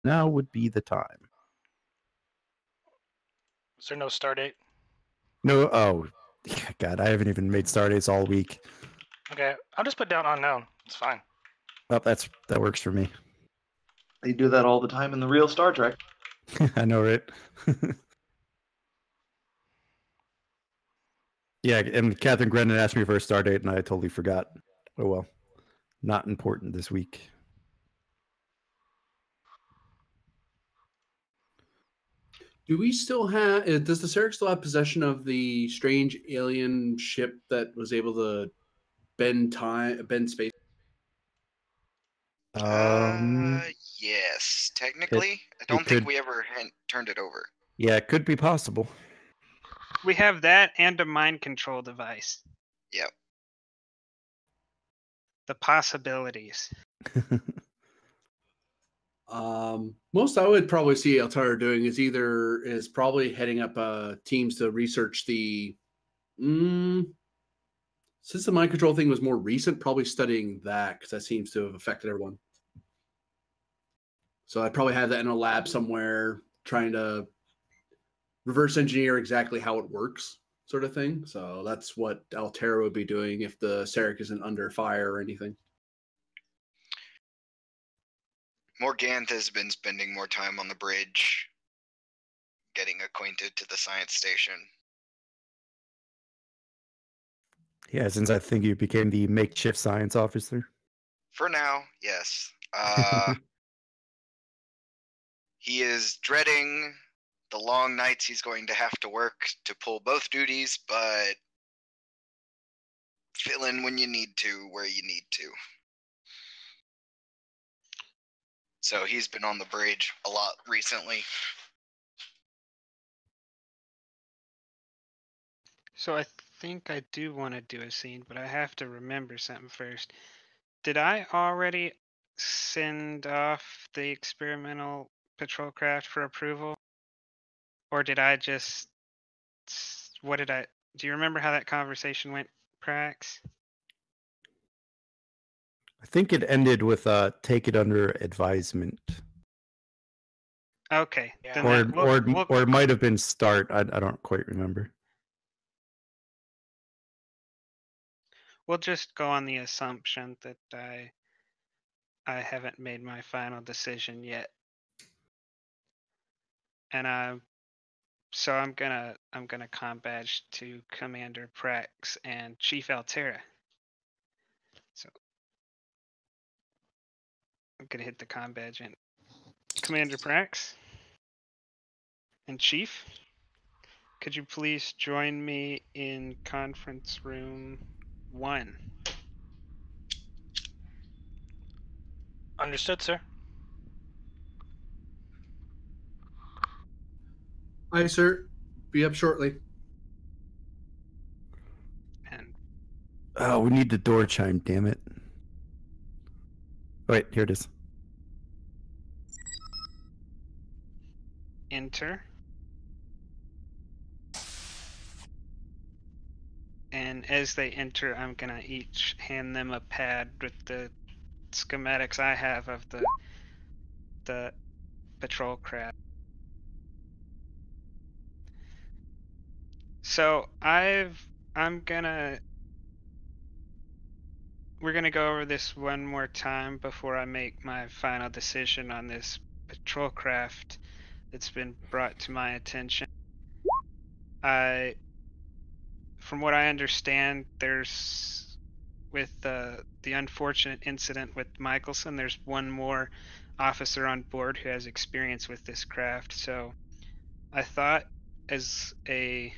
now would be the time. Is there no start date? No, oh, God, I haven't even made stardates all week. Okay, I'll just put down unknown. It's fine. Oh, that works for me. They do that all the time in the real Star Trek. I know, right? Yeah, and Catherine Grennan asked me for a star date, and I totally forgot. Oh well, not important this week. Do we still have? Does the Sarek still have possession of the strange alien ship that was able to bend space? Yes, technically. I don't think we ever turned it over. Yeah, it could be possible. We have that and a mind control device. Yep. The possibilities. Most I would probably see Altara doing is probably heading up teams to research the. Since the mind control thing was more recent, probably studying that because that seems to have affected everyone. So I'd probably have that in a lab somewhere, trying to reverse engineer exactly how it works, sort of thing. So that's what Altera would be doing if the Sarek isn't under fire or anything. Morganth has been spending more time on the bridge, getting acquainted to the science station. Yeah, since I think you became the makeshift science officer. For now, yes. He is dreading the long nights he's going to have to work to pull both duties, but fill in when you need to, where you need to. So he's been on the bridge a lot recently. So I think I do want to do a scene, but I have to remember something first. Did I already send off the experimental patrol craft for approval? Or did I just... Do you remember how that conversation went, Prax? I think it ended with take it under advisement. Okay. Yeah. Or it might have been start. I don't quite remember. We'll just go on the assumption that I haven't made my final decision yet. And so I'm gonna comm badge to Commander Prax and Chief Altera. So I'm gonna hit the comm badge and Commander Prax and Chief, could you please join me in conference room 1? Understood, sir. Aye, sir. Be up shortly. And oh, we need the door chime, damn it. Wait, here it is. Enter. And as they enter, I'm gonna each hand them a pad with the schematics I have of the patrol craft. So we're gonna go over this one more time before I make my final decision on this patrol craft that's been brought to my attention. From what I understand, there's with the unfortunate incident with Michelson, there's one more officer on board who has experience with this craft. So I thought, as a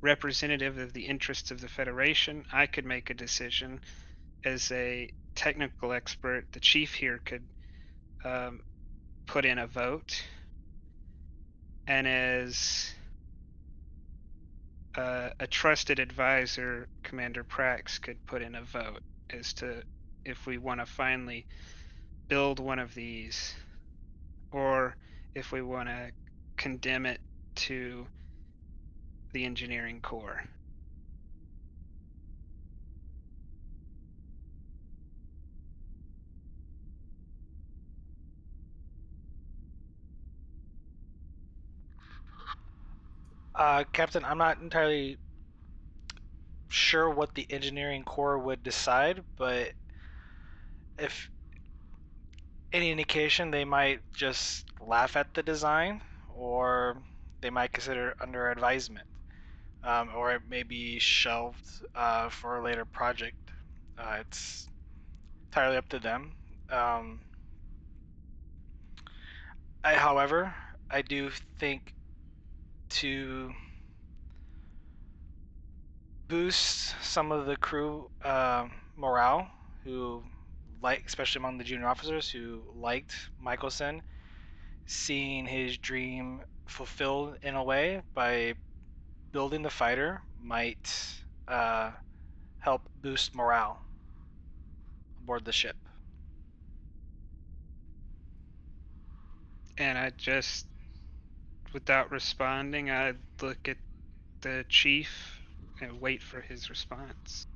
representative of the interests of the Federation, I could make a decision. As a technical expert, the chief here could put in a vote, and as a trusted advisor, Commander Prax could put in a vote as to if we want to finally build one of these, or if we want to condemn it to the engineering corps. Captain, I'm not entirely sure what the engineering corps would decide, but if any indication, they might just laugh at the design, or they might consider it under advisement, or it may be shelved for a later project. It's entirely up to them. Um, however, I do think to boost some of the crew morale, who especially among the junior officers who liked Michelson, seeing his dream fulfilled in a way by building the fighter might uh, help boost morale aboard the ship. And I just, without responding, I'd look at the chief and wait for his response.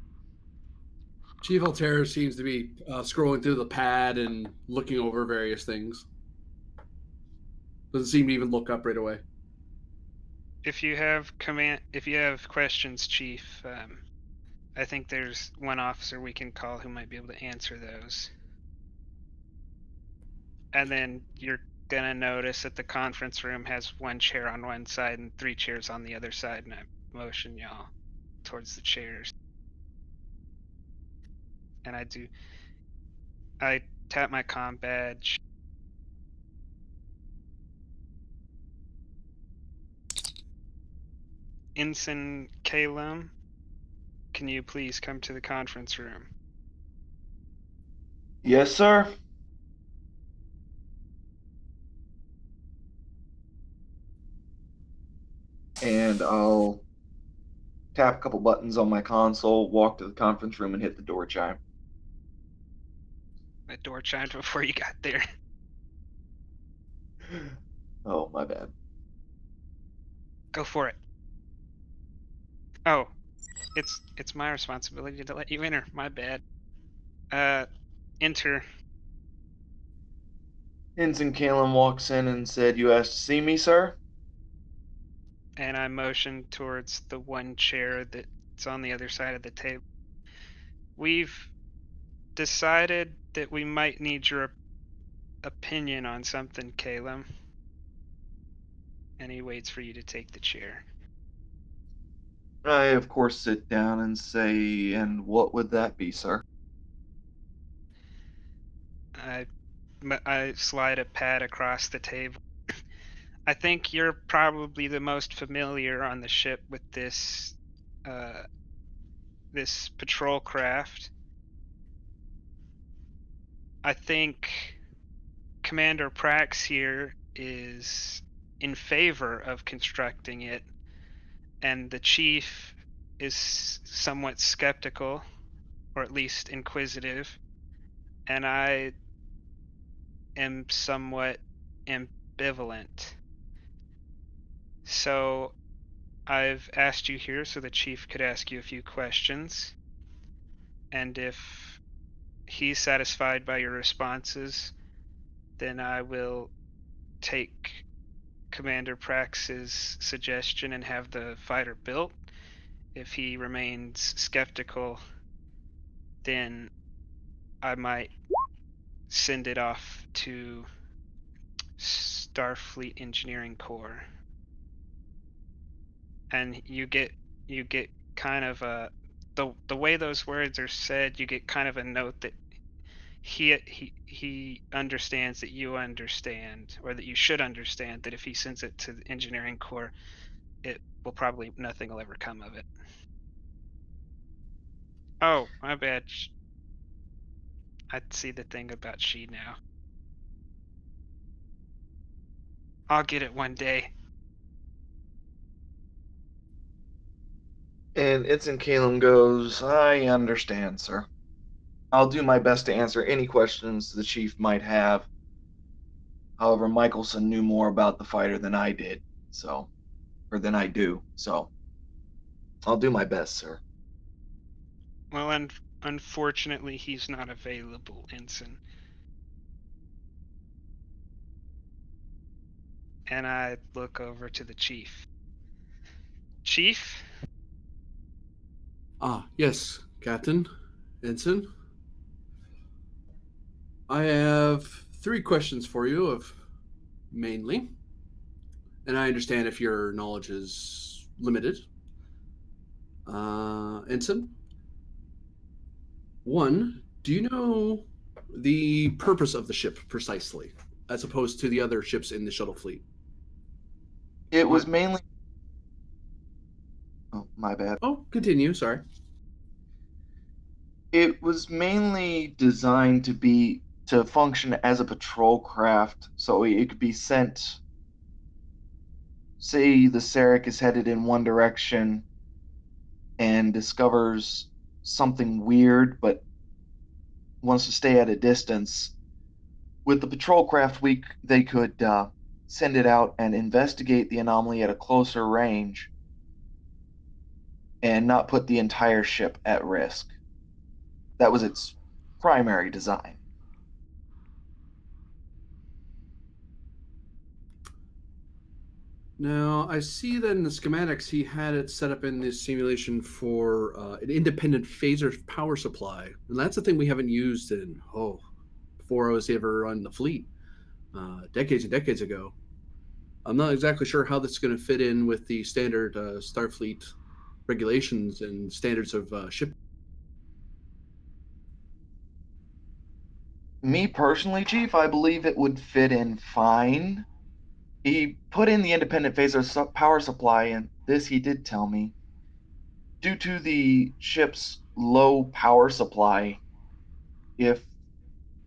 Chief Altera seems to be scrolling through the pad and looking over various things. Doesn't seem to even look up right away. If you have questions, Chief, I think there's one officer we can call who might be able to answer those. And then you're gonna notice that the conference room has one chair on one side and 3 chairs on the other side, and I motion y'all towards the chairs. And I tap my comm badge. Ensign Calum, can you please come to the conference room? Yes, sir. And I'll tap a couple buttons on my console, walk to the conference room, and hit the door chime. The door chimed before you got there. Oh, my bad. Go for it. Oh, it's my responsibility to let you enter. My bad. Enter. Ensign Calum walks in and said, "You asked to see me, sir?" And I motion towards the one chair that's on the other side of the table. We've decided that we might need your opinion on something, Calum. And he waits for you to take the chair. I, of course, sit down and say, "And what would that be, sir?" I slide a pad across the table. I think you're probably the most familiar on the ship with this patrol craft. I think Commander Prax here is in favor of constructing it, and the chief is somewhat skeptical, or at least inquisitive, and I am somewhat ambivalent. So I've asked you here so the chief could ask you a few questions, and if he's satisfied by your responses, then I will take Commander Prax's suggestion and have the fighter built. If he remains skeptical, then I might send it off to Starfleet Engineering Corps. And you get kind of a the way those words are said, you get kind of a note that he understands that you understand, or that you should understand, that if he sends it to the engineering corps, it will probably, nothing will ever come of it. Oh, my bad. I see the thing about she now. I'll get it one day. And Ensign Calum goes, "I understand, sir. I'll do my best to answer any questions the chief might have. However, Michelson knew more about the fighter than I did, or than I do, so I'll do my best, sir." Well, unfortunately, he's not available, Ensign. And I look over to the chief. Chief? Yes, Captain. Ensign. I have 3 questions for you, mainly. And I understand if your knowledge is limited. Ensign, 1, do you know the purpose of the ship precisely, as opposed to the other ships in the shuttle fleet? It was mainly. Oh, my bad. Oh, continue, sorry. It was mainly designed to function as a patrol craft, so it could be sent. Say the Sarek is headed in one direction and discovers something weird, but wants to stay at a distance. With the patrol craft, they could send it out and investigate the anomaly at a closer range and not put the entire ship at risk. That was its primary design. Now, I see that in the schematics he had it set up in this simulation for an independent phaser power supply. And that's a thing we haven't used before I was ever on the fleet, decades and decades ago. I'm not exactly sure how this is going to fit in with the standard Starfleet regulations and standards of ship. Me personally, Chief, I believe it would fit in fine. He put in the independent phaser power supply, and this he did tell me. Due to the ship's low power supply, if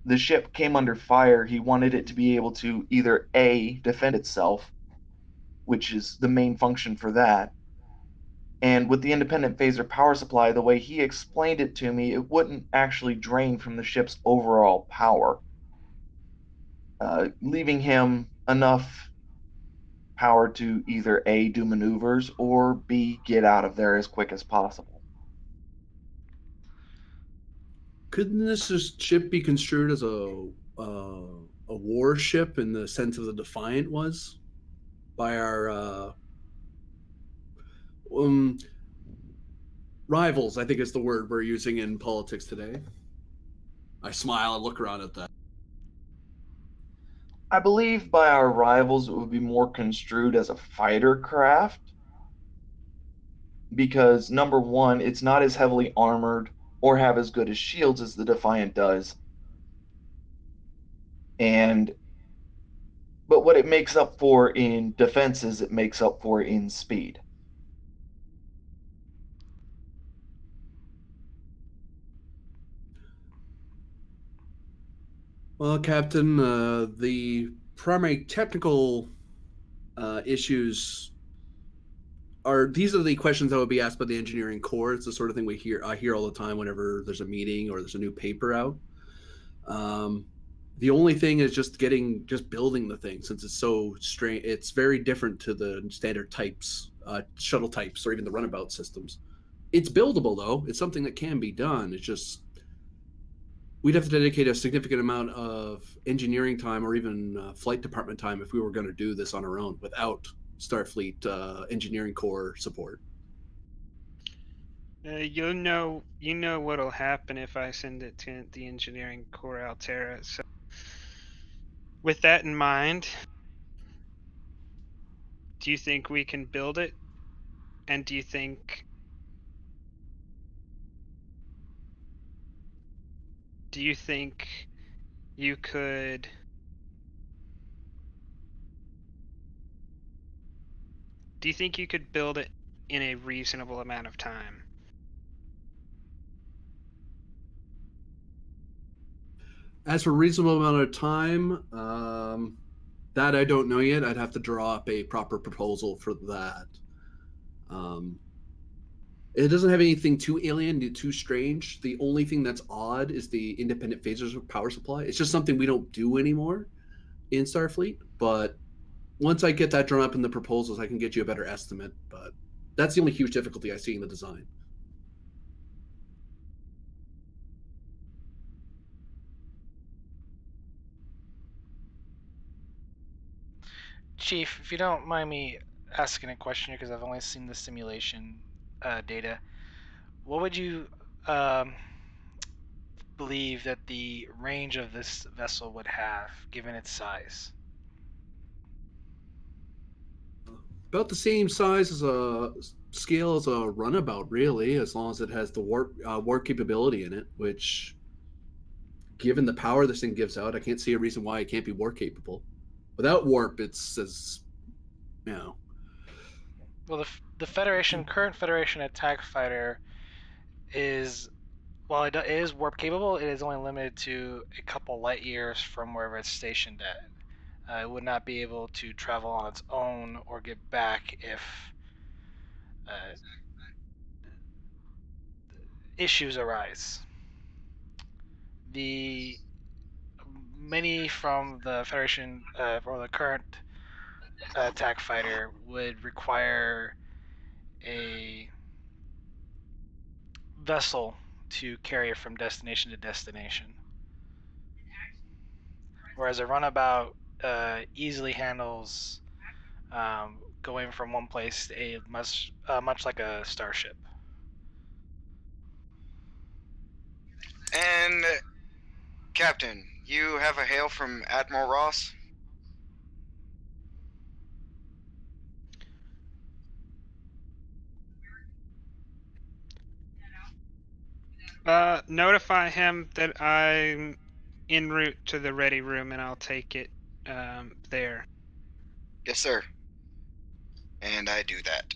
the ship came under fire, he wanted it to be able to either A, defend itself, which is the main function for that. And with the independent phaser power supply, the way he explained it to me, it wouldn't actually drain from the ship's overall power, leaving him enough power to either A, do maneuvers, or B, get out of there as quick as possible. Couldn't this ship be construed as a warship in the sense of the Defiant was by our rivals? I think is the word we're using in politics today. I smile and look around at that. I believe by our rivals it would be more construed as a fighter craft because, number one, it's not as heavily armored or have as good as shields as the Defiant does. But what it makes up for in defenses, it makes up for in speed. Well, Captain, the primary technical issues these are the questions that would be asked by the engineering core. It's the sort of thing I hear all the time whenever there's a meeting or there's a new paper out. The only thing is just building the thing, since it's so strange. It's very different to the standard types, shuttle types, or even the runabout systems. It's buildable though. It's something that can be done. It's just we'd have to dedicate a significant amount of engineering time or even flight department time if we were going to do this on our own without Starfleet engineering core support. You know what'll happen if I send it to the engineering core, Altera. So, with that in mind, do you think we can build it? And do you think you could? Do you think you could build it in a reasonable amount of time? As for reasonable amount of time, that I don't know yet. I'd have to draw up a proper proposal for that. It doesn't have anything too alien, too strange. The only thing that's odd is the independent phasers power supply. It's just something we don't do anymore in Starfleet. But once I get that drawn up in the proposals, I can get you a better estimate. But that's the only huge difficulty I see in the design. Chief, if you don't mind me asking a question here because I've only seen the simulation data. What would you believe that the range of this vessel would have, given its size? About the same size as a scale as a runabout, really, as long as it has the warp capability in it. Which, given the power this thing gives out, I can't see a reason why it can't be warp capable. Without warp, it's as Well, the Federation current Federation attack fighter is, while it is warp capable, it is only limited to a couple light years from wherever it's stationed at. It would not be able to travel on its own or get back if issues arise. The many from the Federation or the current attack fighter would require a vessel to carry it from destination to destination, whereas a runabout easily handles going from one place to a much like a starship. And Captain, you have a hail from Admiral Ross? Notify him that I'm en route to the ready room, and I'll take it there. Yes, sir. And I do that.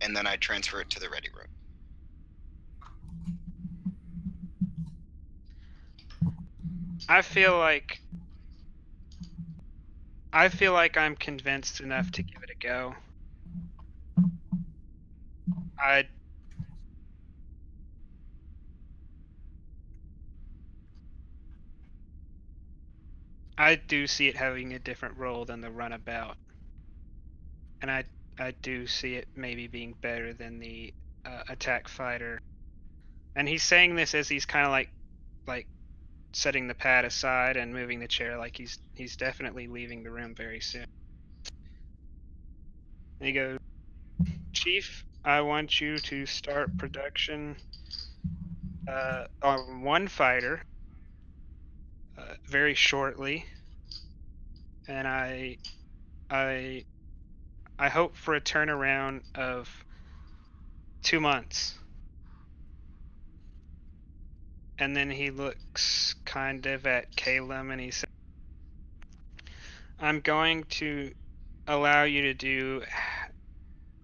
And then I transfer it to the ready room. I feel like I'm convinced enough to give it a go. I do see it having a different role than the runabout, and I do see it maybe being better than the attack fighter. And he's saying this as he's kind of like setting the pad aside and moving the chair, like he's definitely leaving the room very soon. And he goes, "Chief, I want you to start production on one fighter very shortly, and I hope for a turnaround of 2 months." And then he looks kind of at Caleb and he says, "I'm going to allow you to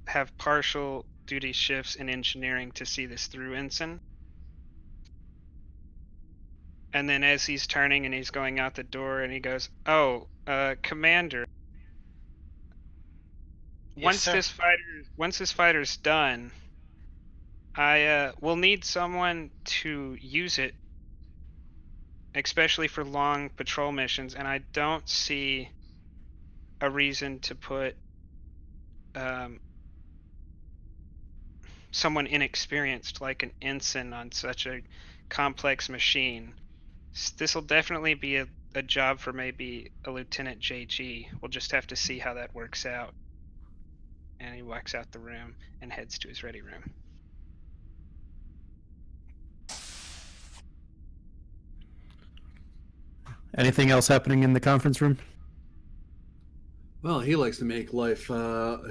have partial duty shifts in engineering to see this through, Ensign." And then as he's turning and he's going out the door, and he goes, "Oh, Commander, Yes, once this fighter's done, I will need someone to use it, especially for long patrol missions, and I don't see a reason to put someone inexperienced like an ensign on such a complex machine. This will definitely be a job for maybe a Lieutenant JG. We'll just have to see how that works out." And he walks out the room and heads to his ready room. Anything else happening in the conference room? Well, he likes to make life.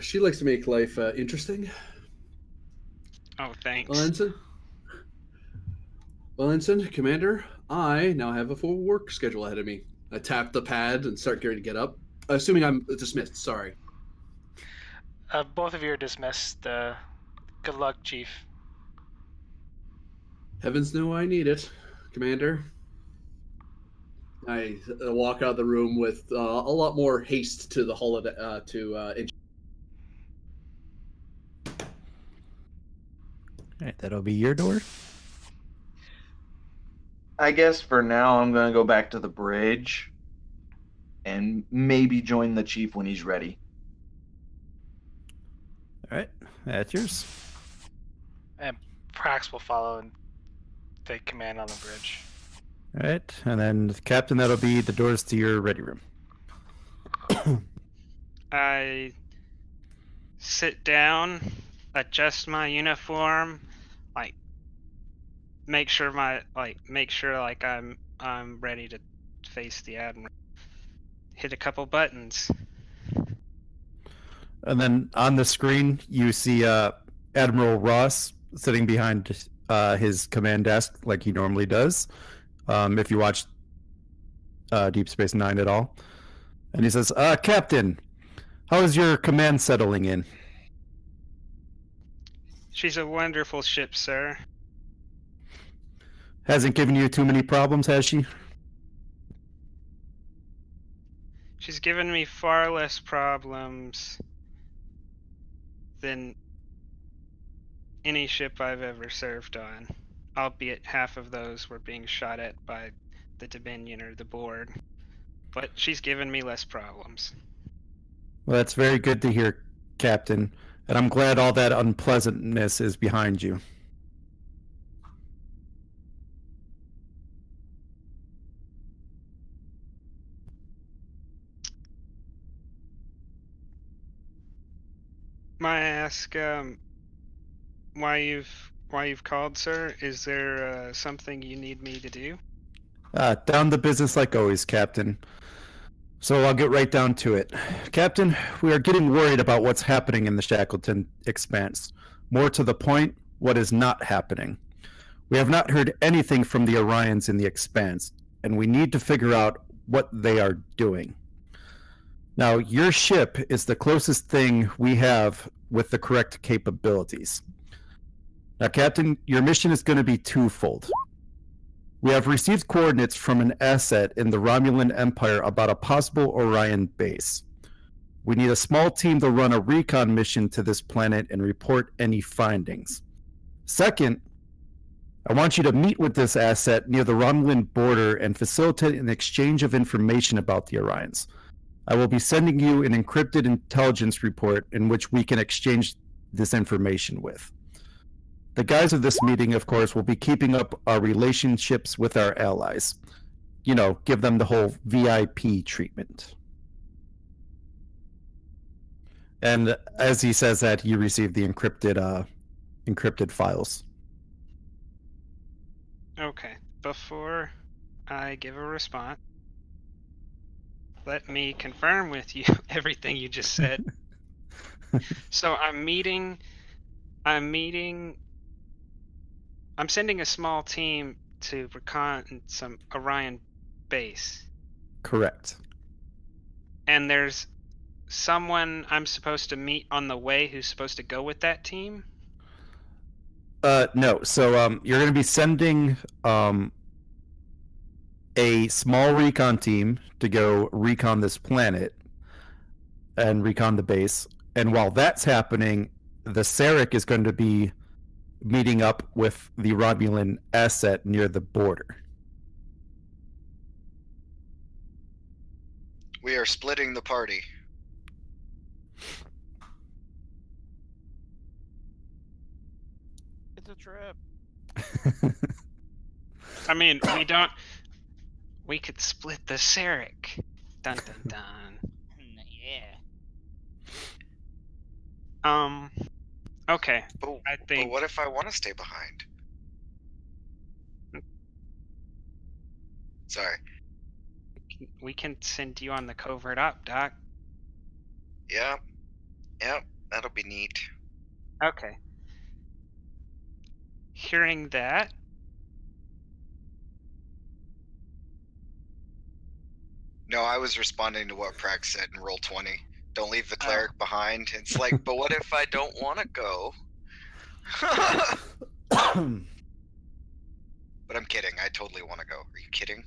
She likes to make life interesting. Oh, thanks. Well, Ensign, Commander, I now have a full work schedule ahead of me. I tap the pad and start getting to get up. Assuming I'm dismissed. Sorry. Both of you are dismissed. Good luck, Chief. Heavens know I need it, Commander. I walk out of the room with a lot more haste to the hull to. All right, that'll be your door. I guess for now I'm going to go back to the bridge and maybe join the chief when he's ready. All right, that's yours. And Prax will follow and take command on the bridge. All right, and then Captain, that'll be the doors to your ready room. I sit down, adjust my uniform, like make sure I'm ready to face the admiral. Hit a couple buttons. And then on the screen, you see Admiral Ross sitting behind his command desk like he normally does. If you watch Deep Space Nine at all. And he says, Captain, how is your command settling in? She's a wonderful ship, sir. Hasn't given you too many problems, has she? She's given me far less problems than any ship I've ever served on, albeit half of those were being shot at by the Dominion or the board. But she's given me less problems. Well, that's very good to hear, Captain. And I'm glad all that unpleasantness is behind you. May I ask why you've called, sir? Is there something you need me to do? Down to business like always, Captain. So I'll get right down to it. Captain, we are getting worried about what's happening in the Shackleton Expanse. More to the point, what is not happening. We have not heard anything from the Orions in the Expanse, and we need to figure out what they are doing. Now, your ship is the closest thing we have with the correct capabilities. Now, Captain, your mission is going to be twofold. We have received coordinates from an asset in the Romulan Empire about a possible Orion base. We need a small team to run a recon mission to this planet and report any findings. Second, I want you to meet with this asset near the Romulan border and facilitate an exchange of information about the Orions. I will be sending you an encrypted intelligence report in which we can exchange this information with. The guys of this meeting, of course, will be keeping up our relationships with our allies. You know, give them the whole VIP treatment. And as he says that, you receive the encrypted files. Okay, before I give a response, let me confirm with you everything you just said. So I'm sending a small team to recon some Orion base. Correct. And there's someone I'm supposed to meet on the way who's supposed to go with that team? No. So you're going to be sending a small recon team to go recon this planet and recon the base. And while that's happening, the Sarek is going to be meeting up with the Romulan asset near the border. We are splitting the party. It's a trip. I mean, we could split the Sarek. Dun dun dun. Yeah. Okay. But I think what if I want to stay behind? Sorry. we can send you on the covert op, Doc. Yeah. Yep. That'll be neat. Okay. Hearing that, No, I was responding to what Prax said in Roll 20. Don't leave the cleric behind. It's like, but what if I don't want to go? But I'm kidding. I totally want to go. Are you kidding?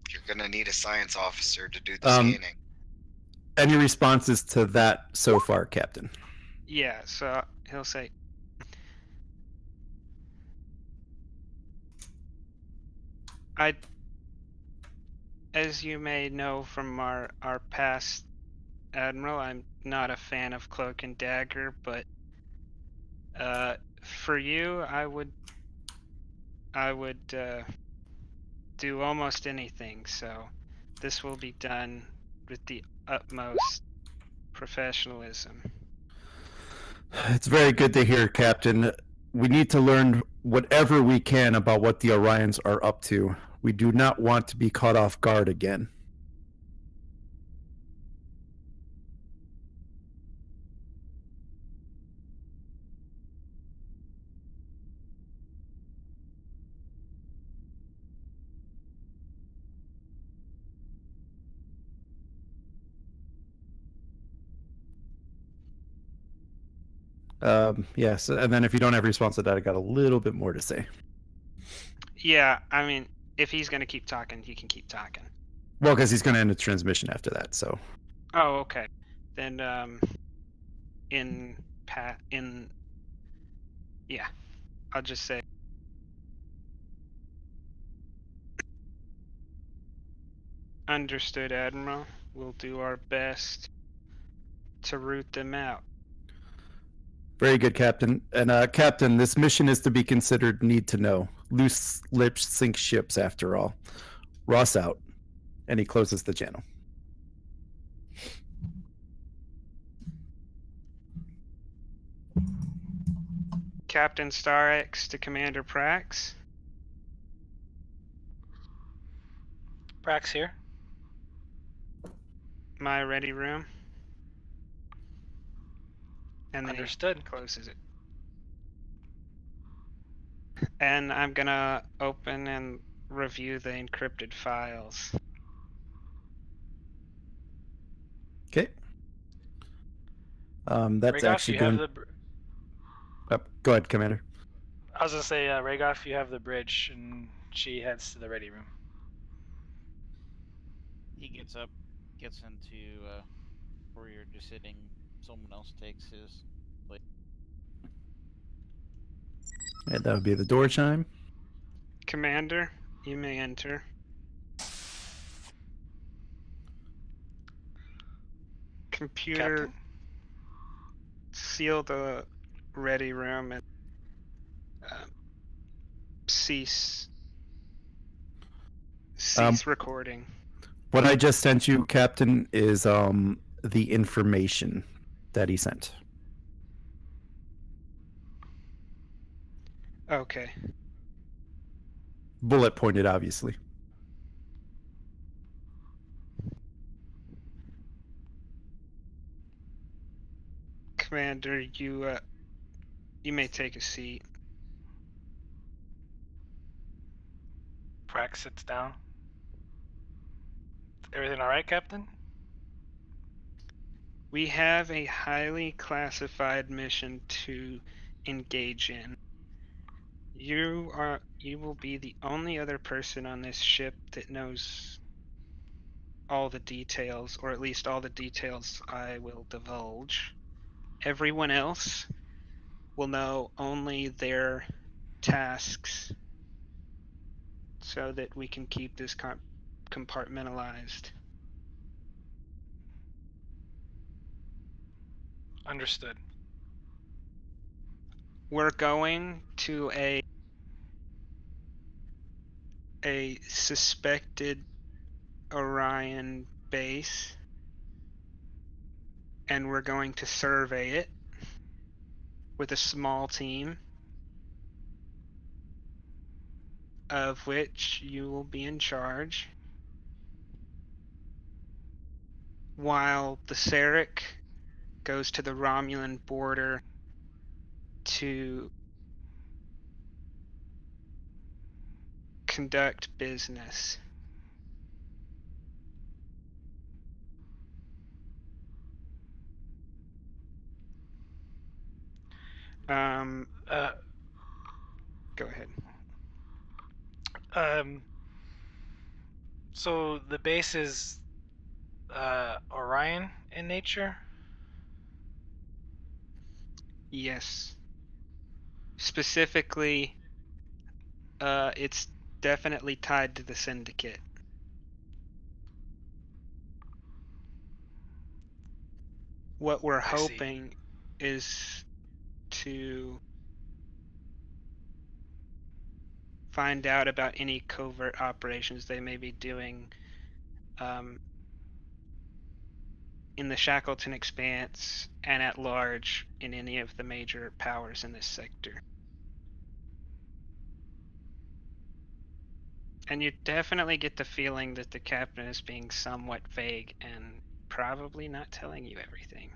You're going to need a science officer to do the scanning. Any responses to that so far, Captain? yeah, so he'll say, as you may know from our past Admiral, I'm not a fan of Cloak and Dagger, but for you, I would do almost anything, so this will be done with the utmost professionalism. It's very good to hear, Captain. We need to learn whatever we can about what the Orions are up to. We do not want to be caught off guard again. Yes, and then if you don't have a response to that, I got a little bit more to say. Yeah, I mean, if he's gonna keep talking, he can keep talking. Well, because he's going to end the transmission after that, so. Oh, okay. Then yeah, I'll just say understood, Admiral. We'll do our best to root them out. Very good, Captain. And Captain, this mission is to be considered need to know. Loose lips sink ships, after all. Ross out. And he closes the channel. Captain Sarek to Commander Prax. Prax here. My ready room. And then Understood. he closes it. And I'm gonna open and review the encrypted files. Okay. That's Ragoff, actually you have going. the. Go ahead, Commander. I was gonna say, Ragoff, you have the bridge, and she heads to the ready room. He gets up, gets into where you're just sitting. Someone else takes his place. And that would be the door chime. Commander, you may enter. Computer, Captain? seal the ready room and cease recording. What I just sent you, Captain, is the information that he sent. Okay. Bullet pointed, obviously. Commander, you may take a seat. Prax sits down. Everything all right, Captain? We have a highly classified mission to engage in. You will be the only other person on this ship that knows all the details, or at least all the details I will divulge. Everyone else will know only their tasks so that we can keep this compartmentalized. Understood. We're going to a suspected Orion base, and we're going to survey it with a small team, of which you will be in charge, while the Sarek goes to the Romulan border to conduct business. Go ahead. So the base is Orion in nature? Yes. Specifically, it's definitely tied to the Syndicate. What we're hoping is to find out about any covert operations they may be doing in the Shackleton Expanse and at large in any of the major powers in this sector. And you definitely get the feeling that the captain is being somewhat vague and probably not telling you everything.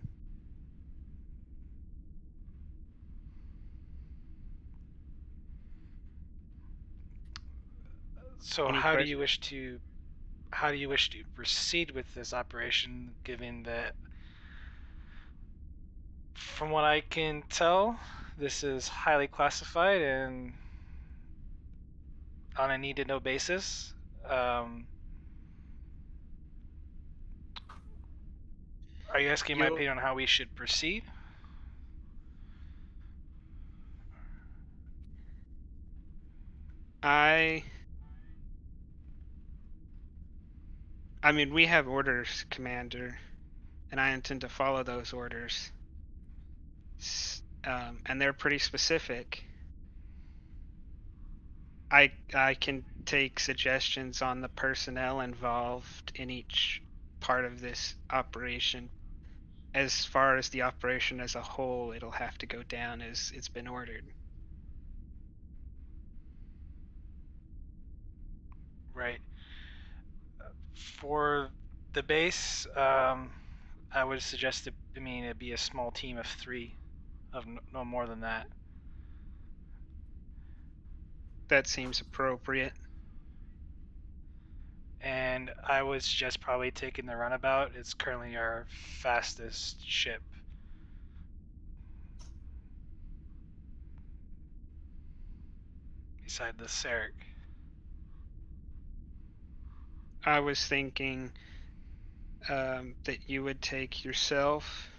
So Any how do questions? you wish to proceed with this operation, given that, from what I can tell, this is highly classified and on a need-to-know basis? Are you asking my opinion on how we should proceed? I mean, we have orders, Commander, and I intend to follow those orders. And they're pretty specific. I can take suggestions on the personnel involved in each part of this operation. As far as the operation as a whole, it'll have to go down as it's been ordered. Right. For the base, I would suggest it'd be a small team of 3, of no more than that. That seems appropriate. And I would suggest probably taking the runabout. It's currently our fastest ship. Beside the Sarek. I was thinking that you would take yourself,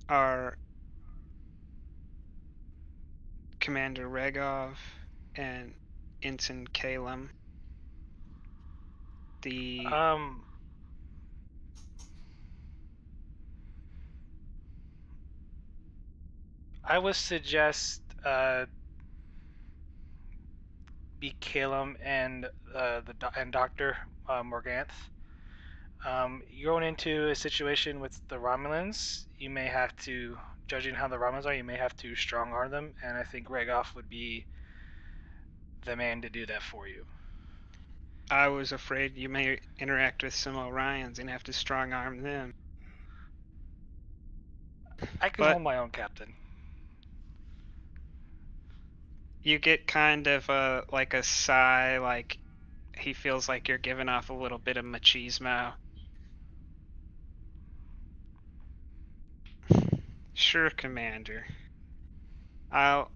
our Commander Regov, and Ensign Kalem. I would suggest be Kalem and Dr. Morganth. You're going into a situation with the Romulans. You may have to, judging how the Romulans are, you may have to strong arm them, and I think Regov would be the man to do that for you. I was afraid you may interact with some Orions and have to strong arm them. I can hold my own, Captain. You get kind of like a sigh, like he feels like you're giving off a little bit of machismo. Sure, Commander. I'll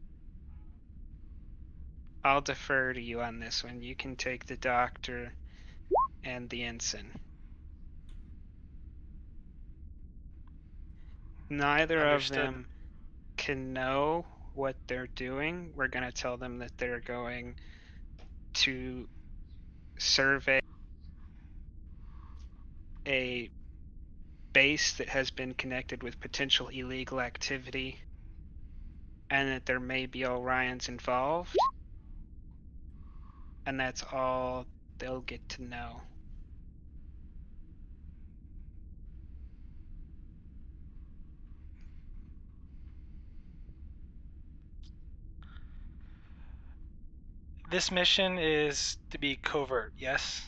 defer to you on this one. You can take the doctor and the ensign. Neither Understood. of them can know what they're doing. We're going to tell them that they're going to survey a base that has been connected with potential illegal activity and that there may be Orions involved. And that's all they'll get to know. This mission is to be covert, yes?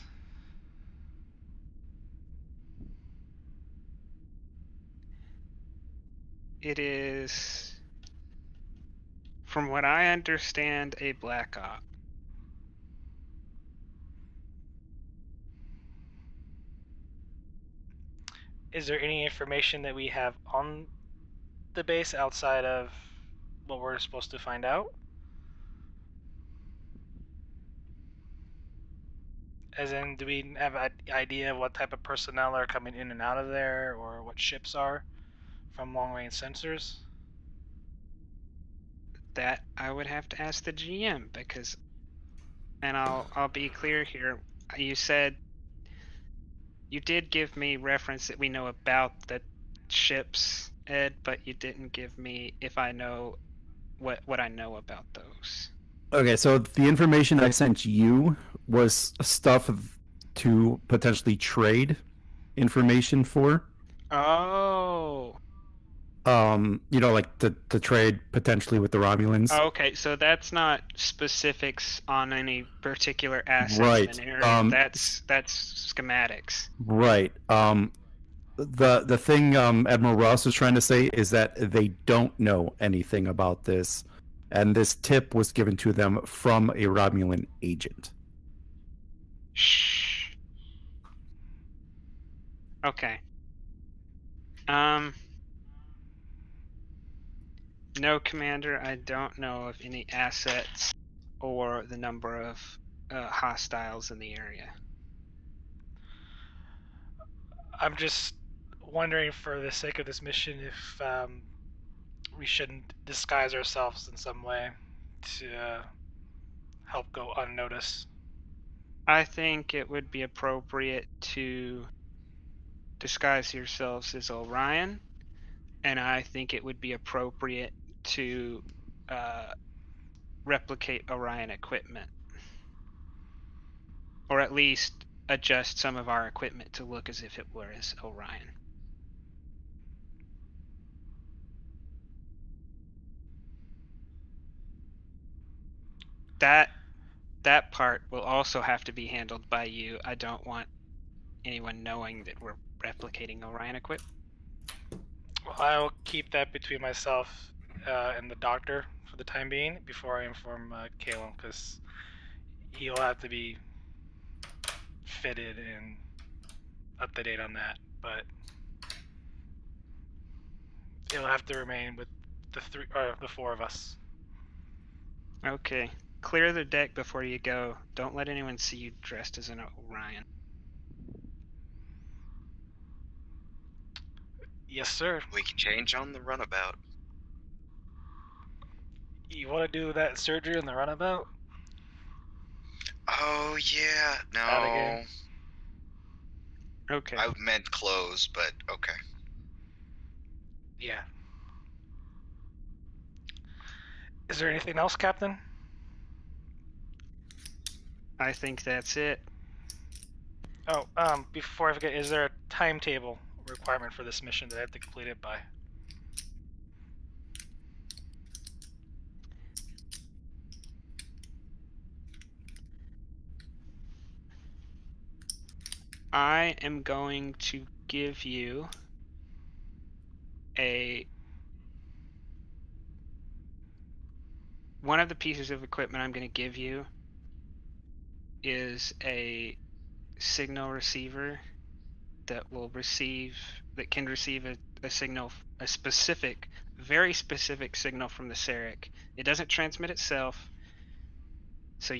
It is, from what I understand, a black op. Is there any information that we have on the base outside of what we're supposed to find out? As in, do we have an idea of what type of personnel are coming in and out of there, or what ships are from long-range sensors? That I would have to ask the GM, because, and I'll be clear here. You said you did give me reference that we know about the ships, Ed, but you didn't give me if I know what I know about those. Okay, so the information I sent you was stuff to potentially trade information for. Oh. Like to trade potentially with the Romulans. Okay, so that's not specifics on any particular asset Right. in an area. That's schematics. Right. The thing Admiral Ross was trying to say is that they don't know anything about this, and this tip was given to them from a Romulan agent. Shh. Okay. No, Commander, I don't know of any assets or the number of hostiles in the area. I'm just wondering, for the sake of this mission, if we shouldn't disguise ourselves in some way to help go unnoticed. I think it would be appropriate to disguise yourselves as Orion, and I think it would be appropriate to replicate Orion equipment, or at least adjust some of our equipment to look as if it were as Orion. That part will also have to be handled by you. I don't want anyone knowing that we're replicating Orion equipment. Well, I'll keep that between myself and the doctor for the time being before I inform Caleb, because he'll have to be fitted and up to date on that. But it'll have to remain with the four of us. Okay. Clear the deck before you go. Don't let anyone see you dressed as an Orion. Yes, sir. We can change on the runabout. You want to do that surgery in the runabout? Oh yeah, That no. again? Okay. I meant clothes, but okay. Yeah. Is there anything else, Captain? I think that's it. Oh, before I forget, is there a timetable requirement for this mission that I have to complete it by? I am going to give you one of the pieces of equipment I'm going to give you is a signal receiver that can receive a signal, a specific, very specific signal from the Sarek. It doesn't transmit itself, so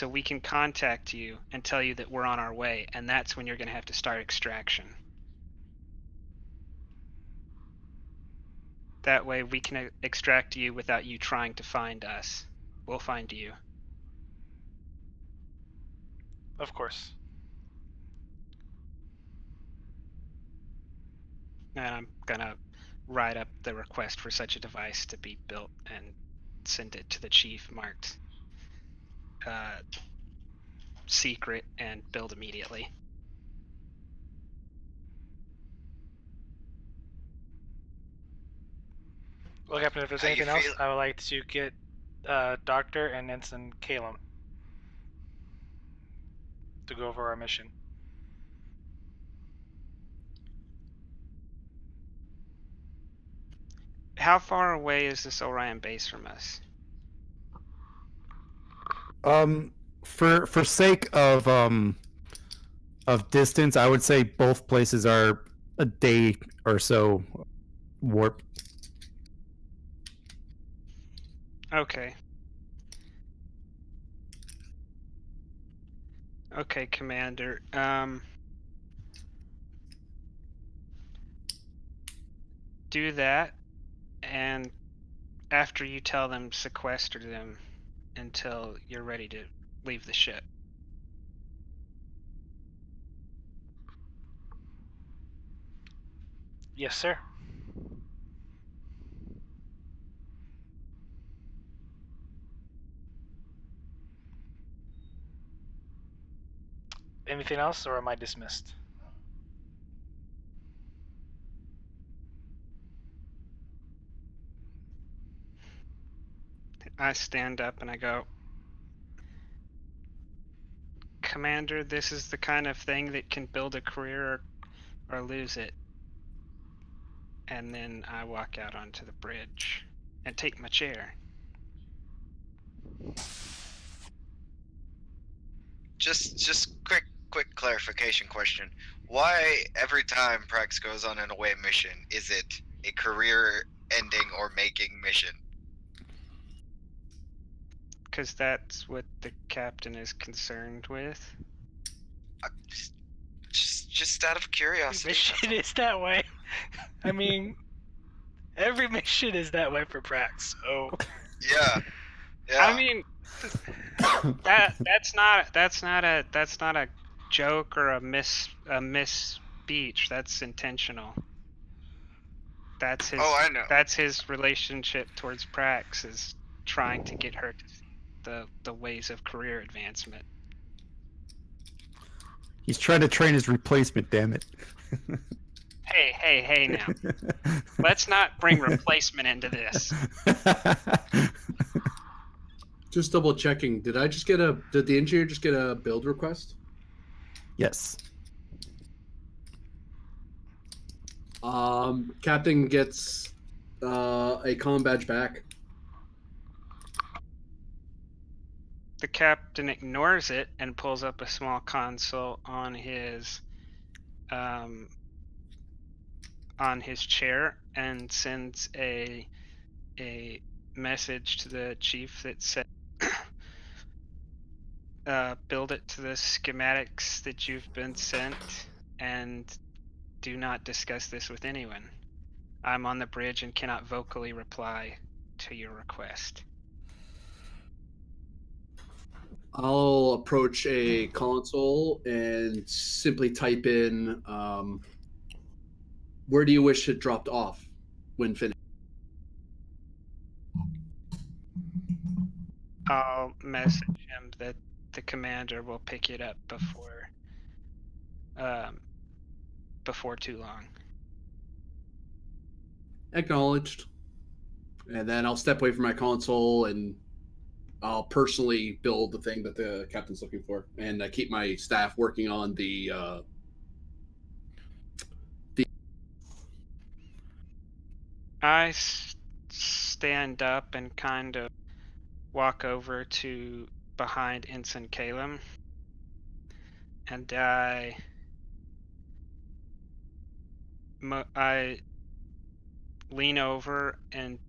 we can contact you and tell you that we're on our way, and that's when you're going to have to start extraction. That way we can extract you without you trying to find us. We'll find you. Of course. And I'm gonna write up the request for such a device to be built and send it to the chief marked secret and build immediately. Well, Captain, if there's How you anything else, feel? I would like to get Doctor and Ensign Caleb to go over our mission. How far away is this Orion base from us? For sake of distance, I would say both places are a day or so warp. Okay. Okay, Commander. Do that, and after you tell them, sequester them until you're ready to leave the ship. Yes, sir. Anything else, or am I dismissed? I stand up and I go, Commander, this is the kind of thing that can build a career or lose it. And then I walk out onto the bridge and take my chair. Just quick clarification question. Why every time Prax goes on an away mission is it a career ending or making mission? Because that's what the captain is concerned with. Just out of curiosity. Mission is that way. I mean, every mission is that way for Prax. So Yeah. I mean, that's not a joke or a misspeech. That's intentional. That's his. Oh, I know. That's his relationship towards Prax, is trying to get her to see the ways of career advancement. He's trying to train his replacement, damn it. Hey now. Let's not bring replacement into this. Just double checking. Did the engineer just get a build request? Yes. Captain gets a comm badge back. The captain ignores it and pulls up a small console on his chair and sends a message to the chief that said, build it to the schematics that you've been sent and do not discuss this with anyone. I'm on the bridge and cannot vocally reply to your request. I'll approach a console and simply type in, where do you wish it dropped off when finished? I'll message him that the commander will pick it up before too long. Acknowledged. And then I'll step away from my console and I'll personally build the thing that the captain's looking for, and keep my staff working on the. I stand up and kind of walk over to behind Ensign Calum, and I lean over and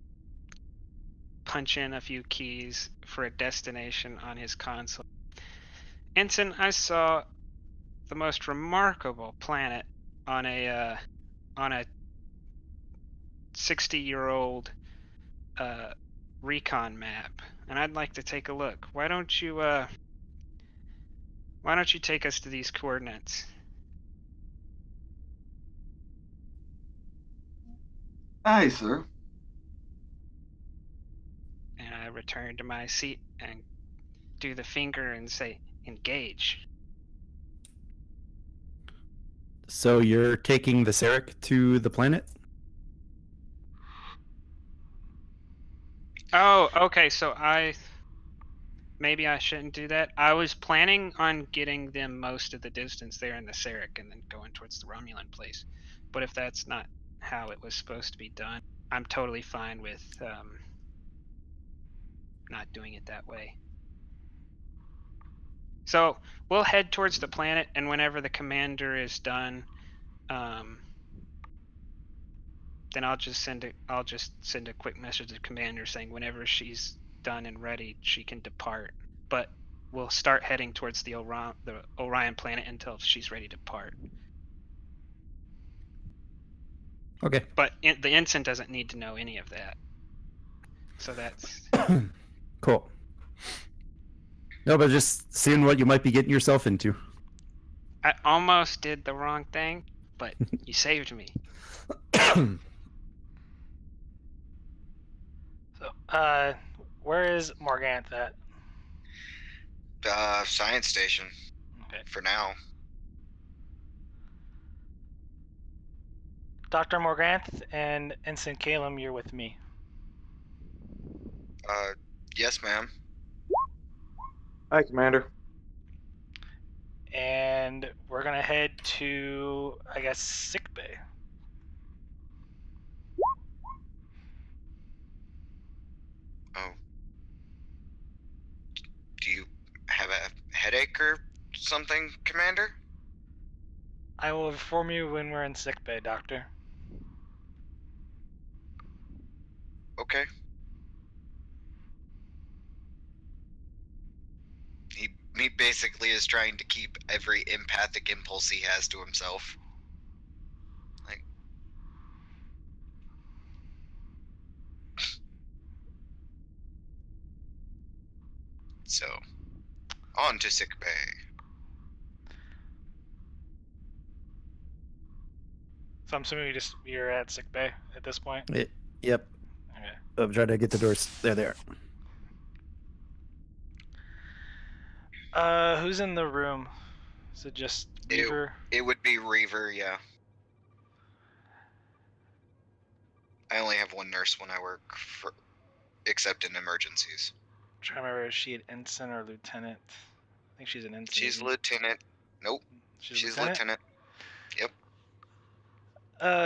punch in a few keys for a destination on his console. Ensign, I saw the most remarkable planet on a 60-year-old recon map, and I'd like to take a look. Why don't you take us to these coordinates? Aye, sir. And I return to my seat and do the finger and say, engage. So you're taking the Sarek to the planet? Oh, okay, so maybe I shouldn't do that. I was planning on getting them most of the distance there in the Sarek and then going towards the Romulan place. But if that's not how it was supposed to be done, I'm totally fine with not doing it that way. So we'll head towards the planet, and whenever the commander is done, then I'll just send a quick message to the commander saying whenever she's done and ready, she can depart. But we'll start heading towards the Orion planet until she's ready to depart. Okay. But the ensign doesn't need to know any of that. So that's cool. No, but just seeing what you might be getting yourself into. I almost did the wrong thing, but you saved me. So, where is Morganth at? Science station. Okay. For now. Dr. Morganth and Ensign Calum, you're with me. Yes, ma'am. Hi, Commander. And we're gonna head to, I guess, sickbay. Oh. Do you have a headache or something, Commander? I will inform you when we're in sickbay, Doctor. Okay. He basically is trying to keep every empathic impulse he has to himself. Like, so, on to sickbay. So I'm assuming you're at sickbay at this point. Yep. Okay. I'm trying to get the doors. There they are. Who's in the room? Is it just Reaver? It would be Reaver, yeah. I only have one nurse when I work, except in emergencies. I'm trying to remember, is she an ensign or lieutenant? I think she's an ensign. She's lieutenant. Nope. She's lieutenant. Yep.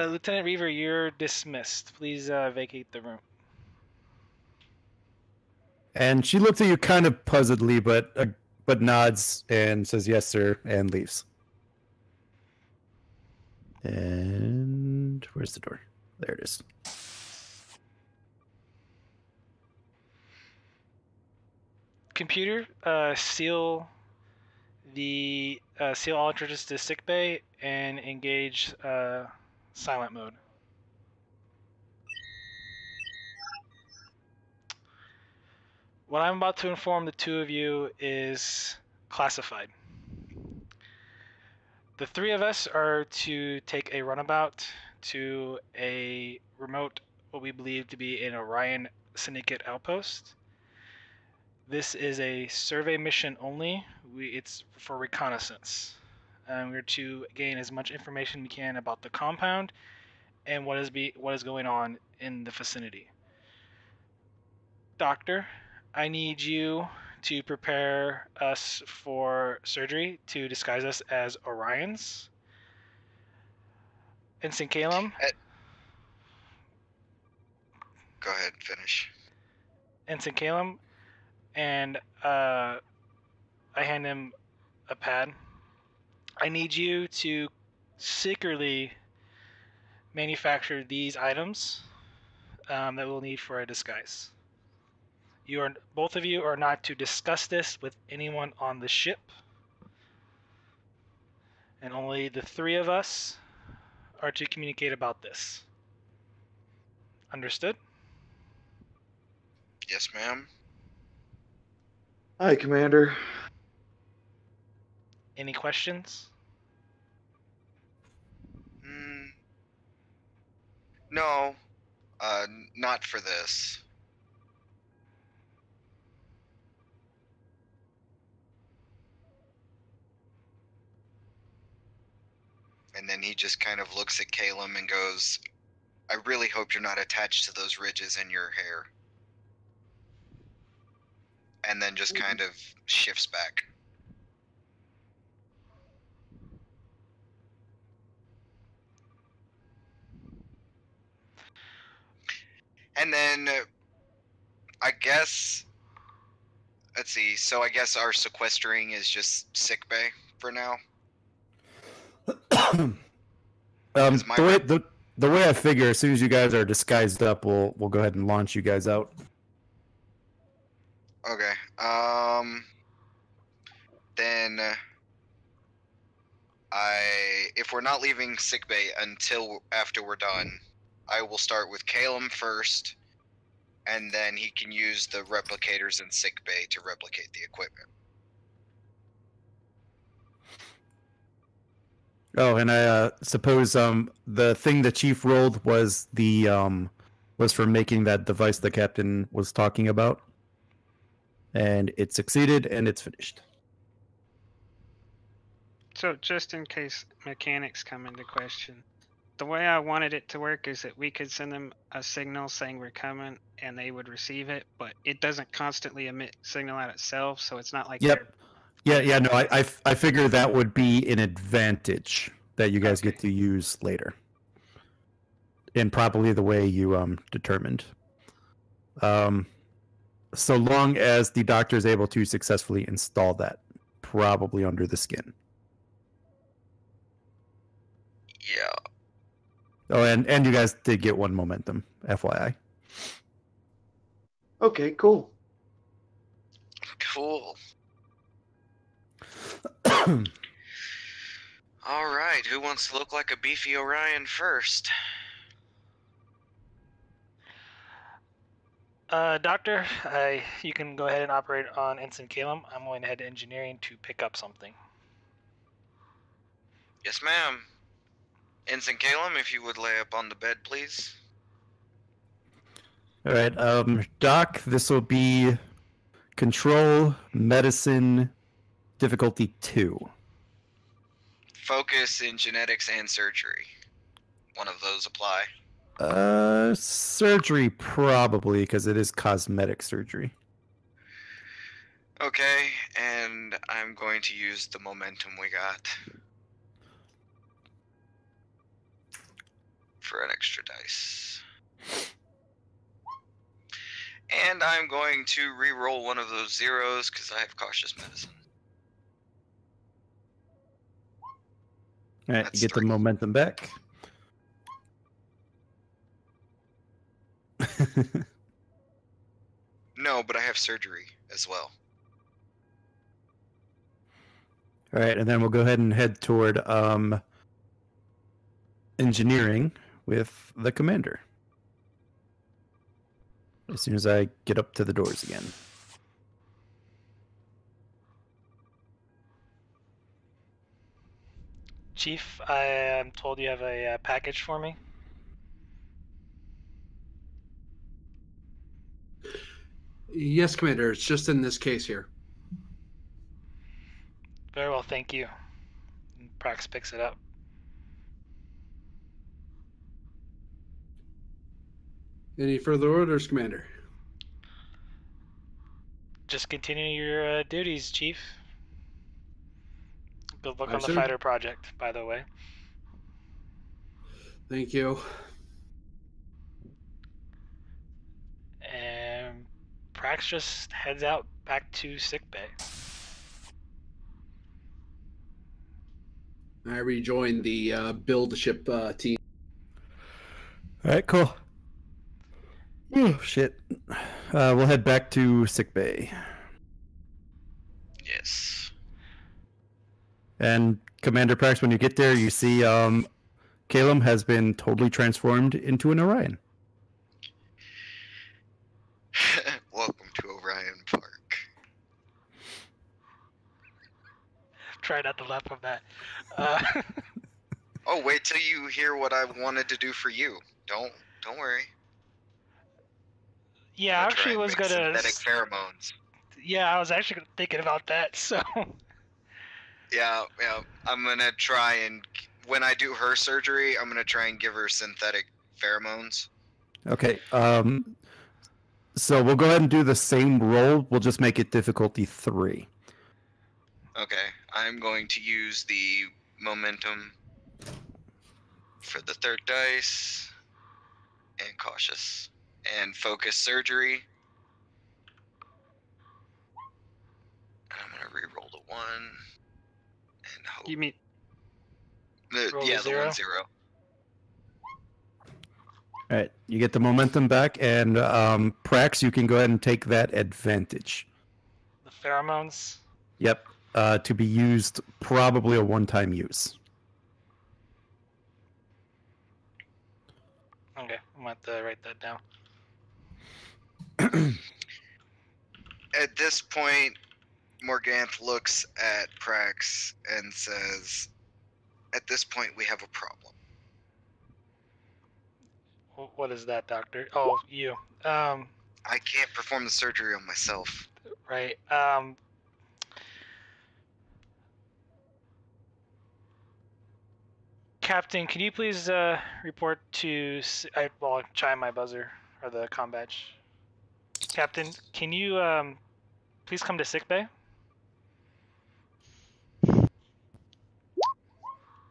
Lieutenant Reaver, you're dismissed. Please vacate the room. And she looks at you kind of puzzledly, but nods and says yes, sir, and leaves. And where's the door? There it is. Computer, seal all entrances to sickbay and engage silent mode. What I'm about to inform the two of you is classified. The three of us are to take a runabout to a remote, what we believe to be an Orion Syndicate outpost. This is a survey mission only. It's for reconnaissance. We're to gain as much information we can about the compound and what is going on in the vicinity. Doctor, I need you to prepare us for surgery to disguise us as Orions. Ensign Calum. Go ahead, finish. Ensign Calum, and I hand him a pad. I need you to secretly manufacture these items that we'll need for a disguise. Both of you are not to discuss this with anyone on the ship, and only the three of us are to communicate about this. Understood? Yes, ma'am. Hi, Commander. Any questions? No, not for this. And then he just kind of looks at Calum and goes, I really hope you're not attached to those ridges in your hair. And then just kind of shifts back. And then, I guess, let's see, so I guess our sequestering is just sickbay for now? The way I figure, as soon as you guys are disguised up, we'll go ahead and launch you guys out. Okay. Then if we're not leaving sickbay until after we're done, I will start with Calum first, and then he can use the replicators in sickbay to replicate the equipment. Oh, and I suppose the thing the chief rolled was was for making that device the captain was talking about, and it succeeded, and it's finished. So just in case mechanics come into question, the way I wanted it to work is that we could send them a signal saying we're coming, and they would receive it, but it doesn't constantly emit signal at itself, so it's not like Yep. Yeah. No, I figure that would be an advantage that you guys Okay. get to use later, in probably the way you determined. So long as the doctor is able to successfully install that, probably under the skin. Yeah. Oh, and you guys did get one momentum, FYI. Okay, cool. Cool. All right. Who wants to look like a beefy Orion first? Doctor, you can go ahead and operate on Ensign Calum. I'm going to head to engineering to pick up something. Yes, ma'am. Ensign Calum, if you would lay up on the bed, please. All right, Doc, this will be control medicine difficulty 2. Focus in genetics and surgery. One of those apply. Surgery probably, because it is cosmetic surgery. Okay, and I'm going to use the momentum we got for an extra dice. And I'm going to re-roll one of those zeros because I have cautious medicine. All right, That's you get 3. the momentum back. No, but I have surgery as well. All right, and then we'll go ahead and head toward engineering with the commander. As soon as I get up to the doors again. Chief, I am told you have a package for me. Yes, Commander. It's just in this case here. Very well, thank you. And Prax picks it up. Any further orders, Commander? Just continue your duties, Chief. Good luck Aye, on the sir. fighter project, by the way. Thank you. And Prax just heads out back to sickbay. I rejoined the build ship team. All right, cool. Oh, shit. We'll head back to sickbay. Yes. And Commander Prax, when you get there, you see Calum has been totally transformed into an Orion. Welcome to Orion Park. Try not to laugh from that. Oh, wait till you hear what I wanted to do for you. Don't worry. Yeah, I I'm gonna try actually and was make gonna. synthetic pheromones. Yeah, I was actually thinking about that. So. Yeah. I'm gonna try and when I do her surgery, I'm gonna try and give her synthetic pheromones. Okay. So we'll go ahead and do the same roll. We'll just make it difficulty 3. Okay. I'm going to use the momentum for the third dice and cautious and focus surgery. And I'm gonna re-roll the 1 and hope. You mean Roll Yeah, a the 0? 1 0. All right. You get the momentum back, and Prax, you can go ahead and take that advantage. The pheromones. Yep. To be used probably a one-time use. Okay, I'm going to write that down. At this point, Morganth looks at Prax and says, "At this point, we have a problem." What is that, Doctor? Oh, you. I can't perform the surgery on myself. Right. Captain, can you please report to... I'll chime my buzzer, or the comm badge. Captain, can you please come to sickbay?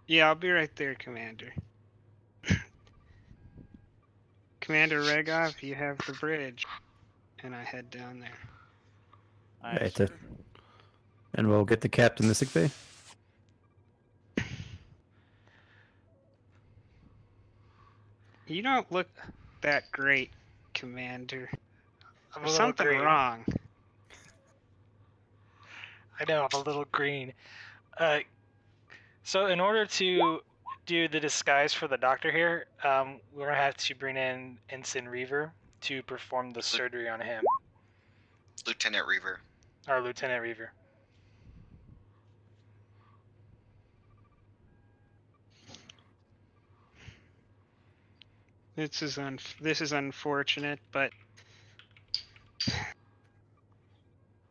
Yeah, I'll be right there, Commander. Commander Regov, you have the bridge. And I head down there. Aye, Right, sir. and we'll get the captain to sickbay. You don't look that great, Commander. I'm There's a little something green. wrong. I know, I'm a little green. So in order to do the disguise for the doctor here, we're gonna have to bring in Ensign Reaver to perform the surgery on him, Lieutenant Reaver. or Lieutenant Reaver. This is unfortunate, but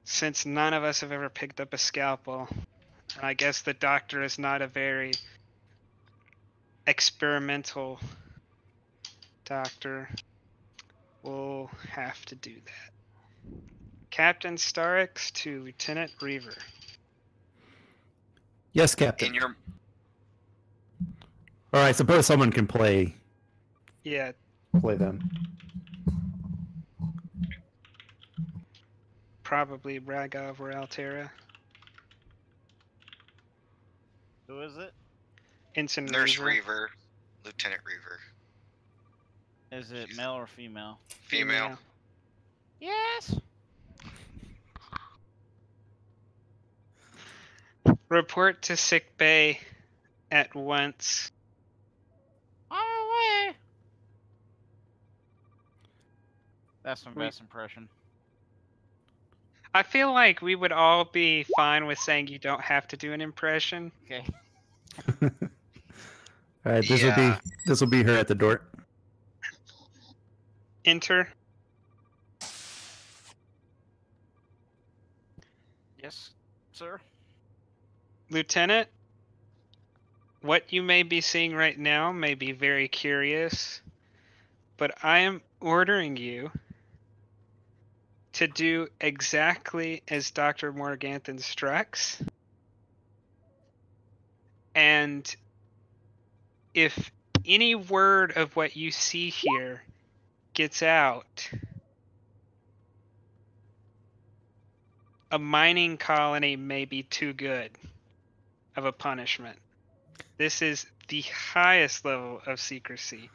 since none of us have ever picked up a scalpel, and I guess the doctor is not a very experimental doctor, we'll have to do that. Captain Starks to Lieutenant Reaver. Yes, captain. In your Or I suppose someone can play Yeah, them. probably Ragov or Altera. Who is it? Ensign Nurse Reaver. Reaver, Lieutenant Reaver. Is it She's- male or female? Female. Yes. Report to sick bay at once. On our way. That's my We- best impression. I feel like we would all be fine with saying you don't have to do an impression. Okay. All right, Yeah. this will be her at the door. Enter. Yes, sir. Lieutenant, what you may be seeing right now may be very curious, but I am ordering you to do exactly as Dr. Morganth instructs. And if any word of what you see here gets out, a mining colony may be too good of a punishment. This is the highest level of secrecy.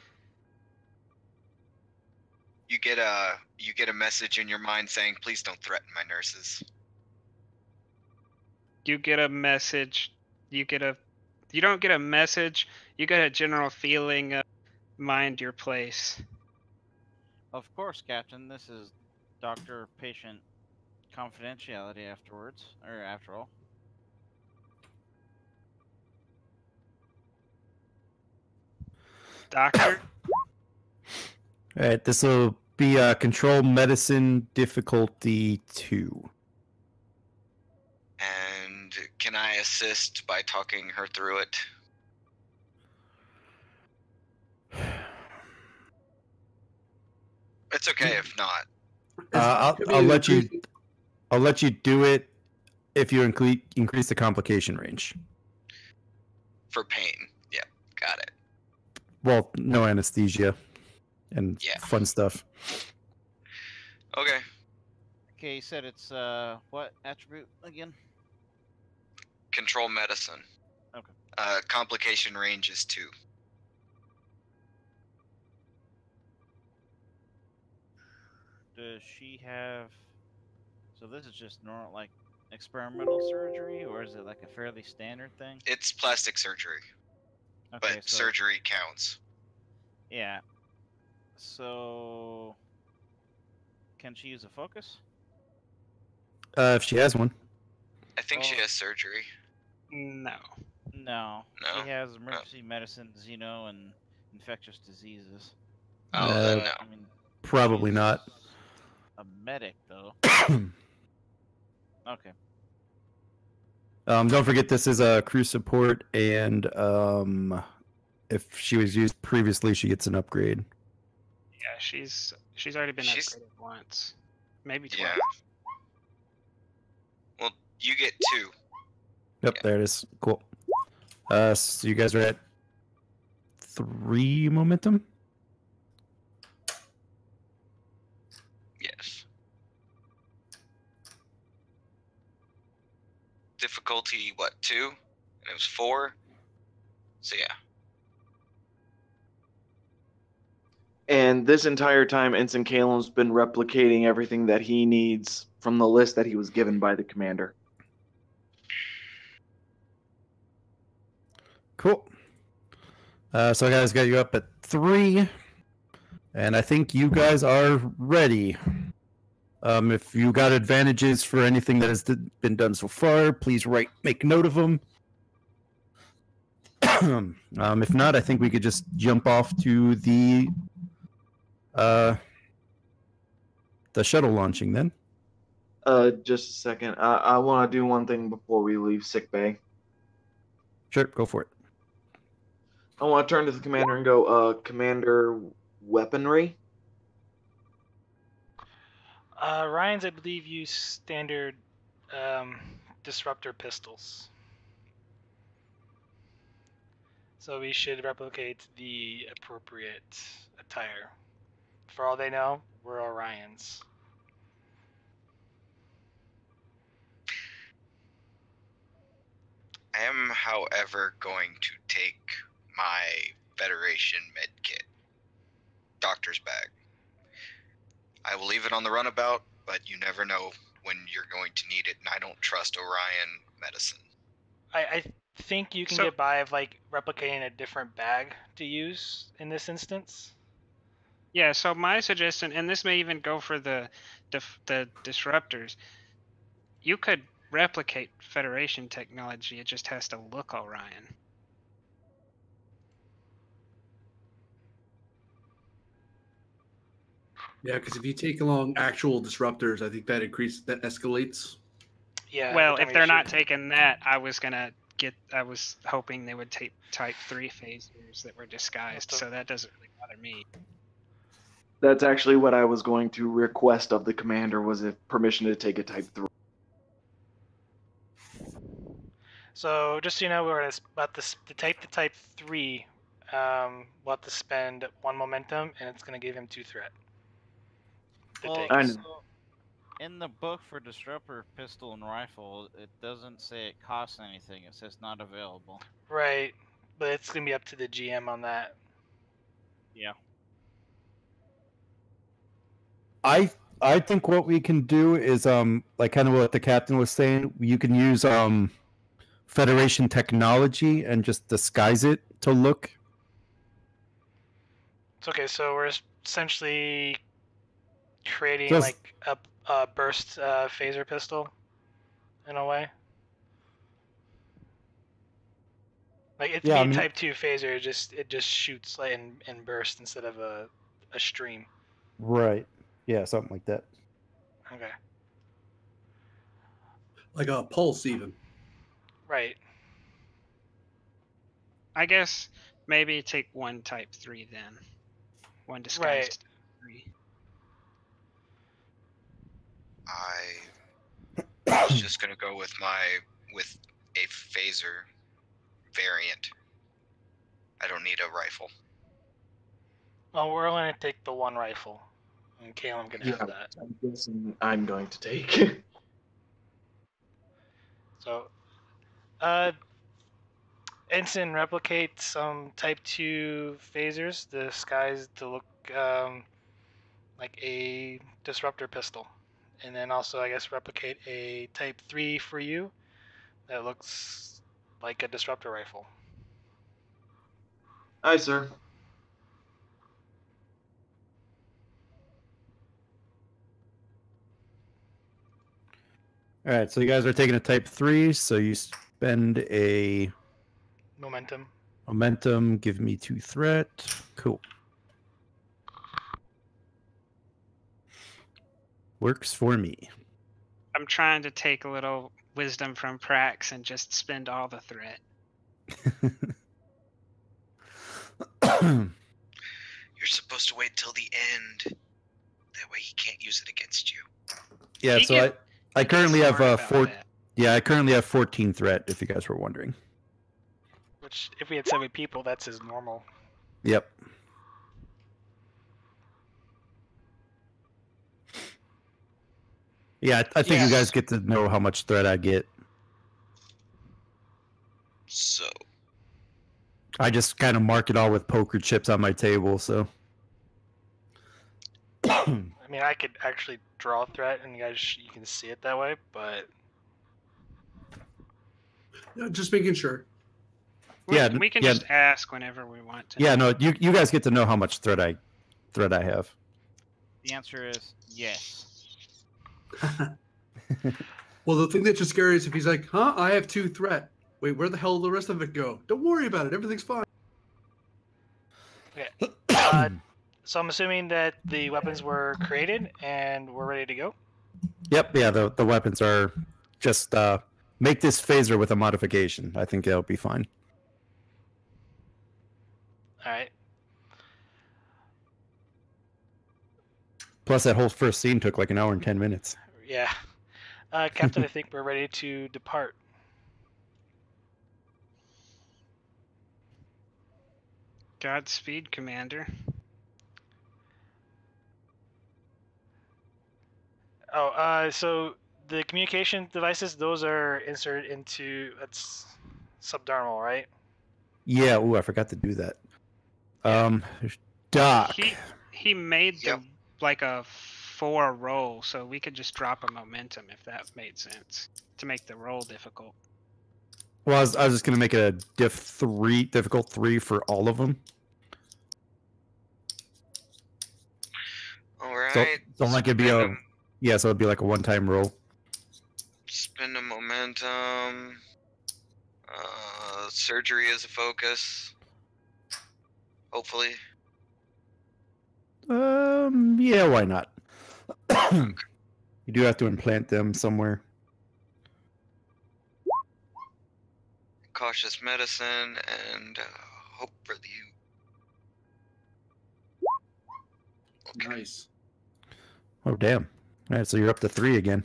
You get a message in your mind saying, "Please don't threaten my nurses." You get a message. You don't get a message. You get a general feeling of mind your place. Of course, Captain. This is doctor-patient confidentiality after all. Doctor, All right, this will be control medicine difficulty 2. And can I assist by talking her through it? It's okay if not. I'll let you do it if you increase the complication range. For pain. Yep, got it. Well, no anesthesia and Yeah. fun stuff. Okay. Okay, you said it's what attribute again? Control medicine. Okay. Complication range is 2. Does she have? So this is just normal, like experimental surgery, or is it like a fairly standard thing? It's plastic surgery, Okay, but so surgery counts. yeah. So can she use a focus? If she has one. I think she Oh. has surgery. no. No. No? She has emergency medicine, Xeno, and infectious diseases. Oh, then Uh, no. I mean, Probably she's not. a medic, though. Okay. Don't forget this is a crew support, and if she was used previously, she gets an upgrade. Yeah, she's already been She's- upgraded once, maybe twice. Yeah. Well, you get 2. Yep, Yeah. there it is. Cool. So you guys are at 3 momentum. Yes. Difficulty, what, 2? And it was 4. So yeah. And this entire time, Ensign Calum's been replicating everything that he needs from the list that he was given by the commander. Cool. So guys, got you up at 3, and I think you guys are ready. If you got advantages for anything that has been done so far, please make note of them. If not, I think we could just jump off to the shuttle launching then. Just a second. I want to do one thing before we leave sickbay. Sure, go for it. I want to turn to the commander and go, Commander, weaponry? Ryan's, I believe, use standard disruptor pistols. So we should replicate the appropriate attire. For all they know, we're Orions. I am, however, going to take my Federation medkit. Doctor's bag. I will leave it on the runabout, but you never know when you're going to need it, and I don't trust Orion medicine. I think you can So- get by of like replicating a different bag to use in this instance. Yeah, so my suggestion, and this may even go for the disruptors, you could replicate Federation technology. It just has to look Orion. Yeah, because if you take along actual disruptors, I think that escalates. Yeah. Well, every if time they're we not shoot- taking that, I was hoping they would take Type 3 phasers that were disguised, the- so that doesn't really bother me. That's actually what I was going to request of the commander, was if permission to take a Type 3. So just so you know, we're about to take the Type 3. We'll have to spend 1 momentum, and it's going to give him 2 threat. To Well, take I it. know. so in the book for disruptor pistol and rifle, it doesn't say it costs anything. It says not available. Right, but it's going to be up to the GM on that. Yeah. I think what we can do is like kind of what the captain was saying. You can use Federation technology and just disguise it to look. It's okay, so we're essentially creating Just- like a burst phaser pistol in a way. Like it's Yeah, I be mean- Type 2 phaser, it just shoots like in burst instead of a stream. Right. Yeah, something like that. Okay. Like a pulse, even. Right. I guess maybe take 1 Type 3 then. 1 disguised Type 3. I was just gonna go with a phaser variant. I don't need a rifle. Well, we're only gonna take the 1 rifle, and Caleb can have Yeah. that. I'm guessing I'm going to take. So, Ensign, replicate some Type 2 phasers disguised to look like a disruptor pistol. And then also, I guess, replicate a Type 3 for you that looks like a disruptor rifle. Aye, sir. All right, so you guys are taking a Type 3, so you spend a Momentum. momentum, give me 2 threat. Cool. Works for me. I'm trying to take a little wisdom from Prax and just spend all the threat. You're supposed to wait till the end. That way he can't use it against you. Yeah, He so get- I currently have Smart about 4. that. Yeah, I currently have 14 threat. If you guys were wondering. Which, if we had 7 people, that's his normal. Yep. Yeah, I think you Yes. guys get to know how much threat I get. So, I just kind of mark it all with poker chips on my table, so. I mean, I could actually draw threat, and you can see it that way, but Yeah, just making sure. We can just ask whenever we want to. Yeah, no, you guys get to know how much threat I have. The answer is yes. Well, the thing that should scare you is if he's like, huh, I have 2 threat. Wait, where the hell did the rest of it go? Don't worry about it. Everything's fine. so I'm assuming that the weapons were created and we're ready to go. Yep, yeah, the weapons are just make this phaser with a modification. I think that'll be fine. All right. Plus, that whole first scene took like an hour and 10 minutes. Yeah. Captain, I think we're ready to depart. Godspeed, Commander. Oh, so the communication devices, those are inserted into that's subdermal, right? Yeah, ooh, I forgot to do that. Doc. He made Yep. like a 4 roll, so we could just drop a momentum if that made sense to make the roll difficult. Well, I was just gonna make it a difficult 3 for all of them. all right. So don't like it be Spin yeah, so it'd be like a one-time roll. Spin a momentum. Surgery is a focus. Hopefully. Yeah, why not? You do have to implant them somewhere. Cautious medicine and hope for the. Okay. Nice. Oh, damn. All right, so you're up to 3 again.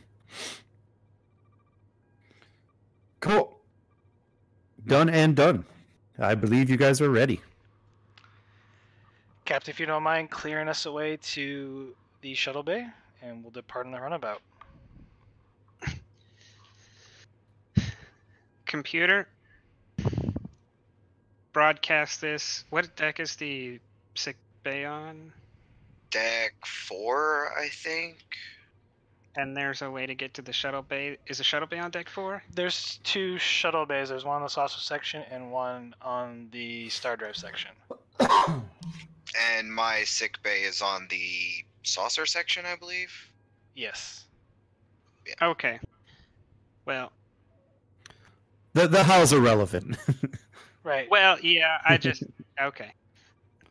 Cool. Done and done. I believe you guys are ready. Captain, if you don't mind clearing us away to the shuttle bay, and we'll depart on the runabout. Computer, broadcast this. What deck is the sick bay on? Deck 4, I think. And there's a way to get to the shuttle bay. Is the shuttle bay on deck 4? There's 2 shuttle bays. There's one on the saucer section and one on the star drive section. And my sick bay is on the saucer section, I believe. Yes. Okay. Well, The how's irrelevant. Right. well, yeah. Okay.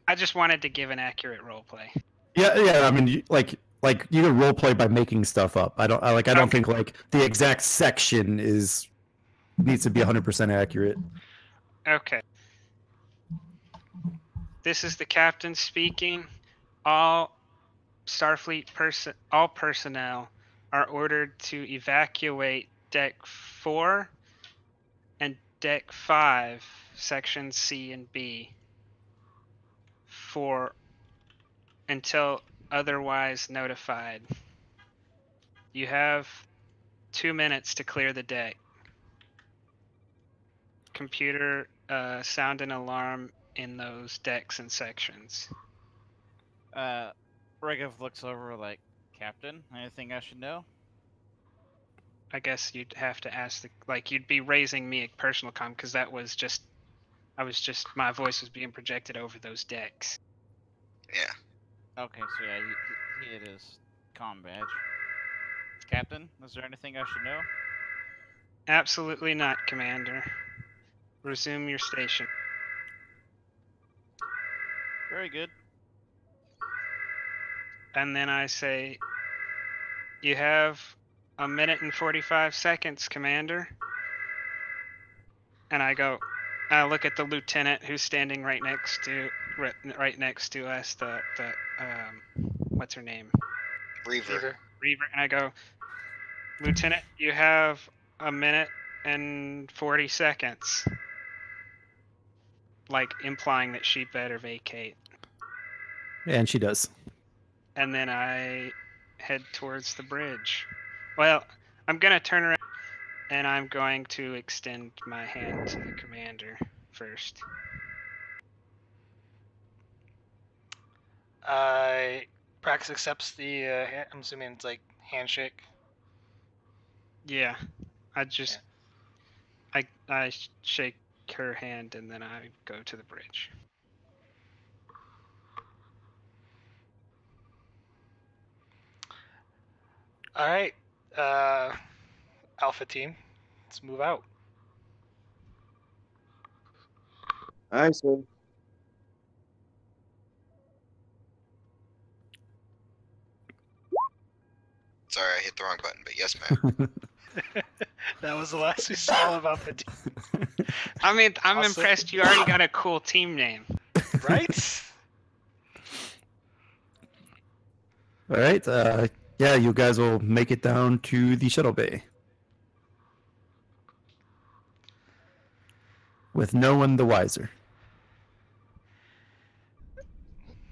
I just wanted to give an accurate role play. Yeah. I mean, you can role play by making stuff up. I don't think like the exact section needs to be 100% accurate. Okay. This is the captain speaking. All Starfleet personnel are ordered to evacuate Deck 4 and Deck 5, Sections C and B, until otherwise notified. You have 2 minutes to clear the deck. Computer, sound an alarm in those decks and sections. Regov looks over like, Captain, anything I should know? I guess you'd have to ask you'd be raising me a personal comm because my voice was being projected over those decks. Yeah. Okay, so yeah, he hit his comm badge. Captain, is there anything I should know? Absolutely not, Commander. Resume your station. Very good. And then I say, you have 1 minute and 45 seconds, Commander. And I go, I look at the lieutenant who's standing right next to us. The what's her name? Reaver. Reaver, and I go, Lieutenant, you have a minute and 40 seconds. Like implying that she better vacate. And she does. And then I head towards the bridge. Well, I'm gonna turn around and I'm going to extend my hand to the commander first. Prax accepts the. I'm assuming it's like handshake. Yeah, I shake her hand and then I go to the bridge. All right, Alpha Team, let's move out. Aye, sir. Sorry, I hit the wrong button, but yes, ma'am. That was the last we saw of Alpha Team. I mean, I'm Awesome. impressed you already got a cool team name. Right? All right. Yeah, you guys will make it down to the shuttle bay with no one the wiser.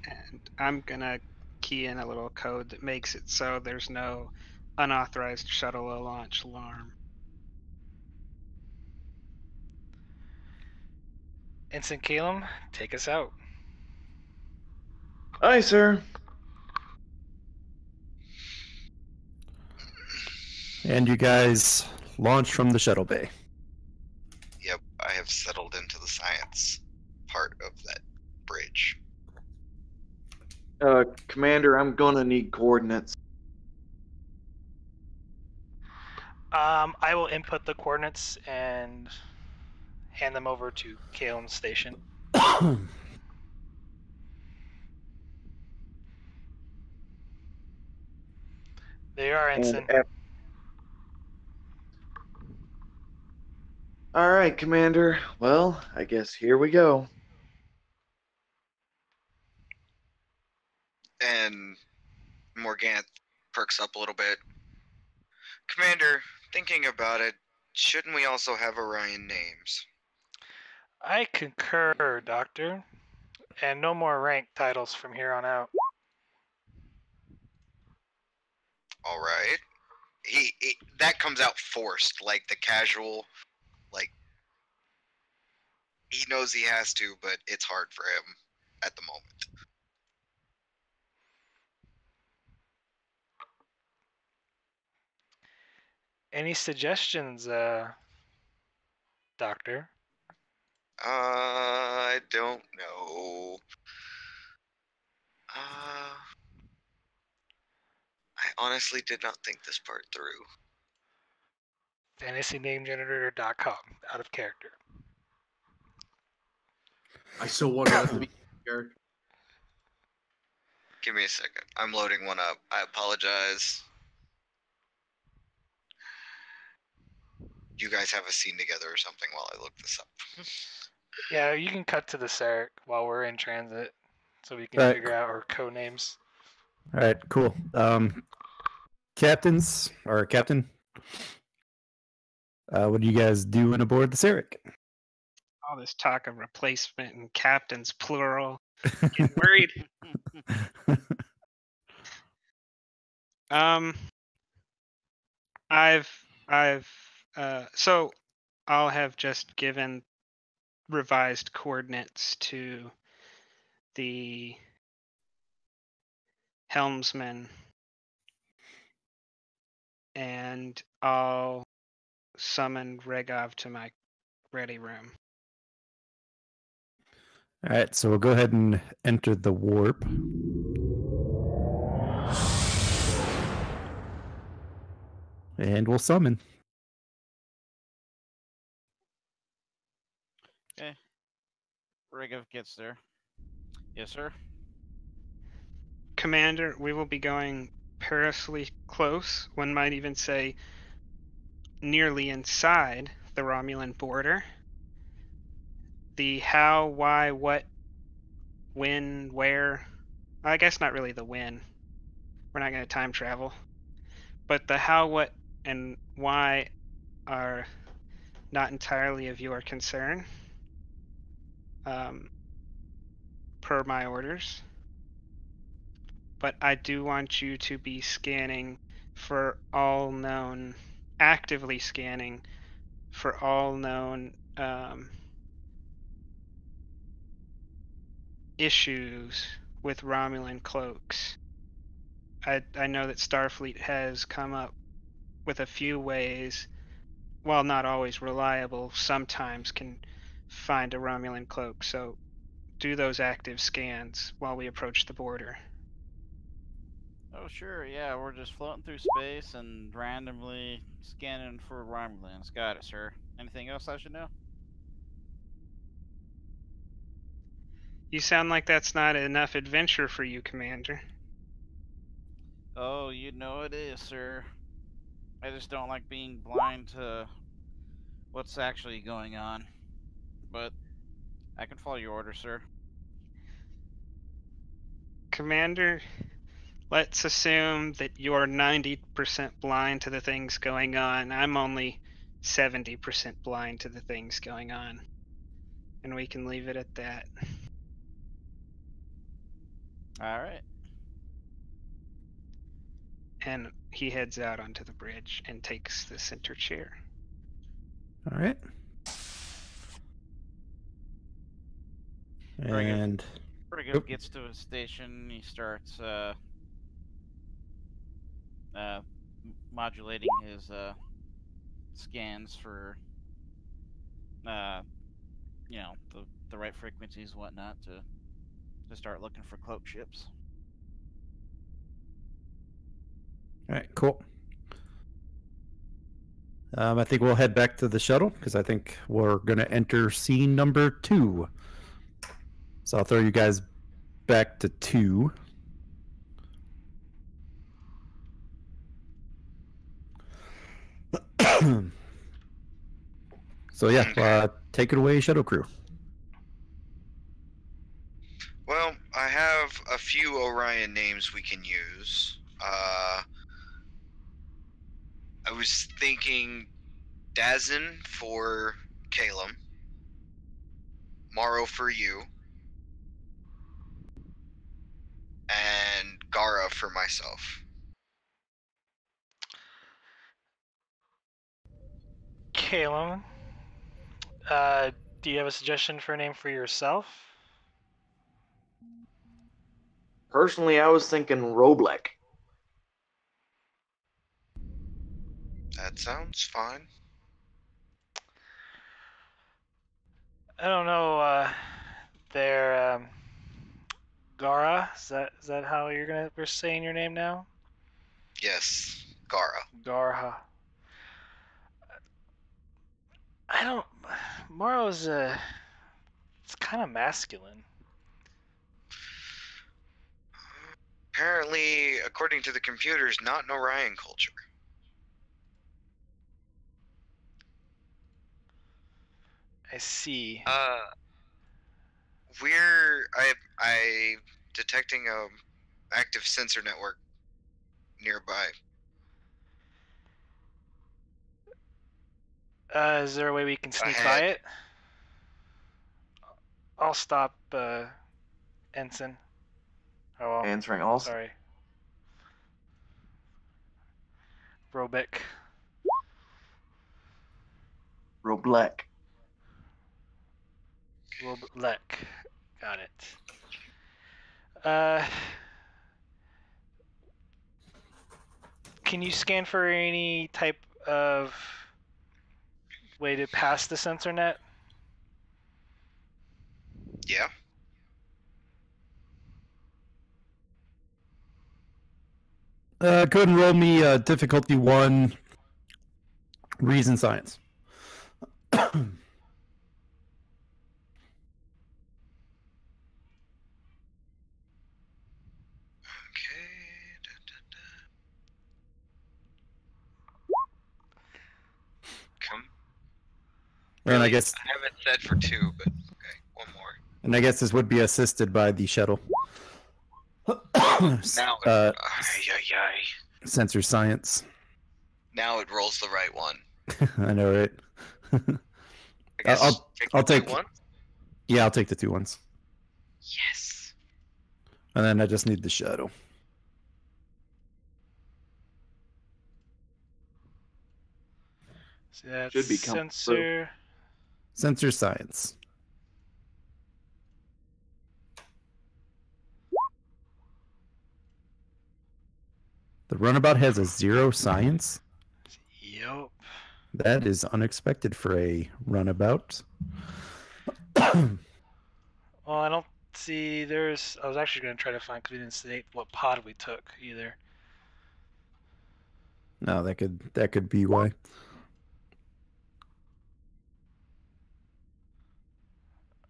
And I'm gonna key in a little code that makes it so there's no unauthorized shuttle launch alarm. Ensign Calum, take us out. Aye, sir. And you guys launch from the shuttle bay. Yep, I have settled into the science part of that bridge. Commander, I'm gonna need coordinates. I will input the coordinates and hand them over to Calum's station. There you are, Ensign. All right, Commander. Well, I guess here we go. And Morgana perks up a little bit. Commander, thinking about it, shouldn't we also have Orion names? I concur, Doctor. And no more rank titles from here on out. All right. He that comes out forced, like the casual, like he knows he has to, but it's hard for him at the moment. Any suggestions, Doctor? I don't know. I honestly did not think this part through. FantasyNameGenerator.com. Out of character. I still want that to be character. Give me a second. I'm loading one up. I apologize. You guys have a scene together or something while I look this up. Yeah, you can cut to the Sarek while we're in transit, so we can Right. figure out our code names. All right, cool. Captain, what are you guys doing aboard the Sarek? All this talk of replacement and captains plural. Getting worried. So I'll have just given revised coordinates to the helmsman, and I'll summon Regov to my ready room. All right, so we'll go ahead and enter the warp. And we'll summon. Okay. Regov gets there. Yes, sir. Commander, we will be going perilously close. One might even say nearly inside the Romulan border. the how, why, what, when, where. I guess not really the when. We're not going to time travel. But the how, what, and why are not entirely of your concern, per my orders. But I do want you to be scanning for all known, actively scanning for all known issues with Romulan cloaks. I know that Starfleet has come up with a few ways, while not always reliable, sometimes can find a Romulan cloak. So do those active scans while we approach the border. Oh, sure, yeah, we're just floating through space and randomly scanning for Romulans. Got it, sir. Anything else I should know? You sound like that's not enough adventure for you, Commander. Oh, you know it is, sir. I just don't like being blind to what's actually going on. But I can follow your order, sir. Commander, let's assume that you're 90% blind to the things going on. I'm only 70% blind to the things going on. And we can leave it at that. Alright. And he heads out onto the bridge and takes the center chair. All right. Very good. And Pretty good. Gets to his station. He starts modulating his scans for you know, the right frequencies and whatnot to start looking for cloak ships. all right, cool. I think we'll head back to the shuttle because I think we're going to enter scene number 2. So I'll throw you guys back to 2. So yeah, take it away, shuttle crew. Well, I have a few Orion names we can use. I was thinking Dazin for Calum, Morrow for you, and Gara for myself. Calum, do you have a suggestion for a name for yourself? Personally, I was thinking Roblek. That sounds fine. I don't know. They're Gara. Is that how we're saying your name now? Yes, Gara. Garha. I don't. Morrow's it's kind of masculine. Apparently, according to the computers, not an Orion culture. I see. I detecting a active sensor network nearby. Is there a way we can sneak Ahead. by it? I'll stop, Ensign. Oh, well, Answering also. sorry. Robic. Roblek. Roblek. Got it. Can you scan for any type of way to pass the sensor net? Yeah. Go ahead and roll me difficulty 1, reason science. Okay. Come. And I Really, guess I haven't said for 2, but okay. And I guess this would be assisted by the shuttle. Now, uh, ay. sensor science. Now it rolls the right one. I know, right? I guess I'll the take one. Yeah, I'll take the 2 ones. Yes. And then I just need the shuttle. So that's Should be coming sensor. Sensor science. The runabout has a 0 science. Yep. That is unexpected for a runabout. Well, I don't see. There's. I was actually going to try to find, because we didn't state what pod we took either. No, that could be why.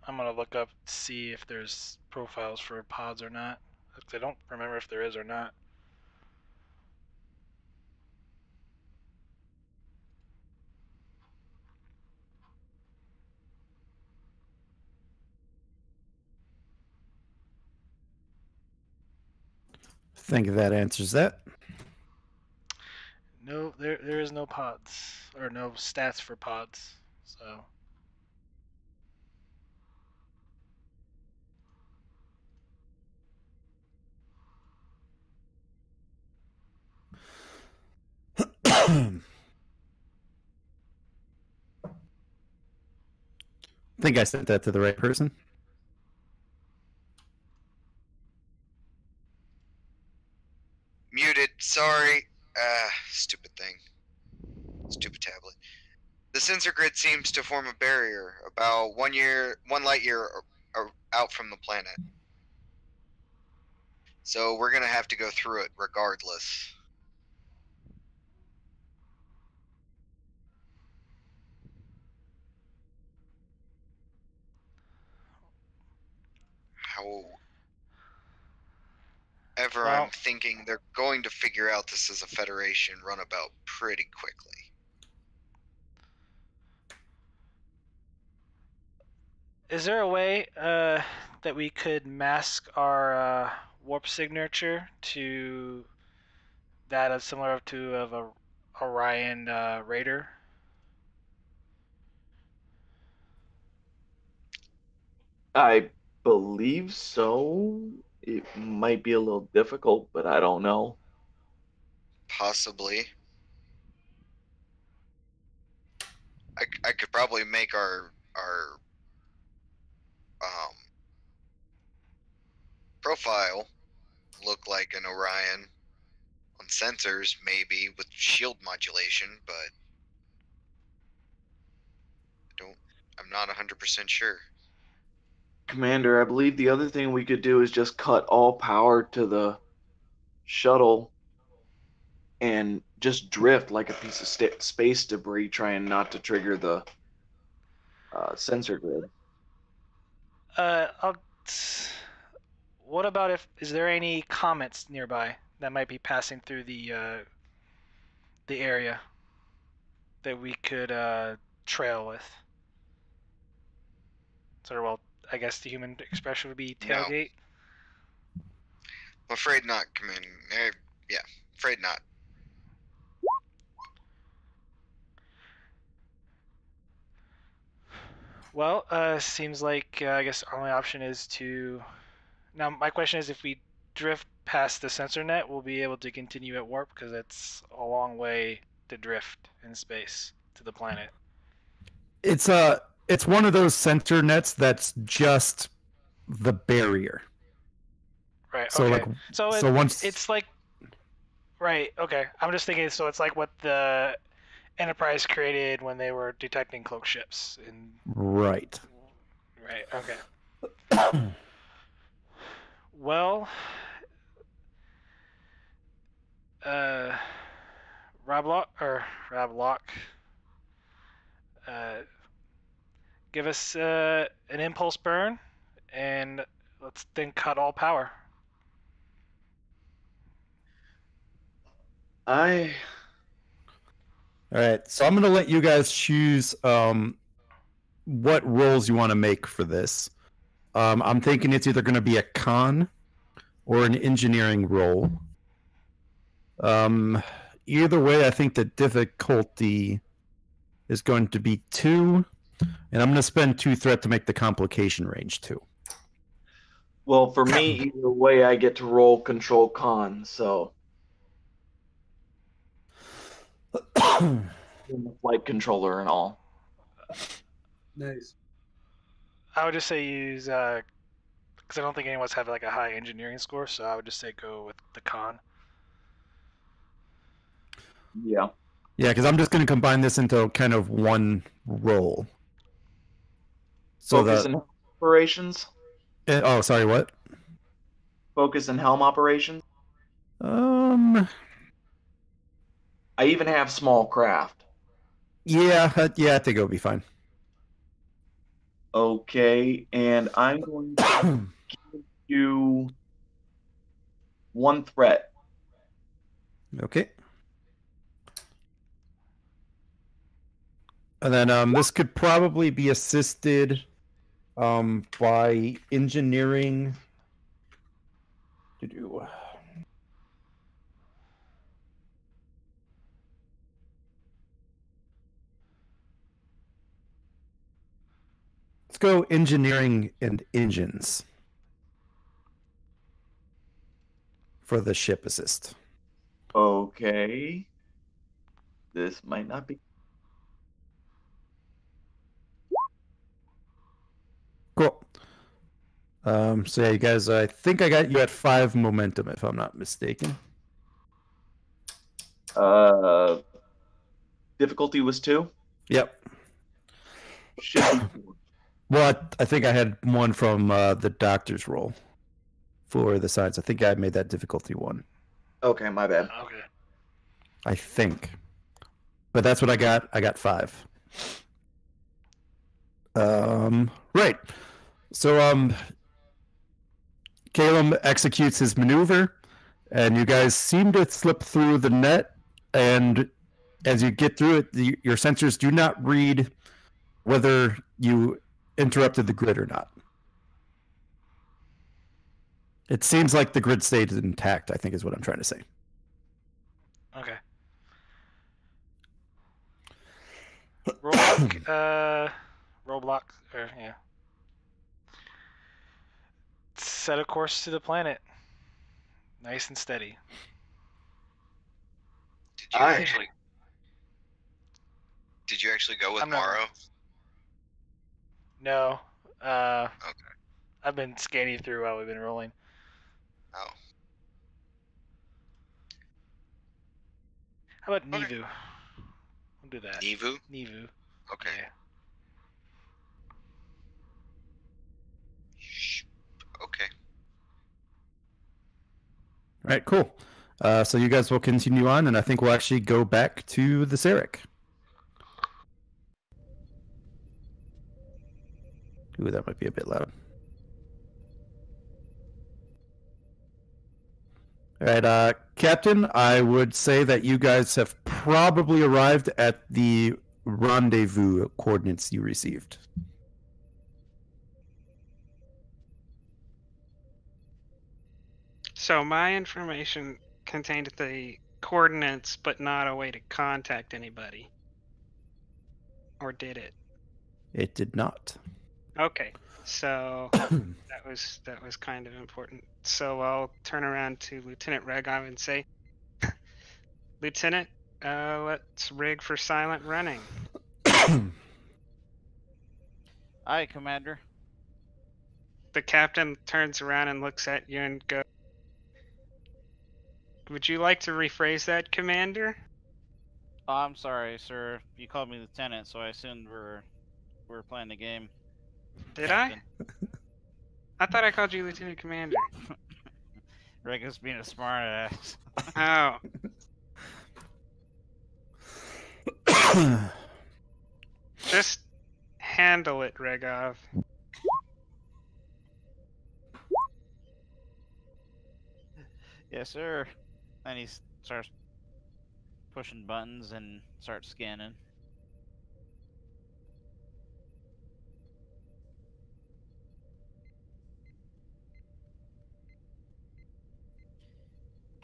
I'm gonna look up to see if there's profiles for pods or not. I don't remember if there is or not. I think that answers that. No, there is no pods or no stats for pods. So I think I sent that to the right person. Muted. Sorry. Stupid thing. Stupid tablet. The sensor grid seems to form a barrier about 1 light year out from the planet. So we're gonna have to go through it regardless. However, Well- I'm thinking they're going to figure out this is a Federation runabout pretty quickly. is there a way that we could mask our warp signature to that of similar to of a Orion Raider? I believe so. It might be a little difficult, but I don't know. Possibly. I could probably make our profile look like an Orion on sensors, maybe with shield modulation, but I'm not 100% sure. Commander, I believe the other thing we could do is just cut all power to the shuttle and just drift like a piece of space debris, trying not to trigger the sensor grid. What about if is there any comets nearby that might be passing through the area that we could trail with? So, well, I guess the human expression would be No. tailgate. I'm afraid not, Commander. Yeah, afraid not. Well, seems like I guess our only option is to. Now, my question is, if we drift past the sensor net, we'll be able to continue at warp, because it's a long way to drift in space to the planet. It's one of those sensor nets that's just the barrier. Right. So okay. like so once it's like. Right. Okay. I'm just thinking. So it's like what the Enterprise created when they were detecting cloak ships. right. Right. Okay. Well, Rob Lock, give us an impulse burn, and let's then cut all power. I All right. So I'm going to let you guys choose what roles you want to make for this. I'm thinking it's either going to be a con or an engineering roll. Either way, I think the difficulty is going to be 2, and I'm going to spend 2 threat to make the complication range 2. Well, for me, either way, I get to roll control con, so I'm a flight controller and all. Nice. I would just say use because I don't think anyone's have like a high engineering score, so I would just say go with the con. Yeah. Yeah, because I'm just going to combine this into kind of one roll. So Focus and operations. Oh, sorry, what? Focus and helm operations. Um. I even have small craft. Yeah, I think it'll be fine. Okay, and I'm going to give you 1 threat. Okay. And then this could probably be assisted by engineering. To do. Let's go engineering and engines for the ship assist. Okay. This might not be. Cool. So yeah, you guys, I think I got you at 5 momentum, if I'm not mistaken. Difficulty was 2? Yep. Should be 4. Well, I think I had 1 from the doctor's roll for the sides. I think I made that difficulty 1. Okay, my bad. Okay. I think. But that's what I got. I got 5. Right. So Caleb executes his maneuver, and you guys seem to slip through the net, and as you get through it, your sensors do not read whether you interrupted the grid or not. It seems like the grid stayed intact, I think is what I'm trying to say. Okay. Roadblock, or yeah. Set a course to the planet. Nice and steady. Did you actually go with I'm not- Morrow? No. Okay. I've been scanning through while we've been rolling. Oh. How about Okay. Nivu? We'll do that. Nivu? Nivu. Okay. Yeah. Okay. All right, cool. So you guys will continue on, and I think we'll actually go back to the Sarek. Ooh, that might be a bit loud. All right, Captain, I would say that you guys have probably arrived at the rendezvous coordinates you received. So my information contained the coordinates, but not a way to contact anybody. Or did it? It did not. Okay, so that was kind of important. So I'll turn around to Lieutenant Regov and say, Lieutenant, let's rig for silent running. Aye, Commander. The captain turns around and looks at you and goes, would you like to rephrase that, Commander? Oh, I'm sorry, sir. You called me Lieutenant, so I assumed we're playing the game. Did Captain. I thought I called you Lieutenant Commander. Rega's being a smart ass. Oh. Just handle it, Regov. Yes, sir. And he starts pushing buttons and starts scanning.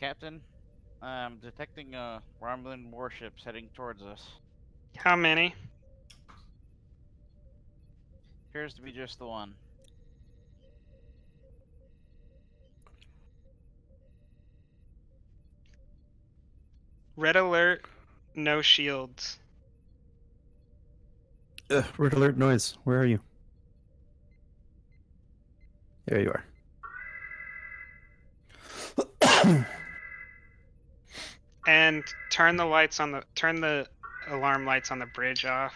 Captain, I'm detecting Romulan warships heading towards us. How many? Appears to be just the one. Red alert, no shields. Red alert noise. Where are you? There you are. And turn the alarm lights on the bridge off.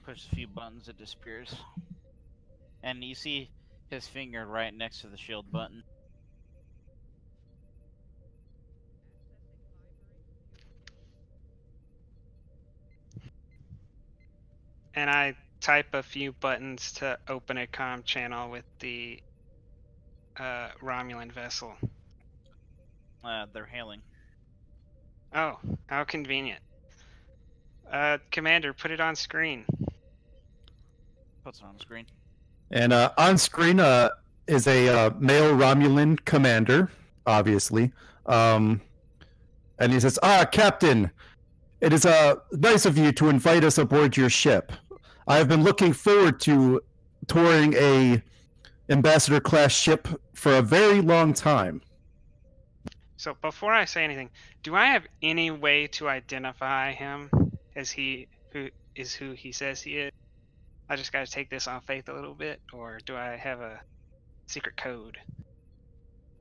Push a few buttons, it disappears. And you see his finger right next to the shield button. And I type a few buttons to open a comm channel with the Romulan vessel. They're hailing. Oh, how convenient. Commander, put it on screen. Puts it on screen. And on screen is a male Romulan commander, obviously. And he says, Captain, it is nice of you to invite us aboard your ship. I have been looking forward to touring a ambassador-class ship for a very long time. So before I say anything, do I have any way to identify him as who he says he is? I just gotta take this on faith a little bit, or do I have a secret code?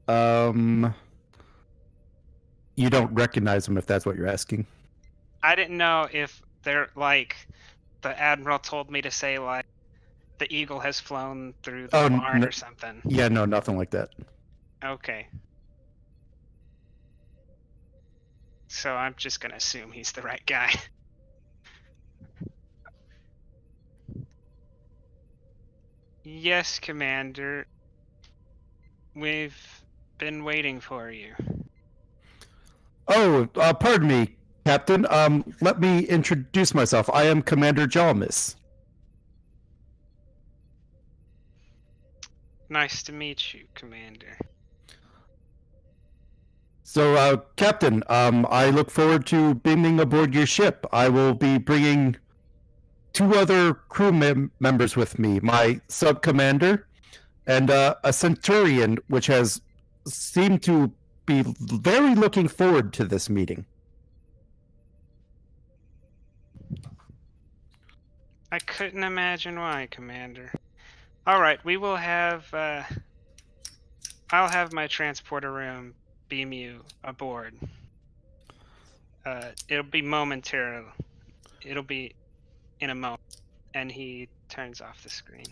You don't recognize him if that's what you're asking. I didn't know if they're like the admiral told me to say like the eagle has flown through the barn or something. Yeah, no, nothing like that. Okay. So I'm just gonna assume he's the right guy. Yes, Commander. We've been waiting for you. Oh, pardon me, Captain. Let me introduce myself. I am Commander Jalmis. Nice to meet you, Commander. So, Captain, I look forward to beaming aboard your ship. I will be bringing 2 other crew members with me, my sub-commander and a centurion, which has seemed to be very looking forward to this meeting. I couldn't imagine why, Commander. Alright, we will have, I'll have my transporter room beam you aboard. It'll be momentarily. It'll be in a moment. And he turns off the screen.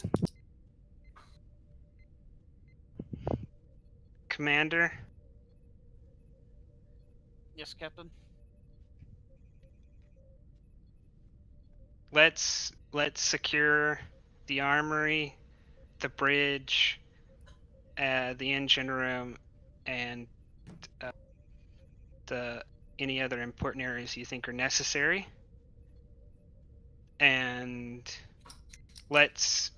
Commander? Yes, Captain. Let's secure the armory, the bridge, the engine room, and any other important areas you think are necessary. And let's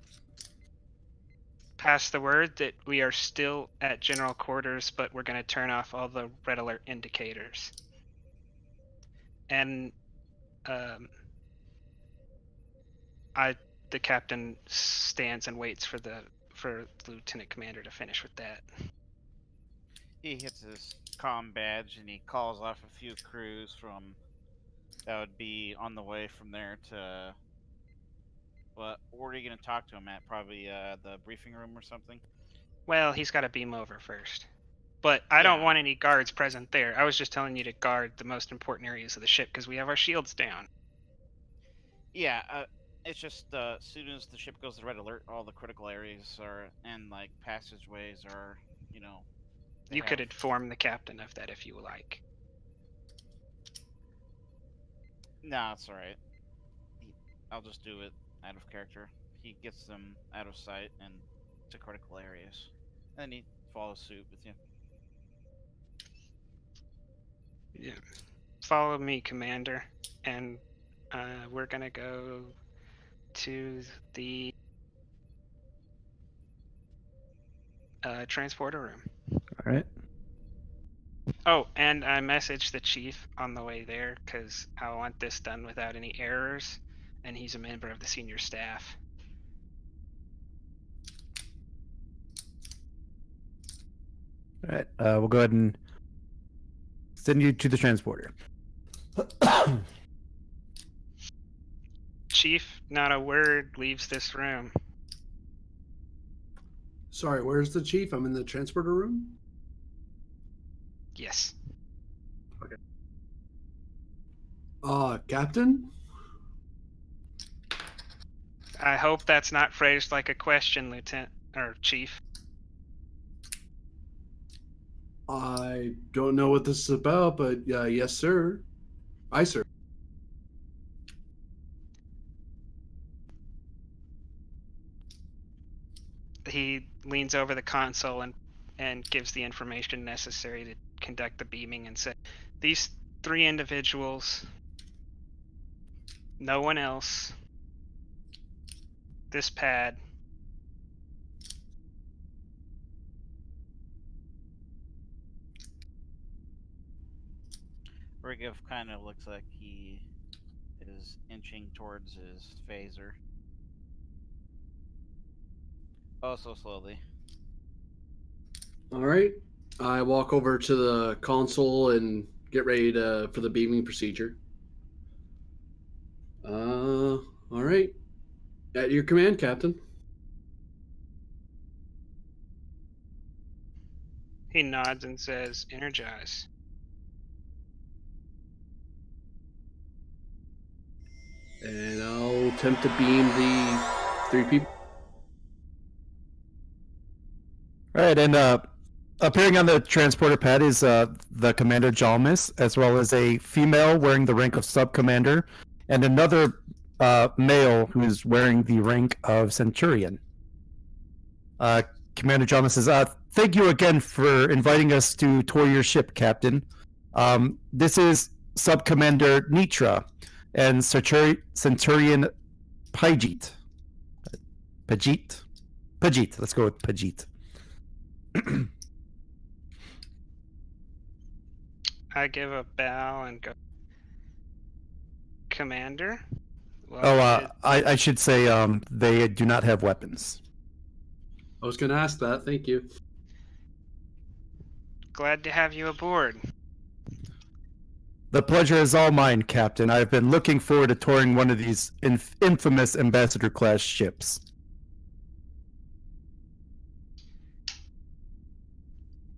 pass the word that we are still at general quarters, but we're going to turn off all the red alert indicators. And the captain stands and waits for the lieutenant commander to finish with that. He hits his comm badge and he calls off a few crews from that would be on the way from there to. What are you going to talk to him at? Probably the briefing room or something? Well, he's got to beam over first. But I don't want any guards present there. I was just telling you to guard the most important areas of the ship because we have our shields down. Yeah, it's just as soon as the ship goes to red alert, all the critical areas are and like passageways are, you know. You could inform the captain of that if you like. No, it's alright. I'll just do it out of character. He gets them out of sight and to critical areas. And he follows suit with you. Yeah. Follow me, Commander. And we're gonna go to the transporter room. All right. Oh, and I messaged the chief on the way there because I want this done without any errors, and he's a member of the senior staff. All right. We'll go ahead and send you to the transporter. Chief, not a word leaves this room. Sorry, where's the chief? I'm in the transporter room. Yes. Captain? I hope that's not phrased like a question, Lieutenant or Chief. I don't know what this is about, but yes, sir. Aye, sir. He leans over the console and gives the information necessary to conduct the beaming and says, "These 3 individuals, no one else, this pad." Riggif kind of looks like he is inching towards his phaser. Oh, so slowly. All right. I walk over to the console and get ready for the beaming procedure. All right. At your command, Captain. He nods and says, "Energize." And I'll attempt to beam the 3 people. All right, and appearing on the transporter pad is the Commander Jalmis, as well as a female wearing the rank of sub-commander, and another male who is wearing the rank of Centurion. Commander Jalmis says, "Thank you again for inviting us to tour your ship, Captain. This is Sub-Commander Nitra and Centurion Pajit. Pajit. Let's go with Pajit." I give a bow and go, "Commander?" I should say they do not have weapons. I was going to ask that. Thank you. Glad to have you aboard. The pleasure is all mine, Captain. I've been looking forward to touring one of these infamous Ambassador-class ships.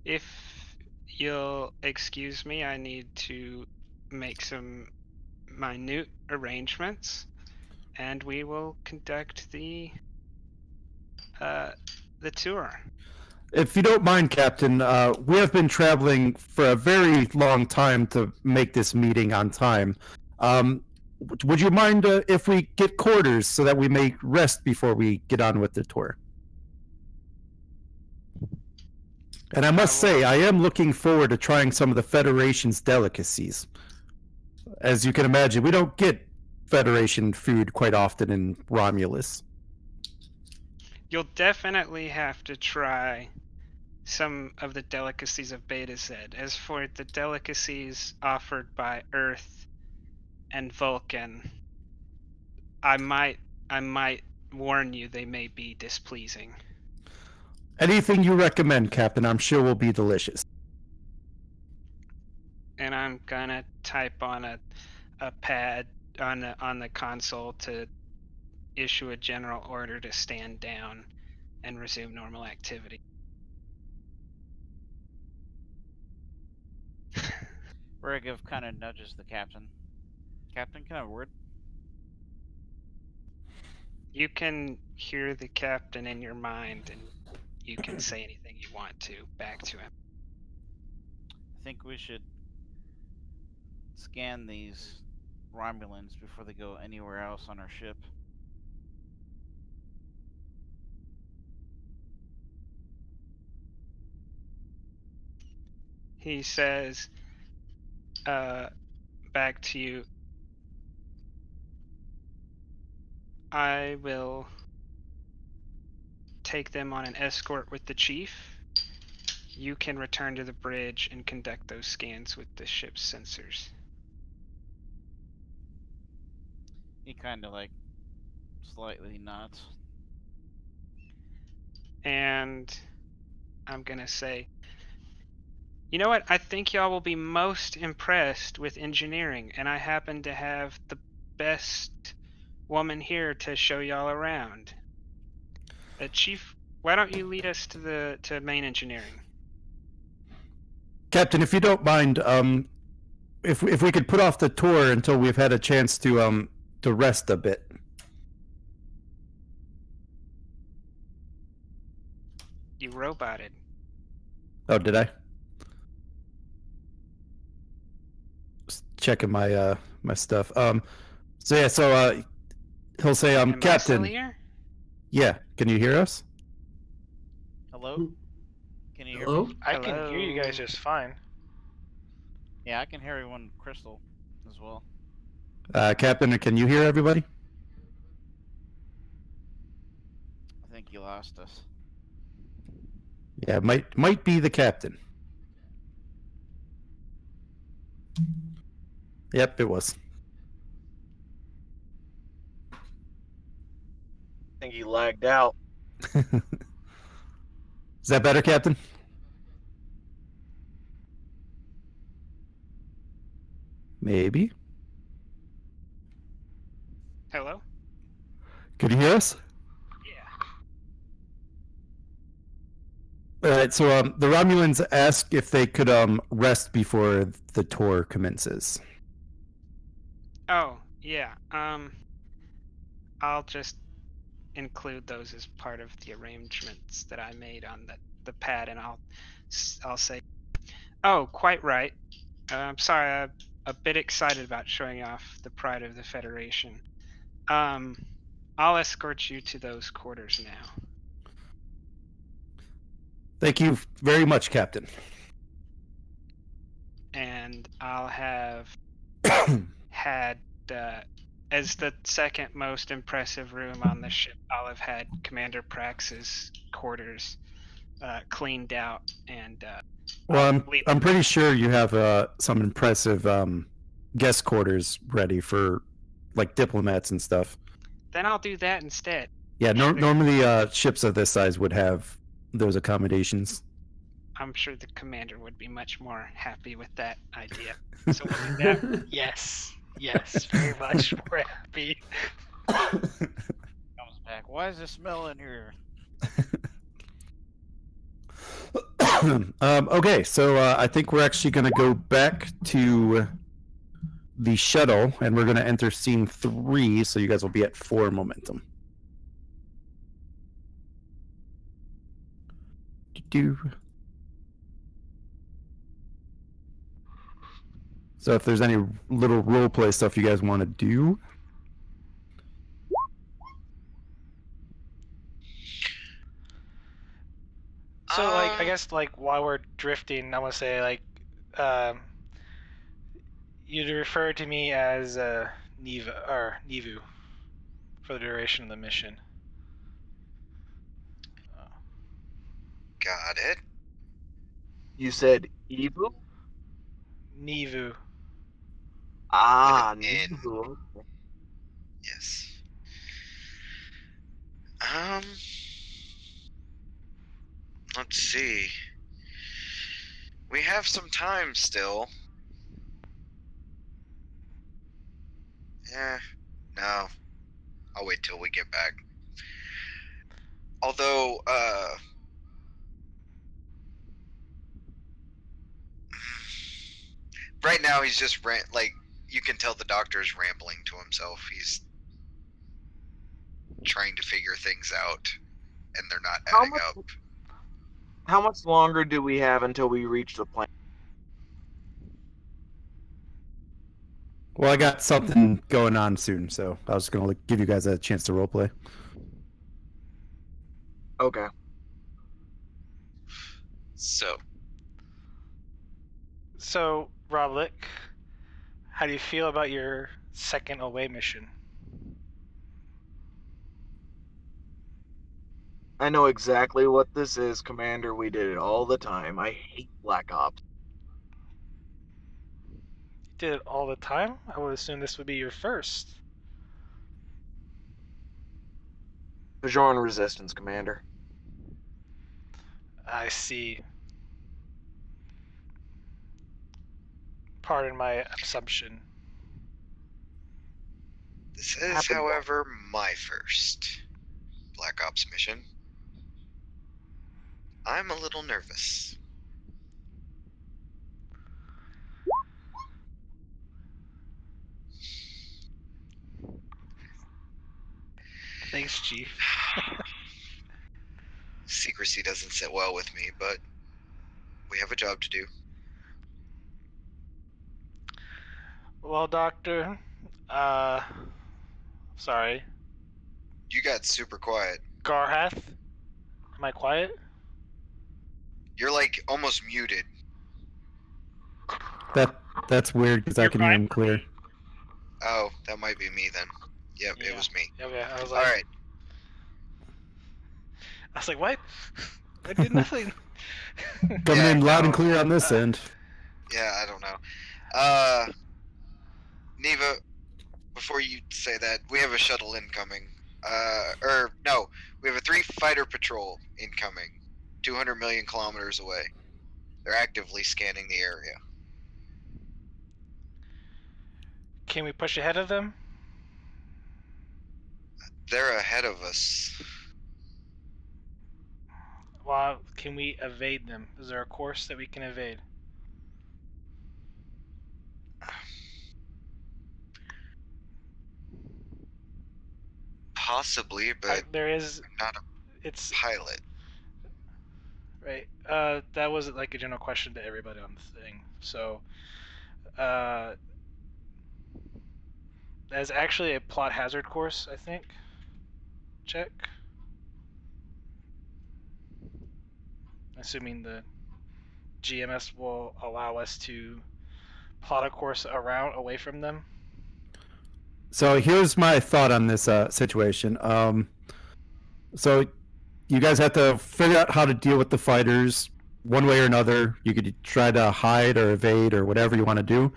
If you'll excuse me, I need to make some minute arrangements, and we will conduct the tour. If you don't mind, Captain, we have been traveling for a very long time to make this meeting on time. Would you mind if we get quarters so that we may rest before we get on with the tour? And I must say, I am looking forward to trying some of the Federation's delicacies. As you can imagine, we don't get Federation food quite often in Romulus. You'll definitely have to try some of the delicacies of Beta Z. As for the delicacies offered by Earth and Vulcan, I might warn you they may be displeasing. Anything you recommend, Captain, I'm sure will be delicious. And I'm gonna type on a pad on the console to issue a general order to stand down and resume normal activity. Riggif kind of nudges the captain. Captain, can I have a word? You can hear the captain in your mind, and you can say anything you want to back to him. I think we should scan these Romulans before they go anywhere else on our ship. He says, back to you, "I will take them on an escort with the chief, you can return to the bridge and conduct those scans with the ship's sensors. He kind of like slightly nods. And I'm gonna say, you know what? I think y'all will be most impressed with engineering, and I happen to have the best woman here to show y'all around. Chief, why don't you lead us to main engineering? Captain, if you don't mind, if we could put off the tour until we've had a chance to rest a bit. You roboted. Oh, did I? Just checking my my stuff. So he'll say, Am I still Captain. here? Yeah, can you hear us? Hello? Can you hear Hello? me? I can hear you guys Hello? just fine. Yeah, I can hear everyone crystal as well. Captain, can you hear everybody? I think you lost us. Yeah, might be the captain. Yep, it was. I think he lagged out. Is that better, Captain? Maybe. Hello? Could you hear us? Yeah. All right. So the Romulans ask if they could rest before the tour commences. Oh, yeah. I'll just include those as part of the arrangements that I made on the pad, and I'll say, oh, quite right. I'm sorry, I'm a bit excited about showing off the pride of the Federation. I'll escort you to those quarters now. Thank you very much, Captain. And I'll have had, as the second most impressive room on the ship, I'll have had Commander Prax's quarters cleaned out, and Well, I'm pretty sure you have some impressive guest quarters ready for like diplomats and stuff. then I'll do that instead. Yeah, normally ships of this size would have those accommodations. I'm sure the commander would be much more happy with that idea. So we'll do that. Yes, very much more happy. Comes back. Why is there smell in here? Okay, so I think we're actually going to go back to the shuttle, and we're going to enter scene 3, so you guys will be at 4 momentum. So if there's any little role play stuff you guys want to do. So, like, I guess, like, while we're drifting, I want to say, like, you'd refer to me as Nivu for the duration of the mission. Got it. You said Evu? Nivu. Ah, With an N. Nivu. Yes. Let's see. We have some time still. No. I'll wait till we get back. Although, right now he's just you can tell the doctor's rambling to himself. He's trying to figure things out, and they're not adding up. How much longer do we have until we reach the planet? Well, I got something going on soon, so I was going to give you guys a chance to roleplay. Okay. So, Roblik, how do you feel about your second away mission? I know exactly what this is, Commander. We did it all the time. I hate Black Ops. Did it all the time? I would assume this would be your first. Bajoran Resistance, Commander. I see. Pardon my assumption. This is, Happened. however, my first Black Ops mission. I'm a little nervous. Thanks, Chief. Secrecy doesn't sit well with me, but we have a job to do. Well, Doctor, sorry. You got super quiet. Garhath? Am I quiet? You're like almost muted. That's weird because I You're can hear fine. him clear. Oh, that might be me then. Yep, Yeah. it was me. Okay, I was All like, right. what? I did nothing. Coming Yeah, in loud and no. clear on this end. Yeah, I don't know. Neva, before you say that, we have a shuttle incoming. No, we have a 3 fighter patrol incoming, 200 million kilometers away. They're actively scanning the area. Can we push ahead of them? They're ahead of us. Well, can we evade them? Is there a course that we can evade? Possibly, but There is. I'm not a It's pilot. right. That was like a general question to everybody on the thing. So, that's actually a plot hazard course, I think. Check. Assuming the GMS will allow us to plot a course away from them. So here's my thought on this situation. So you guys have to figure out how to deal with the fighters one way or another. You could try to hide or evade or whatever you want to do.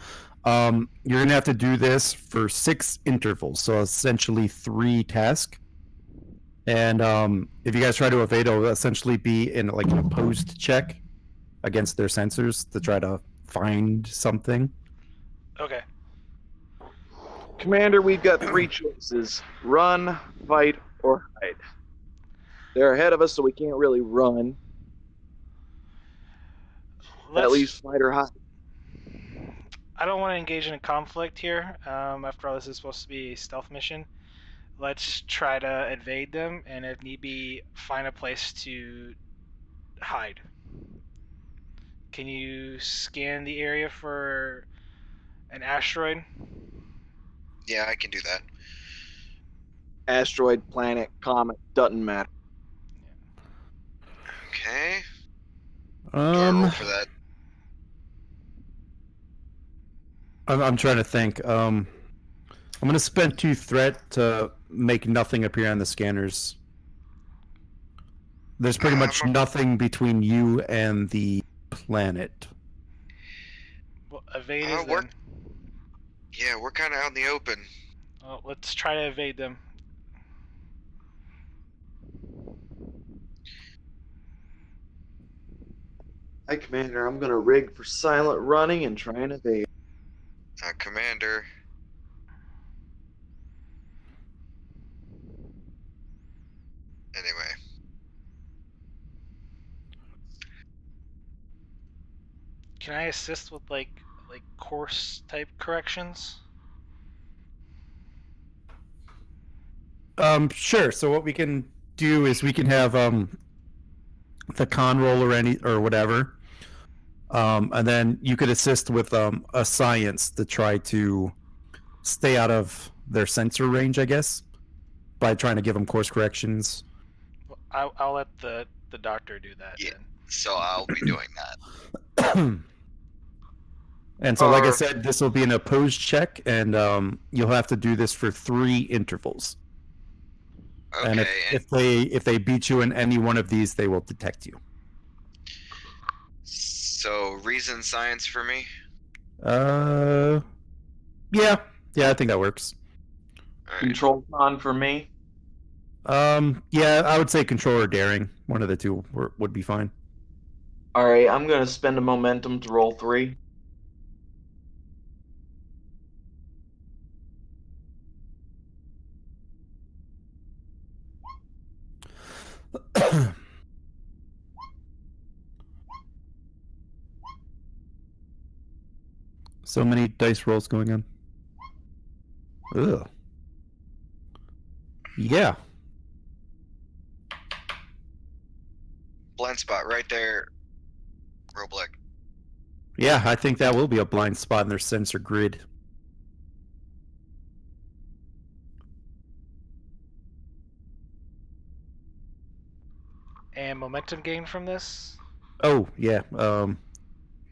You're gonna have to do this for 6 intervals, so essentially 3 tasks. And if you guys try to evade, it'll essentially be in like an opposed check against their sensors to try to find something. Okay. Commander, we've got 3 choices. Run, fight, or hide. They're ahead of us, so we can't really run. At least fight or hide. I don't want to engage in a conflict here. After all, this is supposed to be a stealth mission. Let's try to evade them, and if need be, find a place to hide. Can you scan the area for an asteroid? Yeah, I can do that. Asteroid, planet, comet, doesn't matter. Okay. Do I roll for that? I'm trying to think. I'm gonna spend 2 threat to make nothing appear on the scanners. There's pretty much nothing between you and the planet. Well, evade is we're- then. Yeah, we're kind of out in the open. Well, let's try to evade them. Hi, Commander. I'm going to rig for silent running and try and evade. Commander. Anyway. Can I assist with like course type corrections? Sure. So what we can do is we can have the con roll or whatever, and then you could assist with a science to try to stay out of their sensor range, I guess, by trying to give them course corrections. Well, I'll let the doctor do that. Yeah. Then. So I'll be doing that. And so, like I said, this will be an opposed check, and you'll have to do this for 3 intervals. And Okay. if they beat you in any one of these, they will detect you. So reason science for me. Yeah, I think that works. All right. Control con for me. Yeah, I would say control or daring. One of the two would be fine. All right, I'm gonna spend a momentum to roll 3. So many dice rolls going on. Ugh. Yeah. Blind spot right there. Roblik. Yeah, I think that will be a blind spot in their sensor grid. And momentum gain from this? Oh, yeah.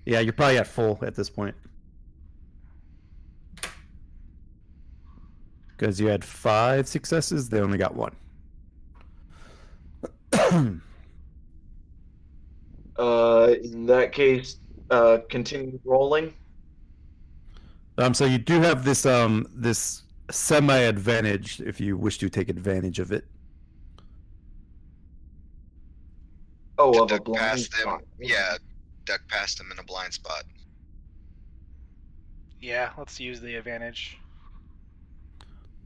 Yeah, you're probably at full at this point. Because you had 5 successes, they only got 1. In that case, continue rolling. So you do have this this semi advantage if you wish to take advantage of it. Oh, To of a duck blind past them. spot. Yeah, duck past them in a blind spot. Yeah, let's use the advantage.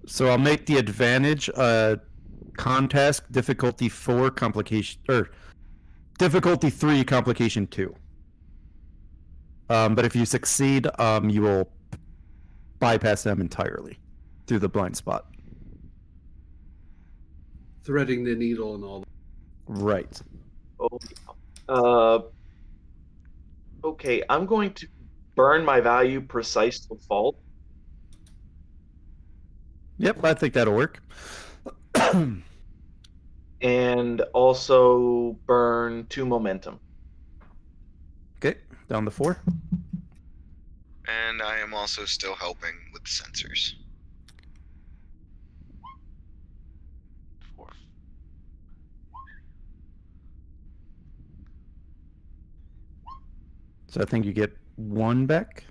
So I'll make the advantage con task difficulty 4 complication or difficulty 3 complication 2. But if you succeed, you will bypass them entirely through the blind spot. Threading the needle and all. Right. Oh, okay, I'm going to burn my value precise to fault. Yep, I think that'll work. And also burn 2 momentum. Okay, down to 4. And I am also still helping with the sensors. 4. So I think you get 1 back.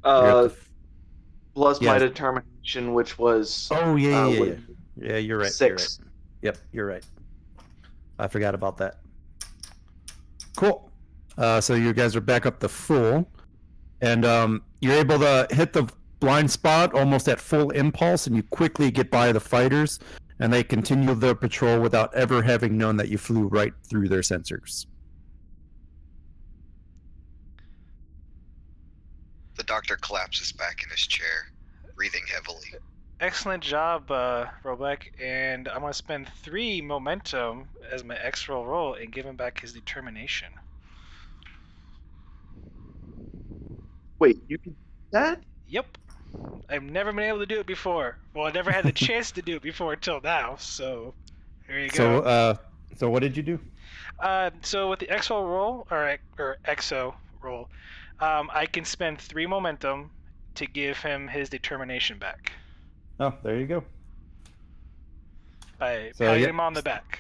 Plus Yeah. my determination, which was Oh yeah, what- yeah. You're right. 6. You're right. Yep, you're right. I forgot about that. Cool. So you guys are back up to full, and you're able to hit the blind spot almost at full impulse, and you quickly get by the fighters, and they continue their patrol without ever having known that you flew right through their sensors. The doctor collapses back in his chair, breathing heavily. Excellent job, Robek, and I'm going to spend 3 momentum as my extra roll and give him back his determination. Wait, you can do that? Yep. I've never been able to do it before. Well, I never had the chance to do it before until now, so here you go. So what did you do? So with the exo roll, or exo roll, I can spend 3 momentum to give him his determination back Oh, there you go. by So, patting yep. him on the back.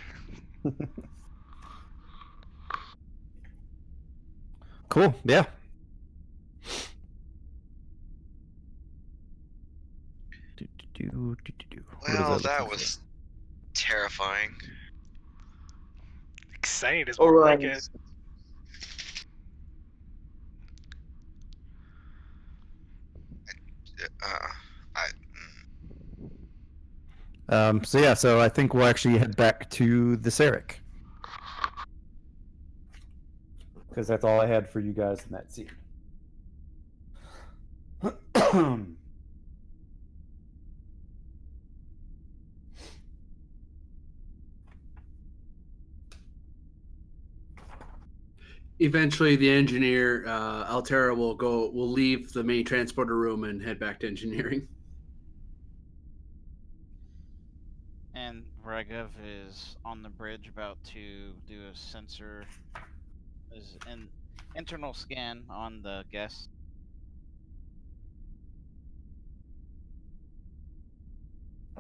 Cool. Yeah. Well, that was terrifying. Excited is All more right. like it. So yeah, so I think we'll actually head back to the Sarek. Because that's all I had for you guys in that scene. Eventually, the engineer, Altera, will leave the main transporter room and head back to engineering. And Regov is on the bridge about to do a sensor, an internal scan on the guest.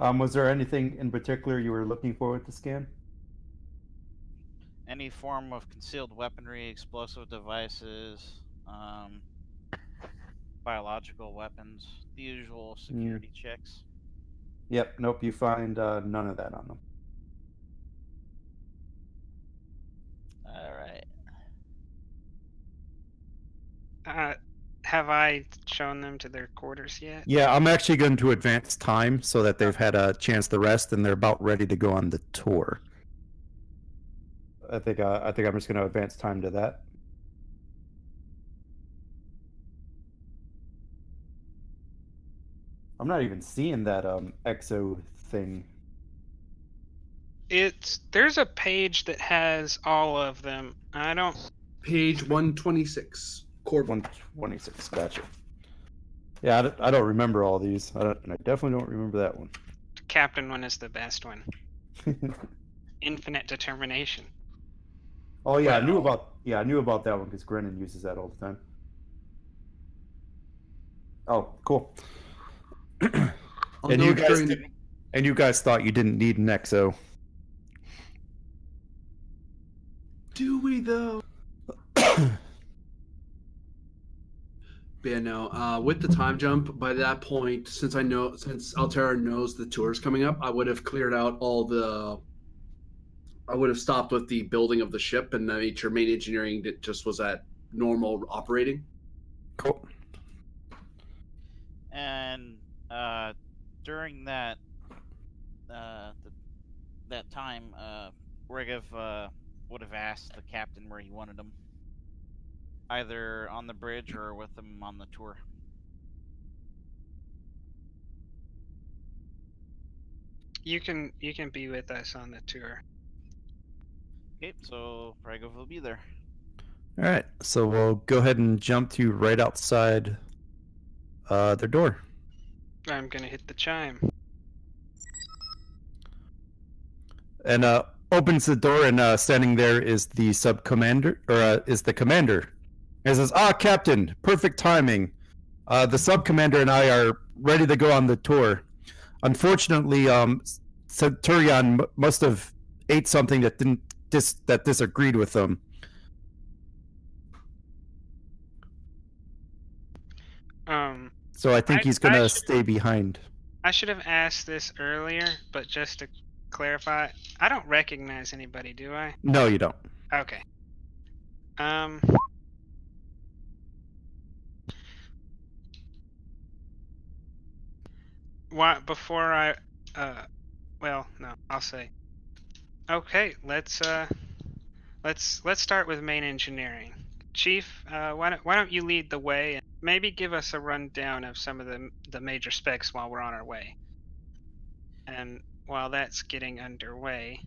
Was there anything in particular you were looking for with the scan? Any form of concealed weaponry, explosive devices, biological weapons, the usual security checks. Yep, nope, you find none of that on them. All right. Have I shown them to their quarters yet? Yeah, I'm actually going to advance time so that they've had a chance to rest and they're about ready to go on the tour. I think I'm just going to advance time to that. I'm not even seeing that exo thing. There's a page that has all of them. I don't. Page 126. Core 126. Gotcha. Yeah, I don't remember all these. I definitely don't remember that one. The captain one is the best one. Infinite determination. Oh yeah, I knew about that one because Grennan uses that all the time. Oh, cool. And you guys thought you didn't need an exo. Do we though? Yeah, no. With the time jump, by that point, since Altera knows the tour's coming up, I would have cleared out I would have stopped with the building of the ship and made sure main engineering just was at normal operating. Cool. And during that that time, Regev would have asked the captain where he wanted him, either on the bridge or with him on the tour. You can be with us on the tour. Okay, so Regev will be there. All right, so we'll go ahead and jump to right outside their door. I'm gonna hit the chime. And opens the door, and standing there is the sub commander, or is the commander. And says, Captain, perfect timing. The sub commander and I are ready to go on the tour. Unfortunately, Centurion must have ate something that that disagreed with them. So I think he's gonna stay behind. I should have asked this earlier, but just to clarify, I don't recognize anybody, do I? No, you don't. Okay. Why before I well, no, I'll say. Okay, let's start with main engineering. Chief, why don't you lead the way and maybe give us a rundown of some of the major specs while we're on our way. And while that's getting underway,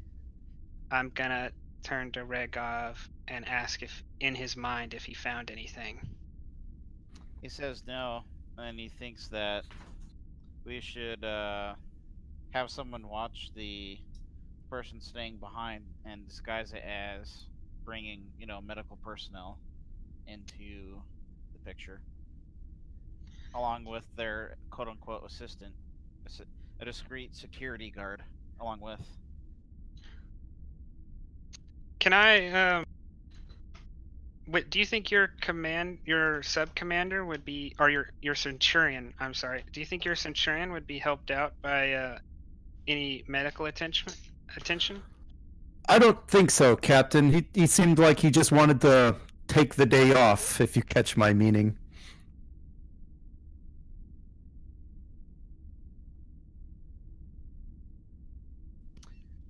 I'm gonna turn to Regov and ask if, in his mind, if he found anything. He says no, and he thinks that we should have someone watch the person staying behind and disguise it as bringing, medical personnel into the picture, along with their quote-unquote assistant, a discreet security guard, along with. Can I do you think your sub commander would be, or your centurion? I'm sorry. Do you think your centurion would be helped out by any medical attention? I don't think so, Captain. He seemed like he just wanted to take the day off, if you catch my meaning.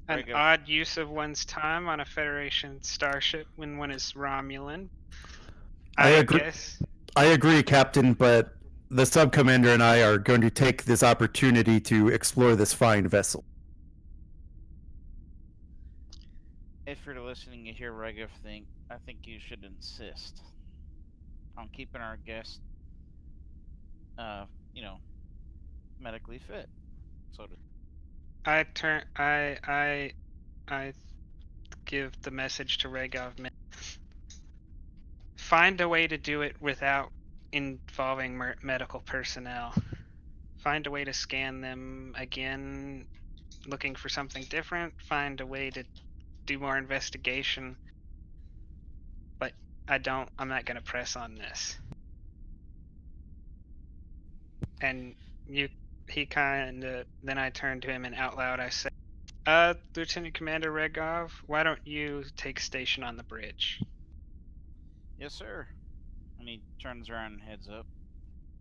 An odd use of one's time on a Federation starship when one is Romulan. I agree. Guess. I agree, Captain, but the sub-commander and I are going to take this opportunity to explore this fine vessel. If you're listening, you hear Regev think, I think you should insist on keeping our guest, medically fit. So I give the message to Regov. Find a way to do it without involving medical personnel. find a way to scan them again, looking for something different, find a way to do more investigation. But I'm not going to press on this. And he kind of, then I turned to him and out loud I said, Lieutenant Commander Regov, why don't you take station on the bridge? Yes, sir. And he turns around and heads up.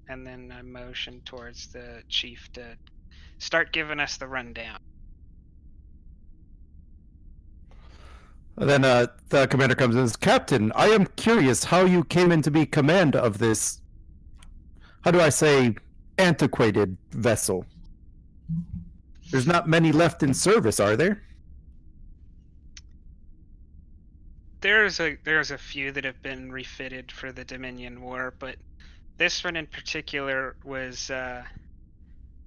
And then I motioned towards the chief to start giving us the rundown. Then the commander comes and says, Captain, I am curious how you came into be command of this, how do I say, antiquated vessel. There's not many left in service, are there? There's a few that have been refitted for the Dominion War, but this one in particular was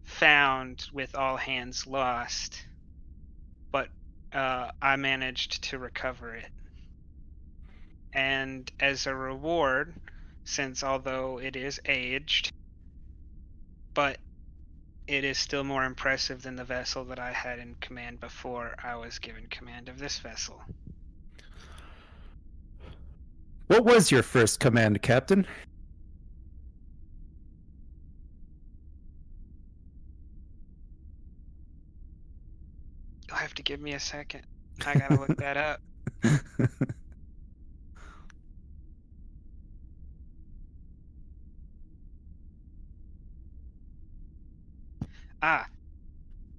found with all hands lost, but I managed to recover it. And as a reward, since although it is aged, but it is still more impressive than the vessel that I had in command before I was given command of this vessel. What was your first command, Captain? You'll have to give me a second. I gotta look that up.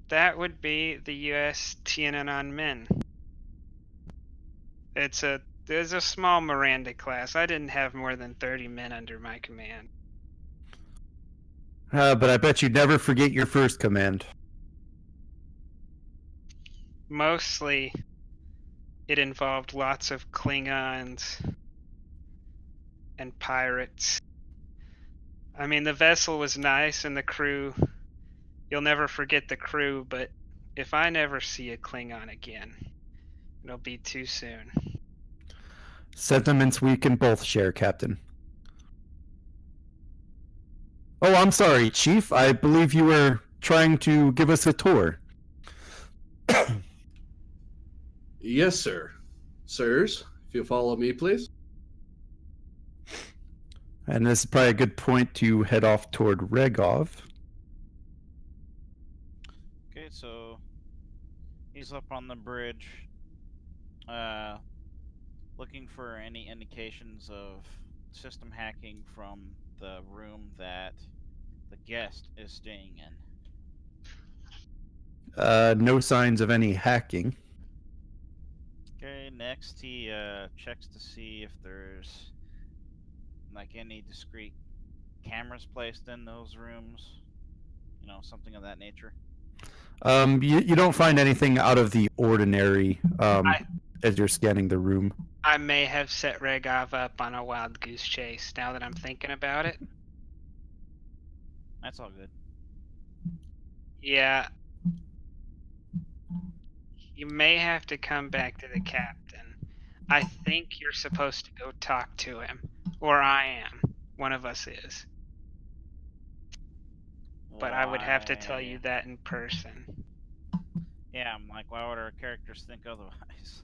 That would be the U.S. Tiananmen Men. There's a small Miranda class. I didn't have more than 30 men under my command. But I bet you'd never forget your first command. Mostly, it involved lots of Klingons and pirates. I mean, the vessel was nice and the crew, you'll never forget the crew, but if I never see a Klingon again, it'll be too soon. Sentiments we can both share, Captain. Oh, I'm sorry, Chief. I believe you were trying to give us a tour. Yes, sir. Sirs, if you'll follow me, please. And this is probably a good point to head off toward Regov. Okay, so he's up on the bridge, looking for any indications of system hacking from the room that the guest is staying in. No signs of any hacking. Okay, next he checks to see if there's like any discrete cameras placed in those rooms, you know, something of that nature. You don't find anything out of the ordinary as you're scanning the room. I may have set Regov up on a wild goose chase now that I'm thinking about it. That's all good. Yeah. You may have to come back to the captain. I think you're supposed to go talk to him. Or I am. One of us is. But I would have to tell you that in person. Yeah, I'm like, why would our characters think otherwise?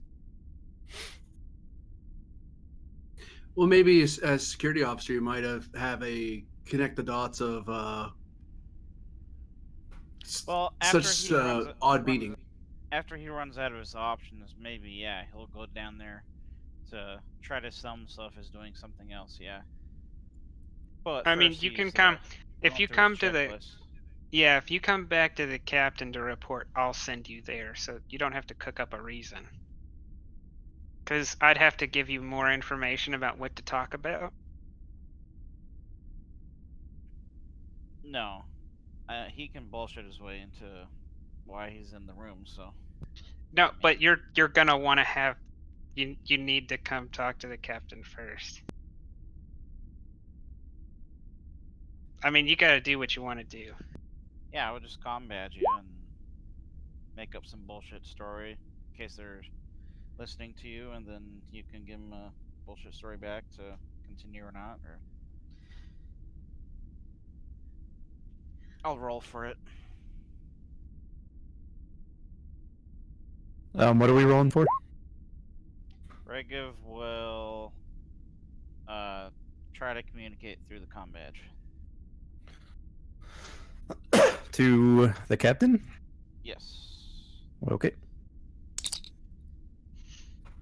Well, maybe as security officer, you might have a connect the dots of well, after such he runs, odd beating. After he runs out of his options, maybe, yeah, he'll go down there to try to sell himself as doing something else, yeah. But I mean, you can come, if you come to the, yeah, if you come back to the captain to report, I'll send you there, so you don't have to cook up a reason. Because I'd have to give you more information about what to talk about. No. He can bullshit his way into why he's in the room, so. No, but you're gonna want to have, you need to come talk to the captain first. I mean, you gotta do what you want to do. Yeah, I would just badge you and make up some bullshit story in case they're listening to you, and then you can give them a bullshit story back to continue or not. Or I'll roll for it. What are we rolling for? Regiv will try to communicate through the comm badge. To the captain? Yes. Okay.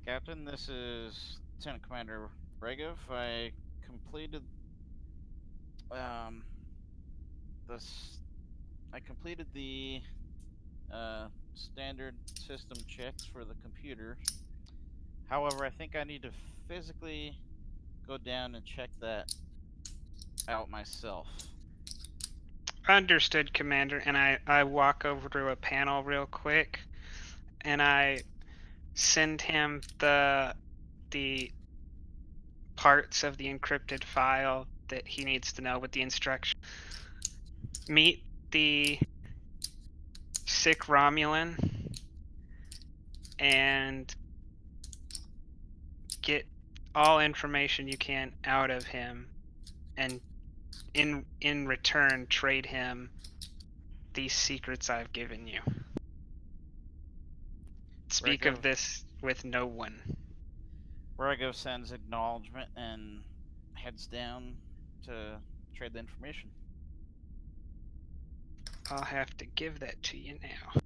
Captain, this is Lieutenant Commander Regiv. I completed the standard system checks for the computer. However, I think I need to physically go down and check that out myself. Understood, Commander. And I walk over to a panel real quick, and I send him the parts of the encrypted file that he needs to know with the instruction. Meet the sick Romulan and get all information you can out of him, and in return trade him these secrets I've given you. Speak of this with no one. Regiv sends acknowledgement and heads down to trade the information. I'll have to give that to you now.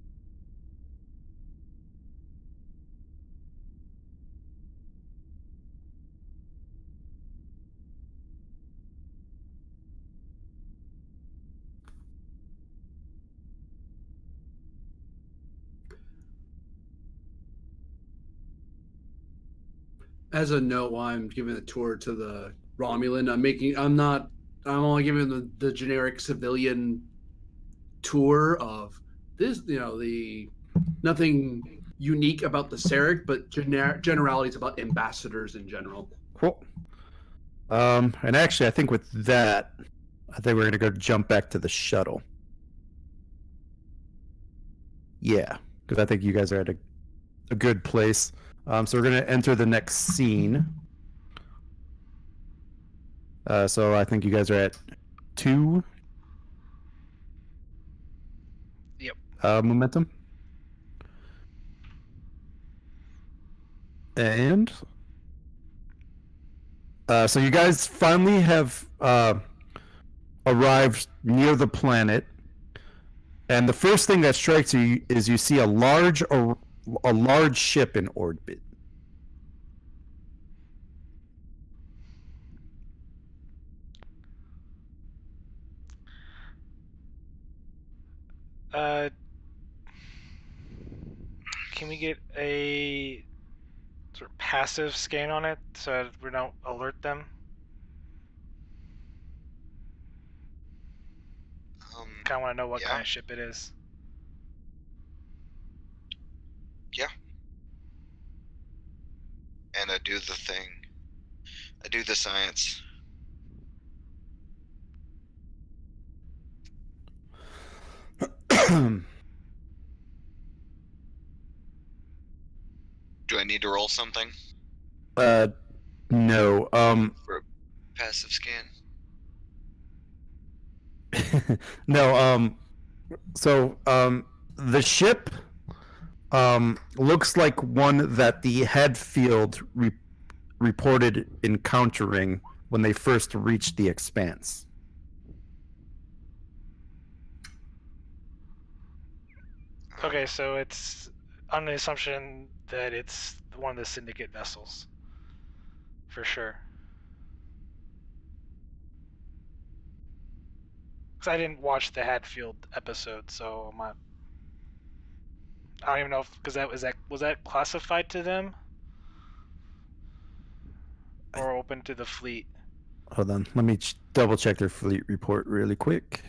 As a note, while I'm giving a tour to the Romulan, I'm only giving the generic civilian tour of this, the nothing unique about the Sarek, but generalities about ambassadors in general. Cool. And actually, I think with that, I think we're going to go jump back to the shuttle. Yeah, because I think you guys are at a good place. So we're going to enter the next scene. So I think you guys are at 2. Yep. Momentum. And so you guys finally have arrived near the planet, and the first thing that strikes you is you see a large ship in orbit. Can we get a sort of passive scan on it so we don't alert them? Kind of want to know what kind of ship it is. Yeah. And I do the thing. I do the science. Do I need to roll something? No. For a passive scan? No, so the ship looks like one that the Hadfield reported encountering when they first reached the Expanse. Okay, so it's on the assumption that it's one of the Syndicate vessels. For sure. Because I didn't watch the Hadfield episode, so I don't even know if, because was that classified to them? Or open to the fleet? Hold on, let me double check their fleet report really quick.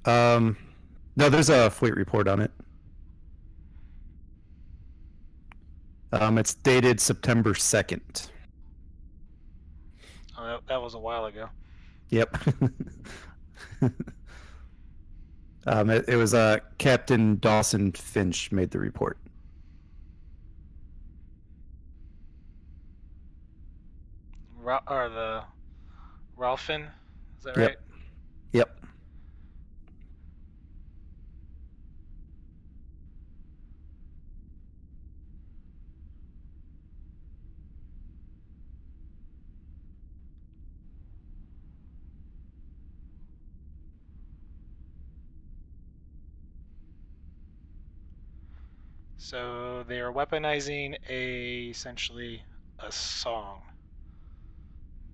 No, there's a fleet report on it. It's dated September 2nd. Oh, that was a while ago. Yep. It was Captain Dawson Finch made the report. Or the Ralphin, is that Yep. right? Yep. So they are weaponizing essentially a song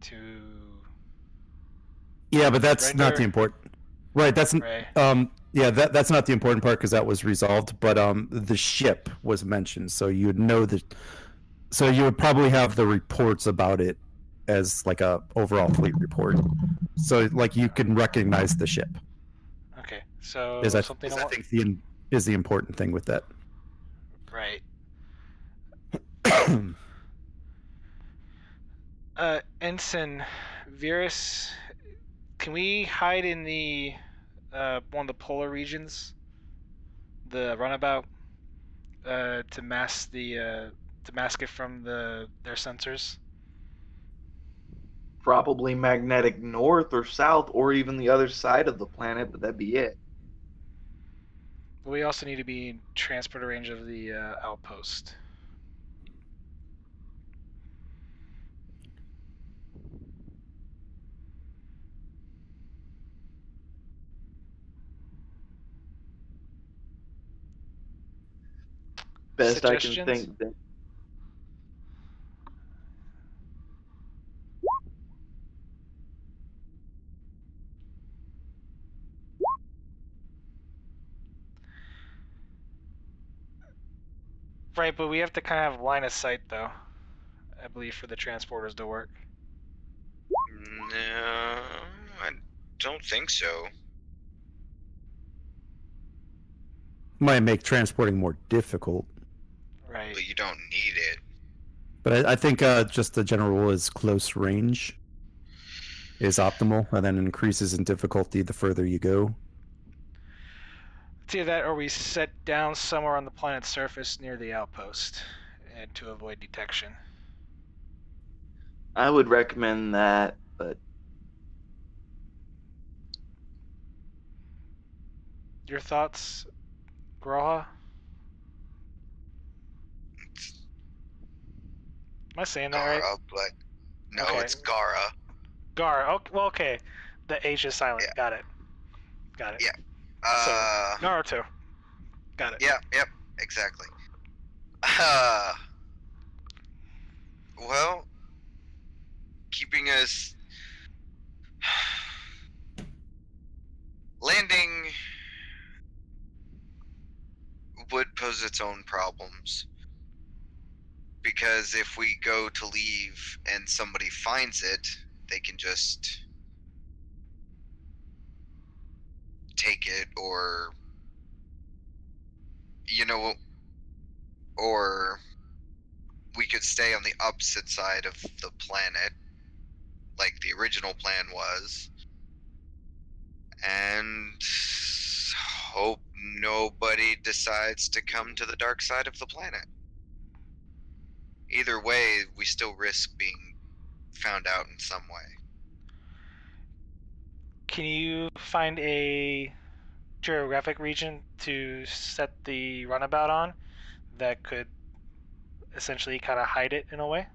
to Yeah, but that's not the render. important. Right. Right. Yeah, that's not the important part because that was resolved. But the ship was mentioned, so you would know that. So you would probably have the reports about it as like a overall fleet report. So like you can recognize the ship. Okay. So Is I something is I think is the important thing with that. right. Ensign Virus, can we hide in the one of the polar regions, the runabout, to mask it from their sensors? Probably magnetic north or south, or even the other side of the planet, but that'd be it. We also need to be in transporter range of the outpost. Best I can Suggestions? think. That Right, but we have to kind of have line of sight, though, I believe, for the transporters to work. No, I don't think so. Might make transporting more difficult. Right. But you don't need it. But I think just the general rule is close range is optimal, and then increases in difficulty the further you go. It's either that or we set down somewhere on the planet's surface near the outpost and to avoid detection. I would recommend that, but Your thoughts, Groha? Am I saying that right? Gara, but no, Okay. it's Gara. Gar. Okay, well, okay. The H is silent. Yeah. Got it. Got it. Yeah. So Naruto. Got it. Yeah, yep, exactly. Well, keeping us landing would pose its own problems. Because if we go to leave and somebody finds it, they can just take it, or or we could stay on the opposite side of the planet like the original plan was and hope nobody decides to come to the dark side of the planet. Either way, we still risk being found out in some way. Can you find a geographic region to set the runabout on that could essentially kind of hide it in a way?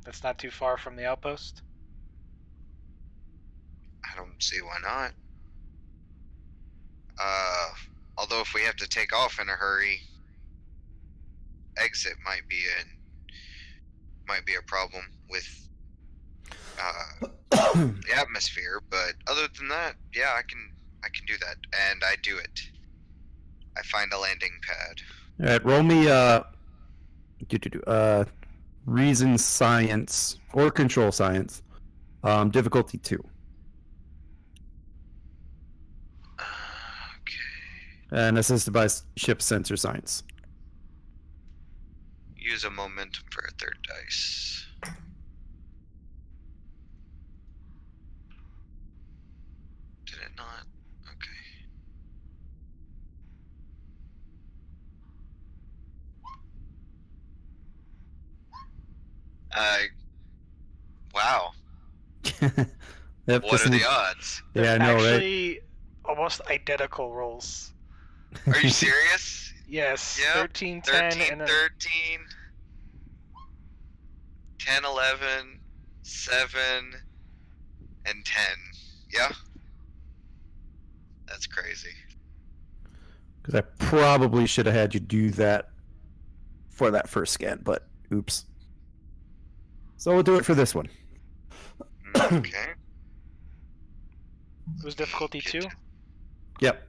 That's not too far from the outpost? I don't see why not. Although if we have to take off in a hurry, exit might be a problem with the atmosphere. But other than that, yeah, I can do that, and I do it. I find a landing pad. All right, roll me reason science or control science, difficulty 2. Okay. And assisted by ship sensor science. Use a momentum for a third dice. Did it not? Wow. Yep, What just are need- the odds? Yeah, I know, right? Actually, almost identical rolls. Are you serious? Yes, Yep. 13, 10, 13, and then 13, 10, 11, 7, and 10. Yeah? That's crazy. Because I probably should have had you do that for that first scan, but oops. So we'll do it for this one. Okay. it was difficulty Get 2. to Yep.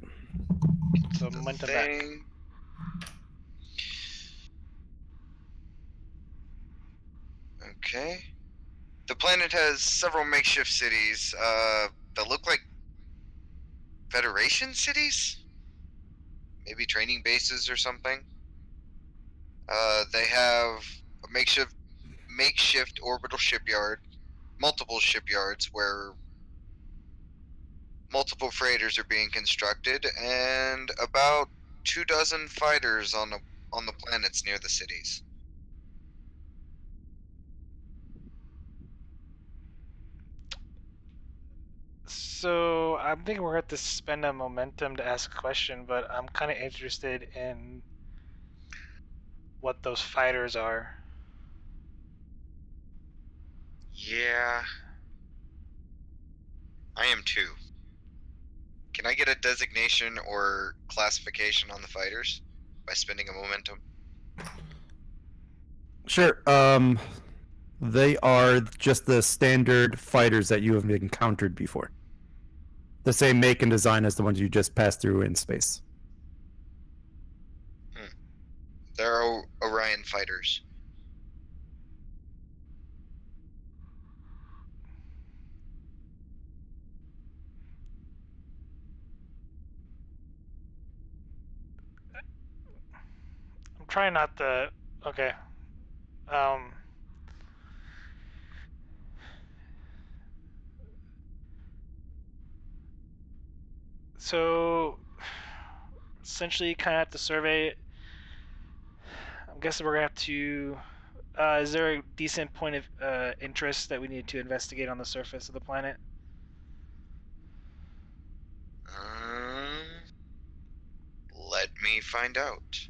So the momentum back. thing. Okay. The planet has several makeshift cities that look like Federation cities? Maybe training bases or something. They have a makeshift orbital shipyard, multiple shipyards where multiple freighters are being constructed, and about 24 fighters on the planets near the cities. So I'm thinking we're going to have to spend a momentum to ask a question, but I'm kind of interested in what those fighters are. Yeah. I am too. Can I get a designation or classification on the fighters by spending a momentum? Sure. They are just the standard fighters that you have encountered before. The same make and design as the ones you just passed through in space. They're Orion fighters. I'm trying not to. Okay. So essentially, kind of have to survey it. I'm guessing we're gonna have to. Is there a decent point of interest that we need to investigate on the surface of the planet? Let me find out.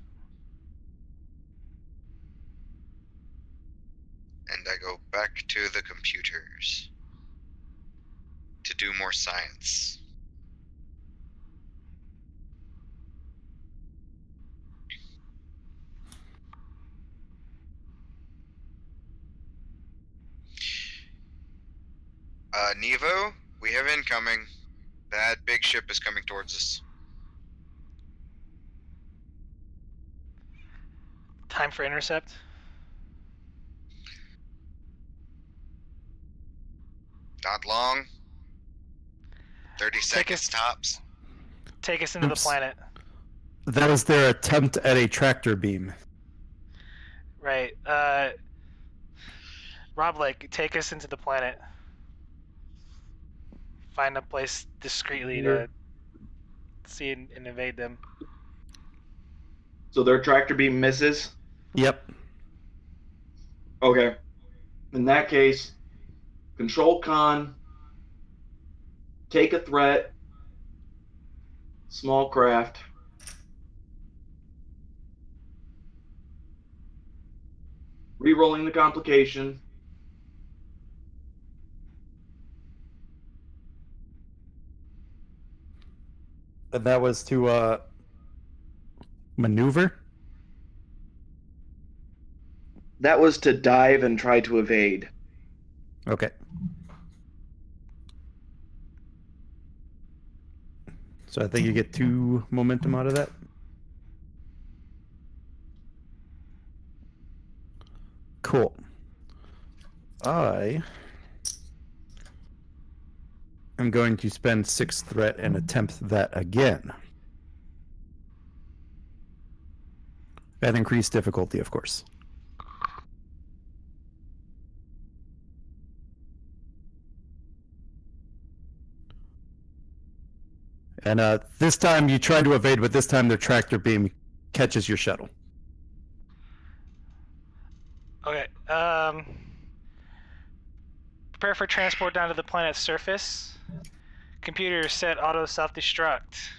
And I go back to the computers to do more science. Nevo, we have incoming. That big ship is coming towards us. Time for intercept. Not long. 30 seconds tops. Take us into Oops. the planet. That was their attempt at a tractor beam. Right. Rob, like, take us into the planet. Find a place discreetly to see and invade them. So their tractor beam misses? Yep. Okay. In that case, control con, take a threat, small craft. Rerolling the complication. And that was to maneuver. That was to dive and try to evade. Okay. So I think you get 2 momentum out of that. Cool. I am going to spend 6 threat and attempt that again. At increased difficulty, of course. And this time you try to evade, but this time their tractor beam catches your shuttle. Okay. Prepare for transport down to the planet's surface. Computer set auto self-destruct.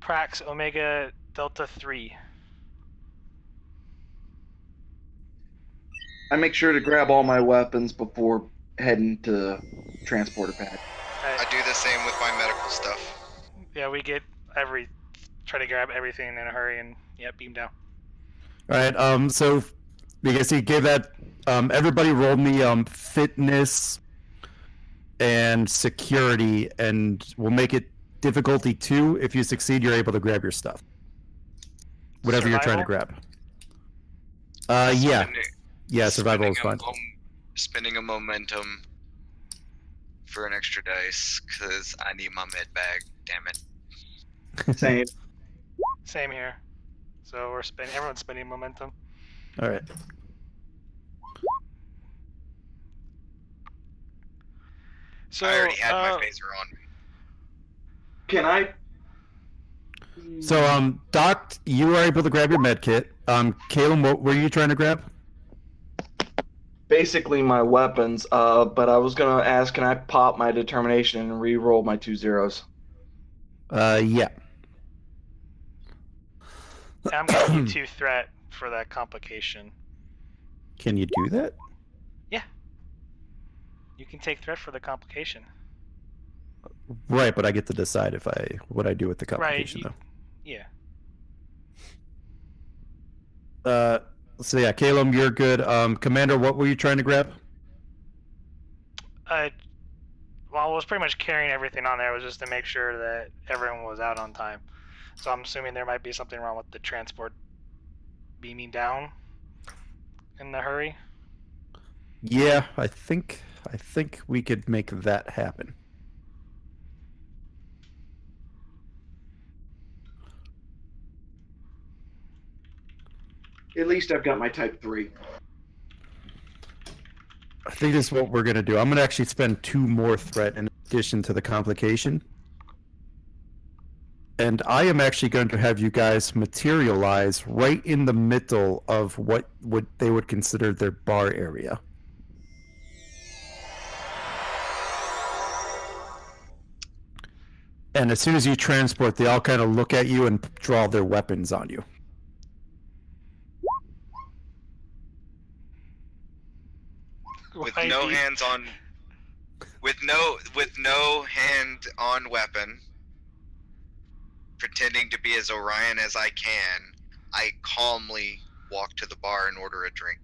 Prax Omega Delta 3. I make sure to grab all my weapons before heading to the transporter pad. I do the same with my medical stuff. Yeah, we get try to grab everything in a hurry and beam down. All right. So because he gave that, everybody rolled me fitness and security, and we'll make it difficulty 2. If you succeed, you're able to grab your stuff. Whatever you're trying to grab. Yeah. Yeah, survival is fine. Spending a momentum for an extra dice, because I need my med bag, damn it. Same. Same here. So everyone's spending momentum. Alright. So, I already had my phaser on. Can I? So, Doc, you were able to grab your med kit. Caleb, what were you trying to grab? Basically my weapons, but I was gonna ask, can I pop my determination and re-roll my 2 zeros? Yeah. I'm giving you 2 threat for that complication. Can you do that? Yeah. You can take threat for the complication. Right, but I get to decide what I do with the complication, Yeah. though. So yeah, Caleb, you're good. Commander, what were you trying to grab? Well, I was pretty much carrying everything on there. It was just to make sure that everyone was out on time. So I'm assuming there might be something wrong with the transport beaming down in the hurry. Yeah, I think we could make that happen. At least I've got my type 3. I think this is what we're gonna do. I'm gonna actually spend 2 more threat in addition to the complication. And I am actually going to have you guys materialize right in the middle of what they would consider their bar area. And as soon as you transport, they all kind of look at you and draw their weapons on you. With no hands on, with no hand on weapon, pretending to be as Orion as I can, I calmly walk to the bar and order a drink.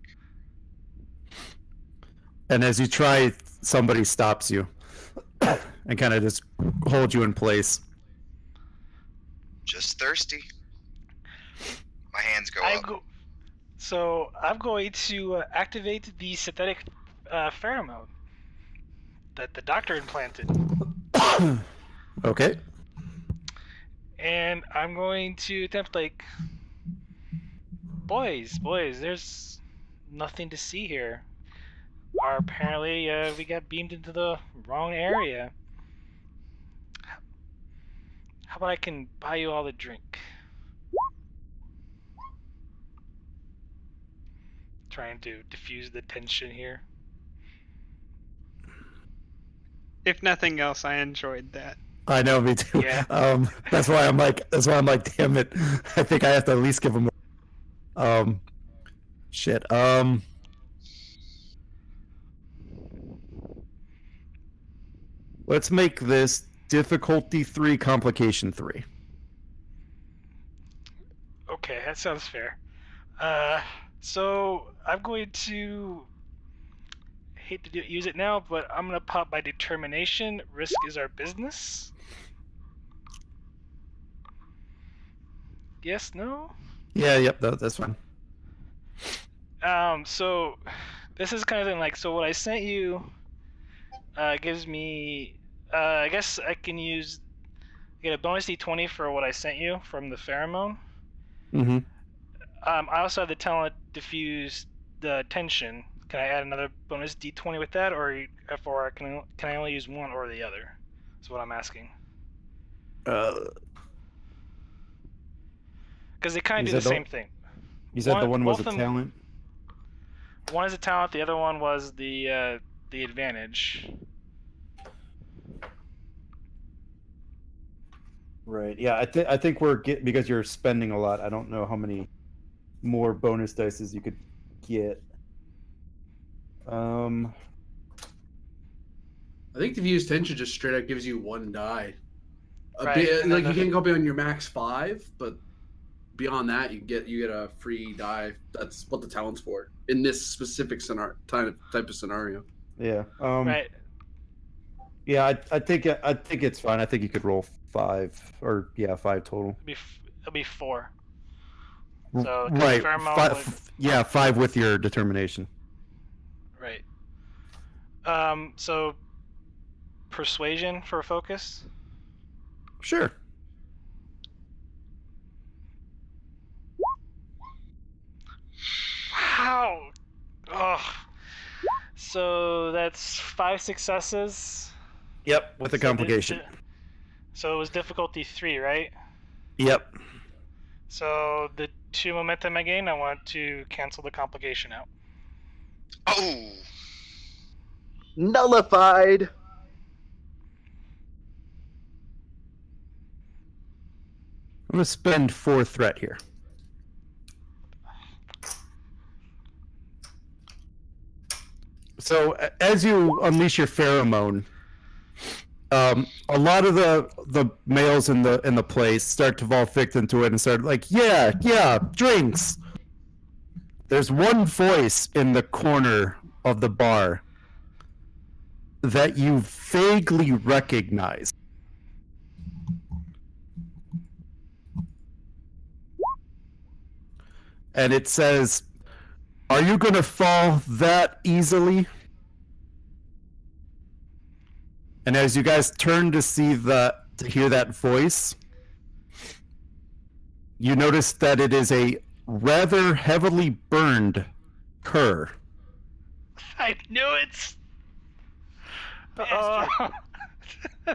And as you try, somebody stops you and kind of just holds you in place. Just thirsty. My hands go up. So I'm going to activate the synthetic pheromone that the doctor implanted. Okay. And I'm going to attempt, boys, there's nothing to see here. Apparently, we got beamed into the wrong area. How about I can buy you all a drink? Trying to diffuse the tension here. If nothing else, I enjoyed that. I know, me too. Yeah. That's why I'm like, damn it. I think I have to at least give him shit. Let's make this difficulty 3, complication 3. Okay, that sounds fair. So I'm going to hate to use it now, but I'm gonna pop my determination. Risk is our business. Yes, no? Yeah, yep, that's fine. So this is kind of thing so what I sent you gives me I guess I can get a bonus d20 for what I sent you from the pheromone. Mm-hmm. I also have the talent diffuse the tension. Can I add another bonus d20 with that, or can I only use one or the other? That's what I'm asking. Because they kind of do the same thing. You said the one was a talent? One is a talent, the other one was the the advantage. Right. Yeah. I think we're because you're spending a lot. I don't know how many more bonus dices you could get. I think diffuse tension just straight up gives you 1 die. Right, and Like then you can go beyond your max 5, but beyond that you get a free die. That's what the talent's for in this specific type of scenario. Yeah. Right. Yeah. I think it's fine. I think you could roll 5 or 5 total. It'll be 4. So Right. pheromone would- 5 with your determination. Right. So persuasion for focus. Sure. Wow. Ugh. So that's 5 successes. Yep. With the complication. So it was difficulty 3, right? Yep. So the 2 momentum I gained, I want to cancel the complication out. Oh, Nullified. I'm gonna spend 4 threat here. So as you unleash your pheromone, a lot of the males in the place start to fall victim to it and start like, yeah, drinks. There's one voice in the corner of the bar that you vaguely recognize. And it says, "Are you gonna fall that easily?" And as you guys turn to hear that voice, you notice that it is a rather heavily burned cur. I knew it.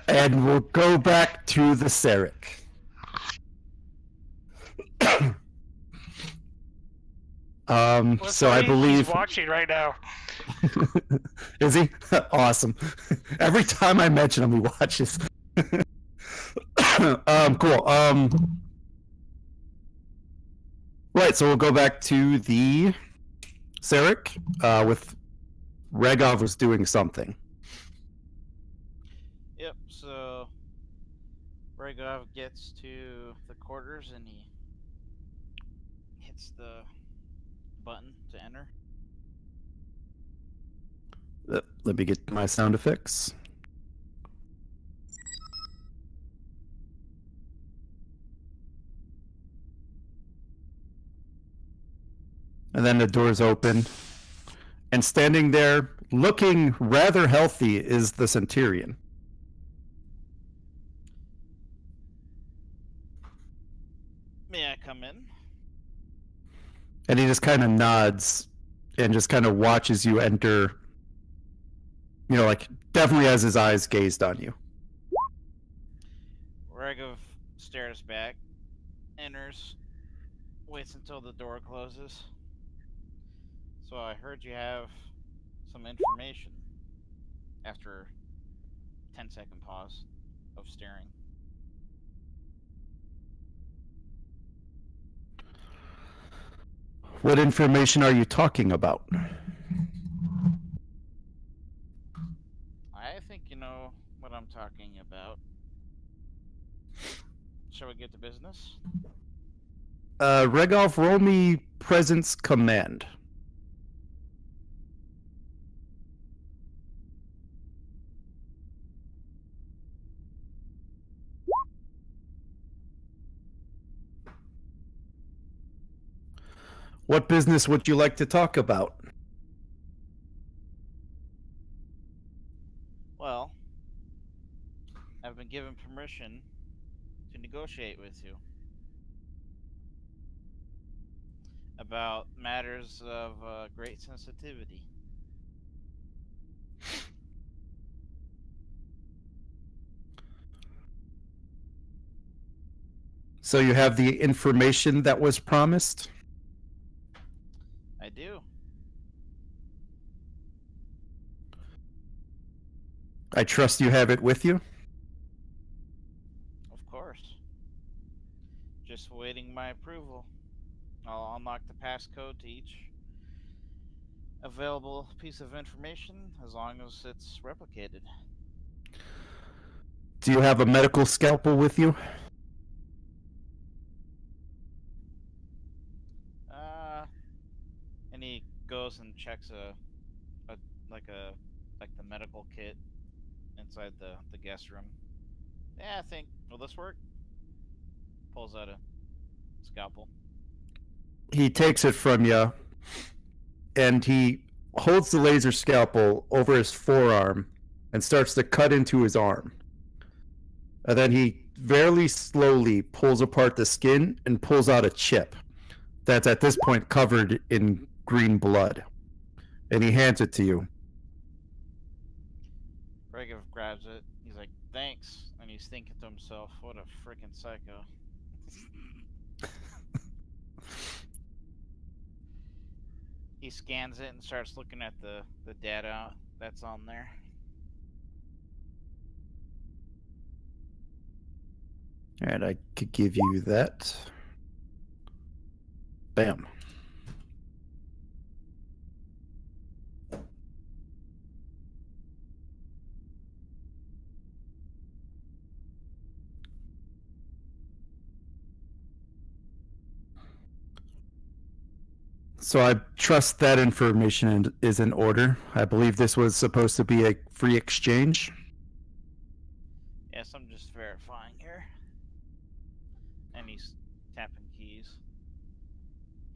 And we'll go back to the Sarek. So I believe he's watching right now. Is he? Awesome. Every time I mention him, he watches. Cool. Right, so we'll go back to the Sarek with Regov was doing something. Yep, so Regov gets to the quarters and he hits the button to enter. Let me get my sound effects. And then the doors open. And standing there, looking rather healthy, is the Centurion. May I come in? And he just kind of nods and just kind of watches you enter. You know, like, definitely has his eyes gazed on you. Regov stares back, enters, waits until the door closes. So I heard you have some information after a 10-second pause of staring. What information are you talking about? I think you know what I'm talking about. Shall we get to business? Regov, roll me Presence Command. What business would you like to talk about? Well, I've been given permission to negotiate with you about matters of great sensitivity. So you have the information that was promised? I do. I trust you have it with you? Of course. Just waiting my approval. I'll unlock the passcode to each available piece of information as long as it's replicated. Do you have a medical scalpel with you? And he goes and checks like the medical kit inside the guest room. Yeah, I think, will this work? Pulls out a scalpel. He takes it from you, and he holds the laser scalpel over his forearm and starts to cut into his arm. And then he very slowly pulls apart the skin and pulls out a chip that's at this point covered in green blood. And he hands it to you. Regev grabs it. He's like, thanks. And he's thinking to himself, what a freaking psycho. He scans it and starts looking at the data that's on there. And I could give you that. Bam. So I trust that information is in order. I believe this was supposed to be a free exchange. Yes, I'm just verifying here. And he's tapping keys.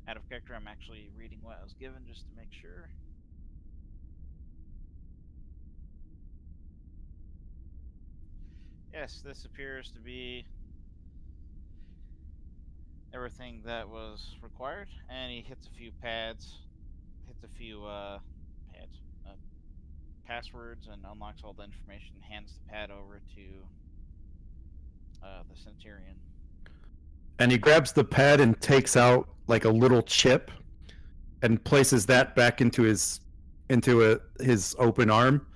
Out of character, I'm actually reading what I was given just to make sure. Yes, this appears to be everything that was required, and he hits a few passwords, and unlocks all the information, hands the pad over to the Centurion. And he grabs the pad and takes out like a little chip and places that back into his open arm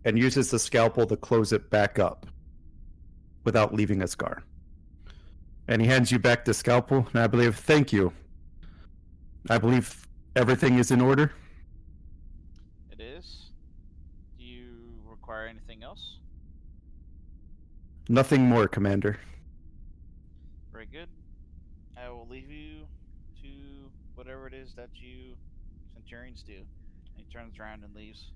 and uses the scalpel to close it back up without leaving a scar. And he hands you back the scalpel, and I believe, thank you. I believe everything is in order. It is. Do you require anything else? Nothing more, Commander. Very good. I will leave you to whatever it is that you Centurions do. And he turns around and leaves.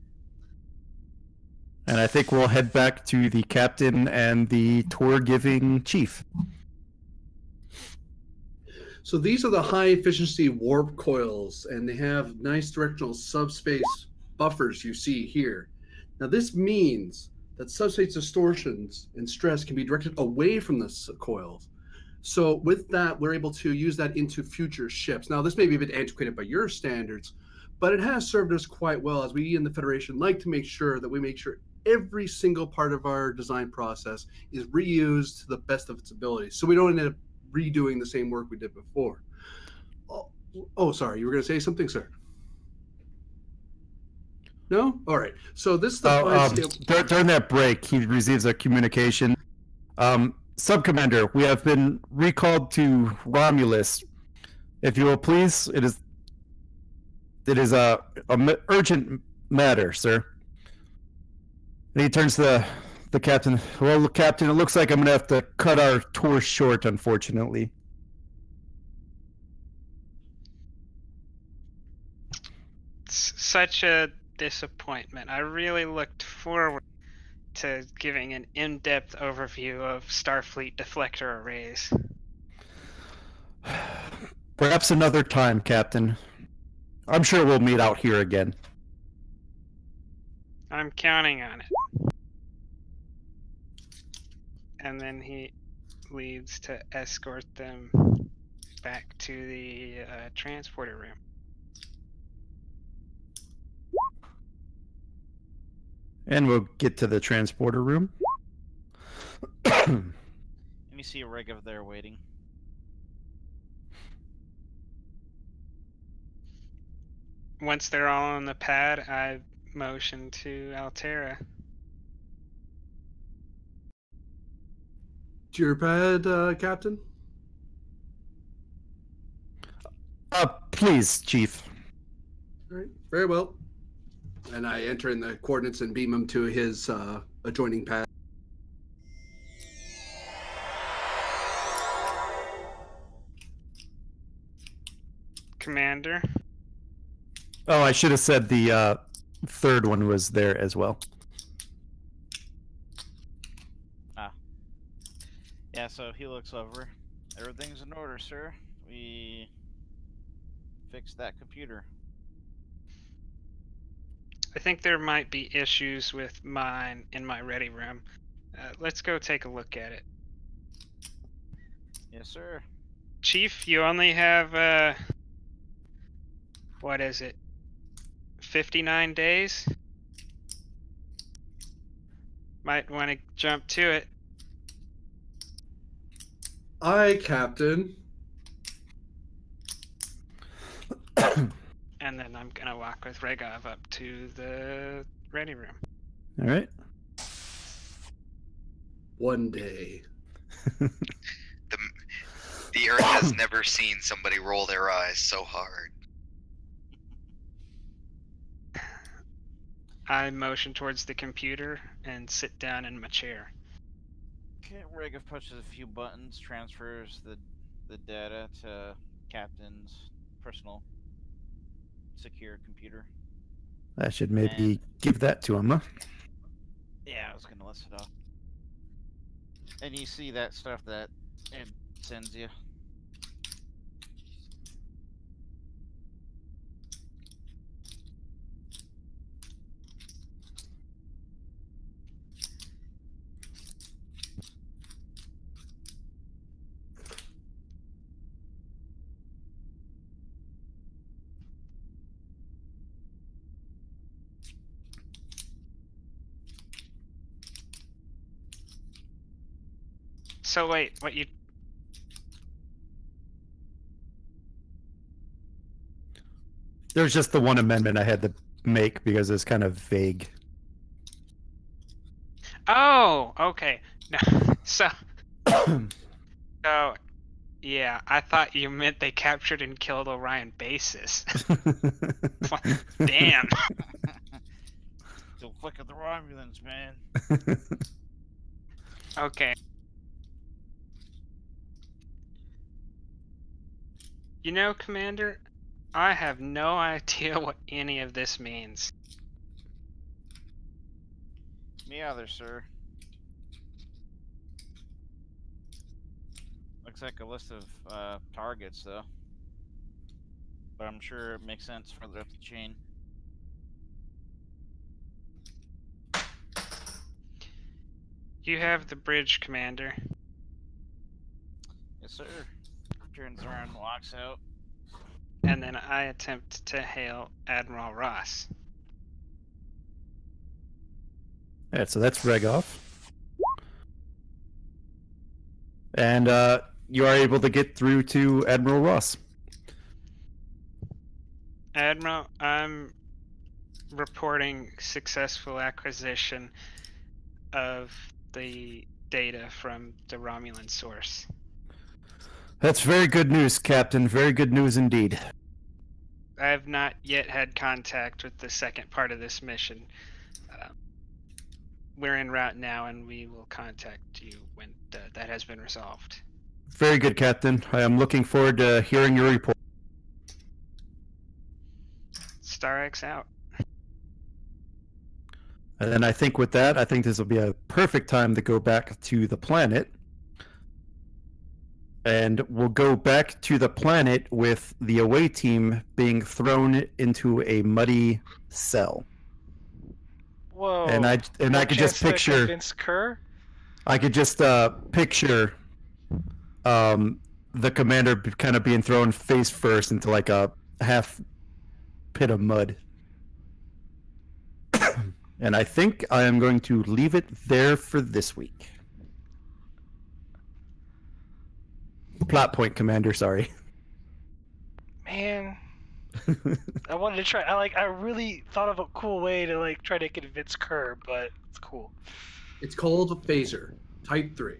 And I think we'll head back to the captain and the tour-giving chief. So these are the high-efficiency warp coils, and they have nice directional subspace buffers you see here. Now this means that subspace distortions and stress can be directed away from the coils. So with that, we're able to use that into future ships. Now this may be a bit antiquated by your standards, but it has served us quite well, as we in the Federation like to make sure that we make sure every single part of our design process is reused to the best of its ability, so we don't end up redoing the same work we did before. Oh, sorry, you were going to say something, sir? No? All right. So this is the during that break, he receives a communication. Sub-Commander, we have been recalled to Romulus. If you will please, it is a urgent matter, sir. And he turns to the captain. Well, Captain, it looks like I'm going to have to cut our tour short, unfortunately. It's such a disappointment. I really looked forward to giving an in-depth overview of Starfleet deflector arrays. Perhaps another time, Captain. I'm sure we'll meet out here again. I'm counting on it. And then he leaves to escort them back to the transporter room. And we'll get to the transporter room. And you see a rig over there waiting. Once they're all on the pad, I motion to Altera. to your pad, Captain? Please, Chief. All right, very well. And I enter in the coordinates and beam him to his adjoining pad. Commander. Oh, I should have said the third one was there as well. Yeah, so he looks over. Everything's in order, sir. We fixed that computer. I think there might be issues with mine in my ready room. Let's go take a look at it. Yes, sir. Chief, you only have, what is it? 59 days? Might want to jump to it. Aye, Captain. And then I'm gonna walk with Regov up to the ready room. All right. One day. The Earth has never seen somebody roll their eyes so hard. I motion towards the computer and sit down in my chair. Okay, Regov pushes a few buttons, transfers the data to Captain's personal secure computer. I should maybe give that to him, huh? Yeah, I was gonna list it off. And you see that stuff that it sends you. So wait, what you... There's just the one amendment I had to make because it's kind of vague. Oh, okay. No, so, yeah, I thought you meant they captured and killed Orion bases. Damn. Still flick of the Romulans, man. Okay. You know, Commander, I have no idea what any of this means. Me either, sir. Looks like a list of targets, though. But I'm sure it makes sense further up the chain. You have the bridge, Commander. Yes, sir. Turns around and walks out. And then I attempt to hail Admiral Ross. Alright, so that's Regov. And you are able to get through to Admiral Ross. Admiral, I'm reporting successful acquisition of the data from the Romulan source. That's very good news, Captain. Very good news indeed. I have not yet had contact with the second part of this mission. We're en route now, and we will contact you when that has been resolved. Very good, Captain. I am looking forward to hearing your report. StarX out. And then I think with that, I think this will be a perfect time to go back to the planet. And we'll go back to the planet with the away team being thrown into a muddy cell. Whoa. And I could just picture Vince Kerr? I could just picture the commander kind of being thrown face first into like a half pit of mud. And I think I am going to leave it there for this week. Plot point, Commander, sorry. Man. I wanted to try. I really thought of a cool way to try to convince Kerr, but it's cool. It's called a phaser, Type 3.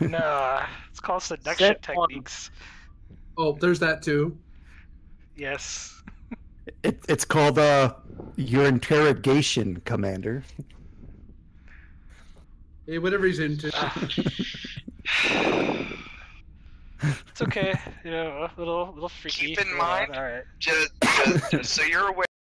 Nah, it's called seduction Set one. techniques. Oh, there's that too. Yes. It's called your interrogation, Commander. Hey, whatever he's into. It's okay. You know, a little freaky. Keep in Hold on, mind- All right. Just so you're aware.